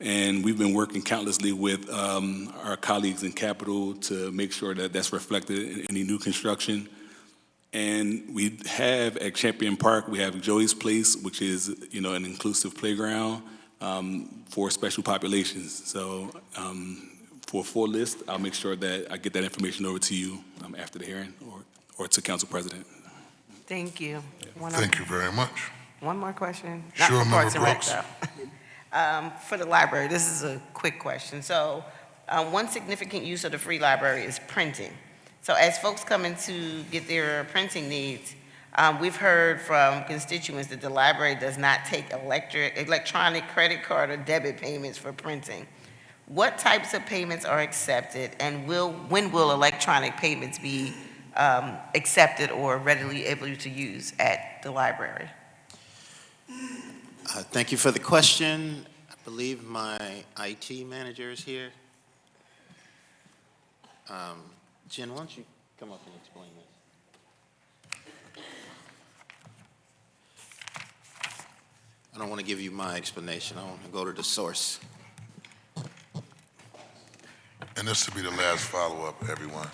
And we've been working countlessly with our colleagues in Capitol to make sure that that's reflected in any new construction. And we have at Champion Park, we have Joey's Place, which is an inclusive playground for special populations. So for a full list, I'll make sure that I get that information over to you after the hearing or to Council President. Thank you. Thank you very much. One more question? Sure, Not for Parks Member and Rec, Brooks. though. For the library, this is a quick question. So one significant use of the free library is printing. So as folks come in to get their printing needs, we've heard from constituents that the library does not take electronic credit card or debit payments for printing. What types of payments are accepted, and when will electronic payments be accepted or readily able to use at the library? Thank you for the question. I believe my IT manager is here. Jen, why don't you come up and explain this? I don't want to give you my explanation. I want to go to the source. And this will be the last follow-up, everyone.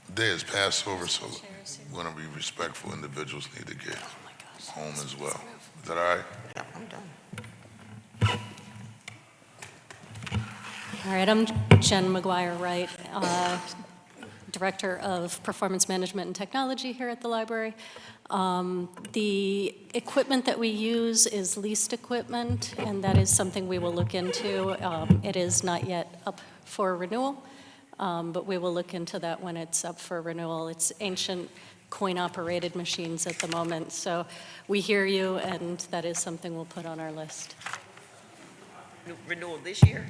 Today is Passover, so we want to be respectful. Individuals need to get home as well. Is that all right? Yeah, I'm done. All right, I'm Jen McGuire-Wright, Director of Performance Management and Technology here at the library. The equipment that we use is leased equipment, and that is something we will look into. It is not yet up for renewal, but we will look into that when it's up for renewal. It's ancient coin-operated machines at the moment, so we hear you, and that is something we'll put on our list. Renewal this year?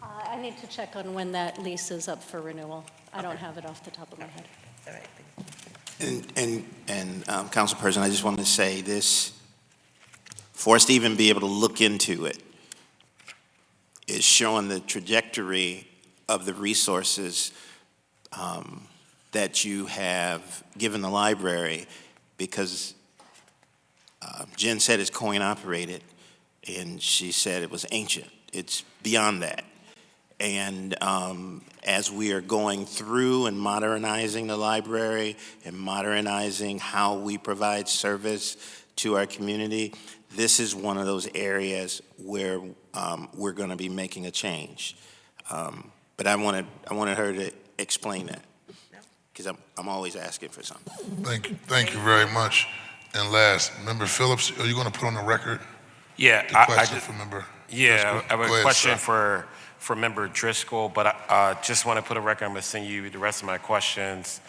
I need to check on when that lease is up for renewal. I don't have it off the top of my head. All right. And Council President, I just wanted to say this, for us to even be able to look into it, is showing the trajectory of the resources that you have given the library, because Jen said it's coin operated, and she said it was ancient. It's beyond that. And as we are going through and modernizing the library and modernizing how we provide service to our community, this is one of those areas where we're going to be making a change. But I wanted her to explain that, because I'm always asking for something. Thank you very much. And last, Member Phillips, are you going to put on the record? Yeah, the question for Member Yeah, I have Go a ahead, question sir. for Member Driscoll, but I just want to put a record. I'm going to send you the rest of my questions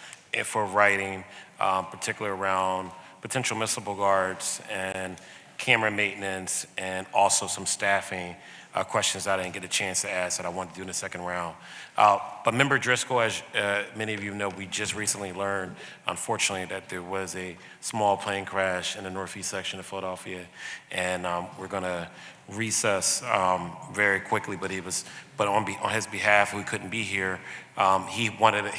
for writing, particularly around potential municipal guards and camera maintenance, and also some staffing questions that I didn't get a chance to ask that I wanted to do in the second round. But Member Driscoll, as many of you know, we just recently learned, unfortunately, that there was a small plane crash in the northeast section of Philadelphia, and we're going to recess very quickly. But on his behalf, we couldn't be here. He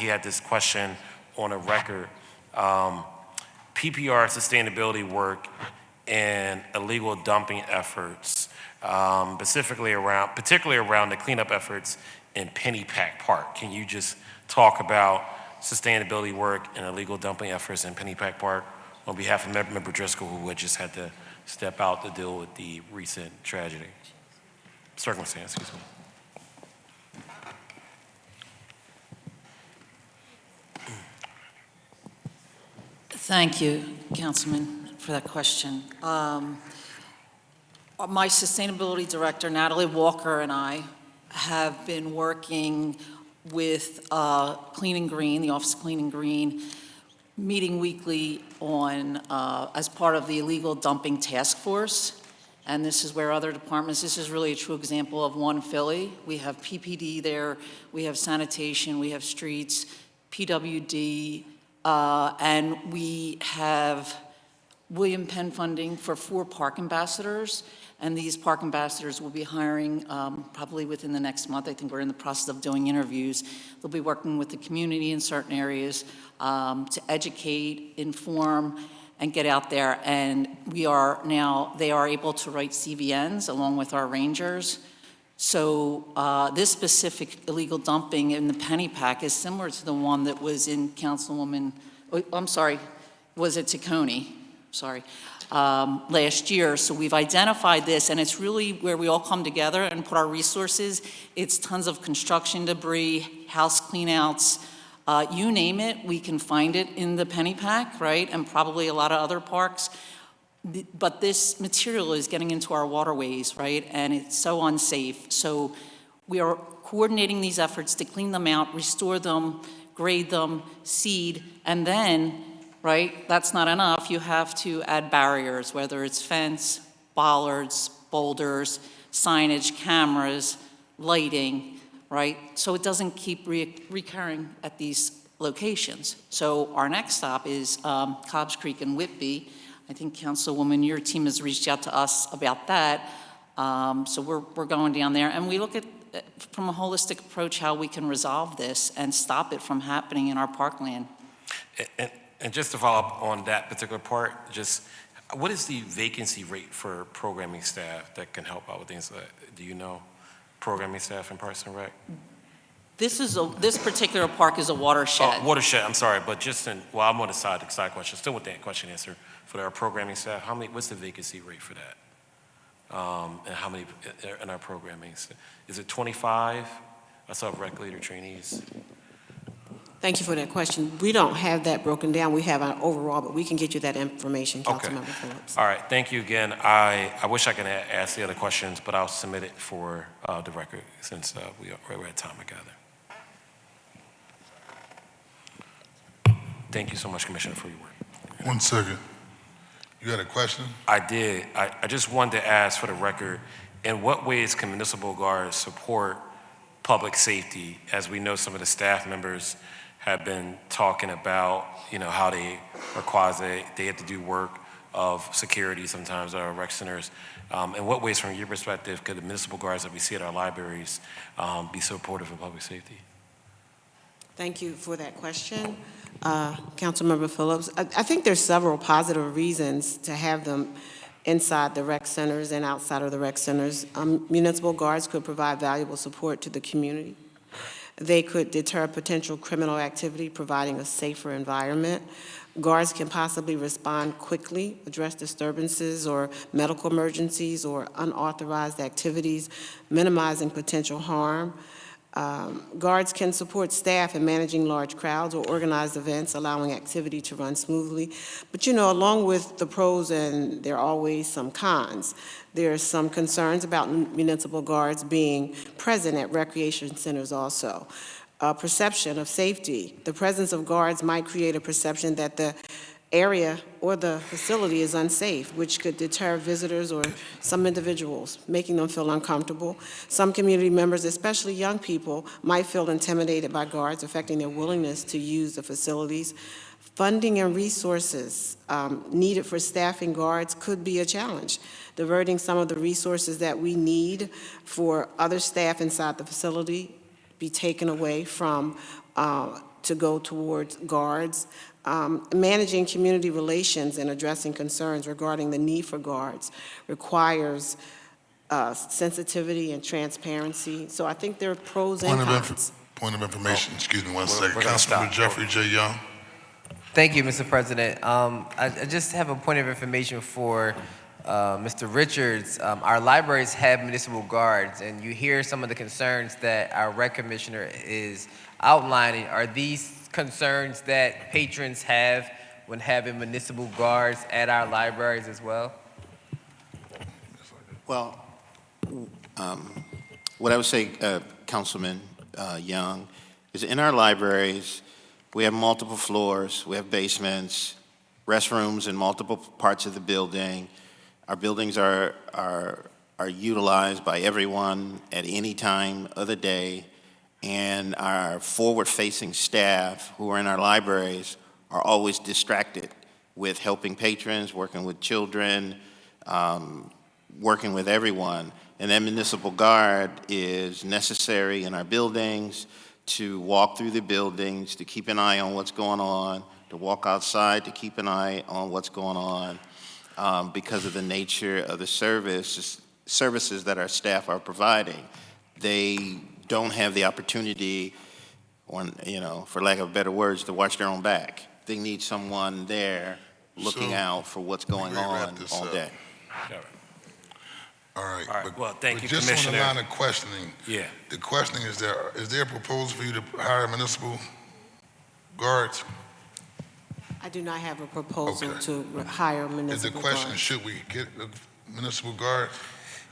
had this question on a record. PPR sustainability work and illegal dumping efforts, particularly around the cleanup efforts in Pennypack Park. Can you just talk about sustainability work and illegal dumping efforts in Pennypack Park on behalf of Member Driscoll, who had just had to step out to deal with the recent circumstance, excuse me. Thank you, Councilman, for that question. My sustainability director, Natalie Walker, and I have been working with Clean and Green, the Office of Clean and Green, meeting weekly on, as part of the illegal dumping task force. And this is where other departments, this is really a true example of one Philly. We have PPD there, we have sanitation, we have streets, PWD, and we have William Penn funding for 4 park ambassadors. And these park ambassadors will be hiring probably within the next month. I think we're in the process of doing interviews. They'll be working with the community in certain areas to educate, inform, and get out there. And they are able to write CVNs along with our rangers. So this specific illegal dumping in the penny pack is similar to the one that was in Councilwoman, was it Ciccone? Sorry. Last year. So we've identified this, and it's really where we all come together and put our resources. It's tons of construction debris, house cleanouts, you name it, we can find it in the penny pack, right? And probably a lot of other parks. But this material is getting into our waterways, right? And it's so unsafe. So we are coordinating these efforts to clean them out, restore them, grade them, seed, and then, right, that's not enough. You have to add barriers, whether it's fence, bollards, boulders, signage, cameras, lighting, right? So it doesn't keep recurring at these locations. So our next stop is Cobbs Creek and Whitby. I think, Councilwoman, your team has reached out to us about that. So we're going down there, and we look at, from a holistic approach, how we can resolve this and stop it from happening in our parkland. And just to follow up on that particular part, just what is the vacancy rate for programming staff that can help out with things? Do you know programming staff in Parks and Rec? This particular park is a watershed. Oh, watershed, I'm sorry, but just I'm on the side question, still with that question answer. For our programming staff, what's the vacancy rate for that? And how many in our programming? Is it 25? I saw rec leader trainees. Thank you for that question. We don't have that broken down. We have our overall, but we can get you that information, Councilmember Phillips. All right, thank you again. I wish I could ask the other questions, but I'll submit it for the record since we're at time together. Thank you so much, Commissioner, for your work. 1 second. You had a question? I did. I just wanted to ask for the record, in what ways can municipal guards support public safety? As we know, some of the staff members have been talking about, how they are they have to do work of security sometimes at our rec centers. In what ways, from your perspective, could the municipal guards that we see at our libraries be supportive of public safety? Thank you for that question, Councilmember Phillips. I think there's several positive reasons to have them inside the rec centers and outside of the rec centers. Municipal guards could provide valuable support to the community. They could deter potential criminal activity, providing a safer environment. Guards can possibly respond quickly, address disturbances or medical emergencies or unauthorized activities, minimizing potential harm. Guards can support staff in managing large crowds or organized events, allowing activity to run smoothly. But along with the pros, and there are always some cons, there are some concerns about municipal guards being present at recreation centers also. A perception of safety. The presence of guards might create a perception that the area or the facility is unsafe, which could deter visitors or some individuals, making them feel uncomfortable. Some community members, especially young people, might feel intimidated by guards, affecting their willingness to use the facilities. Funding and resources needed for staffing guards could be a challenge. Diverting some of the resources that we need for other staff inside the facility be taken away from to go towards guards. Managing community relations and addressing concerns regarding the need for guards requires sensitivity and transparency. So I think there are pros and cons. Point of information, excuse me 1 second. Councilmember Jeffrey J. Young. Thank you, Mr. President. I just have a point of information for Mr. Richards. Our libraries have municipal guards, and you hear some of the concerns that our rec commissioner is outlining. Are these concerns that patrons have when having municipal guards at our libraries as well? Well, what I would say, Councilman Young, is in our libraries, we have multiple floors, we have basements, restrooms in multiple parts of the building. Our buildings are utilized by everyone at any time of the day, and our forward-facing staff who are in our libraries are always distracted with helping patrons, working with children, working with everyone. And that municipal guard is necessary in our buildings to walk through the buildings, to keep an eye on what's going on, to walk outside to keep an eye on what's going on, because of the nature of the services that our staff are providing. They don't have the opportunity, or, for lack of better words, to watch their own back. They need someone there looking out for what's going on all day. All right. All right, but- well, thank but you, just Commissioner. on the line of questioning, Yeah. the questioning is there a proposal for you to hire municipal guards? I do not have a proposal Okay. to hire Is the municipal question, guards. should we get municipal guards?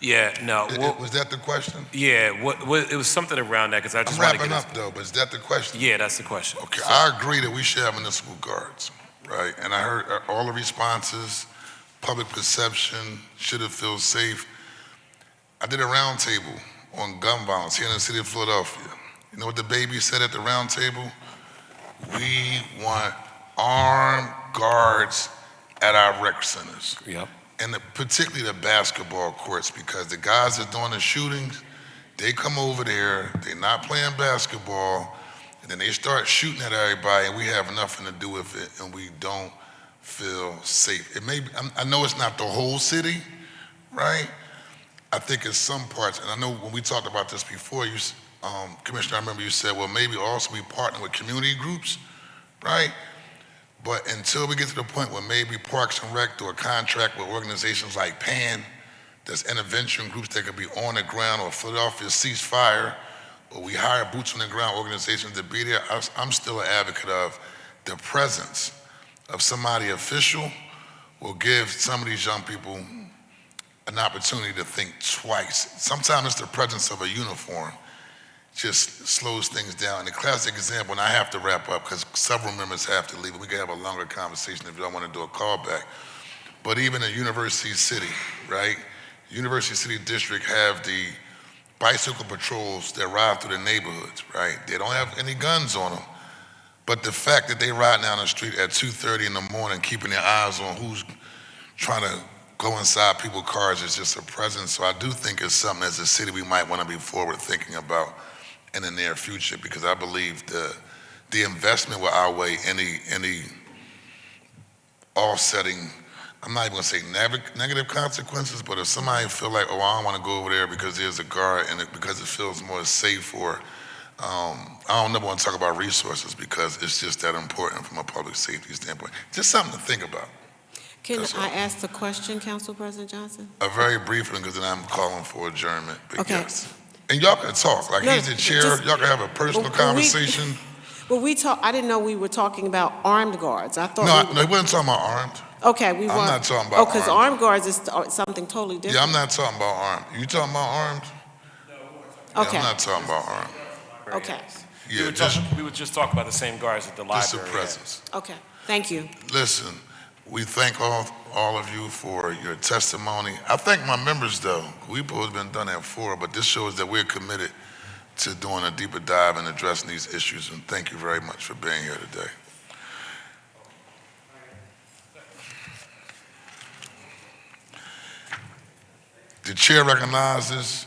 Yeah, no. Was that the question? Yeah, it was something around that, because I I'm just want to wrapping get up though, but is that the question? Yeah, that's the question. Okay, I agree that we should have municipal guards, right? And I heard all the responses, public perception, should it feel safe. I did a roundtable on gun violence here in the city of Philadelphia. You know what the baby said at the roundtable? We want armed guards at our rec centers. Yep. And particularly the basketball courts, because the guys that are doing the shootings, they come over there, they're not playing basketball, and then they start shooting at everybody, and we have nothing to do with it, and we don't feel safe. It may be, I know it's not the whole city, right? I think it's some parts, and I know when we talked about this before, Commissioner, I remember you said, well, maybe also we partner with community groups, right? But until we get to the point where maybe Parks and Rec do a contract with organizations like PAN, there's intervention groups that could be on the ground, or Philadelphia Ceasefire, or we hire boots on the ground organizations to be there. I'm still an advocate of the presence of somebody official will give some of these young people an opportunity to think twice. Sometimes it's the presence of a uniform just slows things down. And the classic example, and I have to wrap up because several members have to leave, and we can have a longer conversation if you don't want to do a callback. But even in University City, right? University City District have the bicycle patrols that ride through the neighborhoods, right? They don't have any guns on them. But the fact that they ride down the street at 2:30 in the morning, keeping their eyes on who's trying to go inside people's cars is just a presence. So I do think it's something as a city we might want to be forward thinking about in the near future, because I believe the investment will outweigh any offsetting, I'm not even gonna say negative consequences, but if somebody feel like, oh, I don't wanna go over there because there's a guard and because it feels more safe, or I don't never wanna talk about resources because it's just that important from a public safety standpoint. Just something to think about. Can I ask the question, Council President Johnson? A very brief one, because then I'm calling for adjournment. But Okay. Yes. And y'all can talk, like No, he's the chair, just- y'all can have a personal conversation. Well, I didn't know we were talking about armed guards. I thought. No, we wasn't talking about armed. Okay, we I'm want. not talking about Oh, because armed. armed guards is something totally different. Yeah, I'm not talking about armed. You talking about armed? Yeah, Okay. I'm not talking about armed. Okay, Yeah, just we would just talk about the same guards at the just a library. presence. okay, thank you. Listen, we thank all of you for your testimony. I thank my members though. We've always been done at 4, but this shows that we're committed to doing a deeper dive and addressing these issues, and thank you very much for being here today. The chair recognizes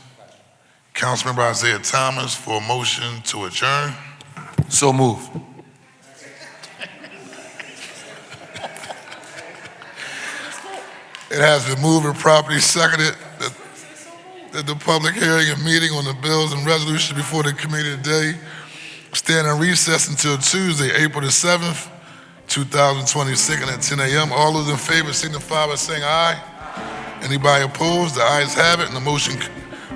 Councilmember Isaiah Thomas for a motion to adjourn. So move. It has been moved and properly seconded that the public hearing and meeting on the bills and resolutions before the committee today stand in recess until Tuesday, April the 7th, 2026, and at 10 a.m. All those in favor signify by saying aye. Anybody opposed? The ayes have it, and the motion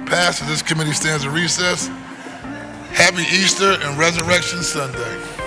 passes. This committee stands in recess. Happy Easter and Resurrection Sunday.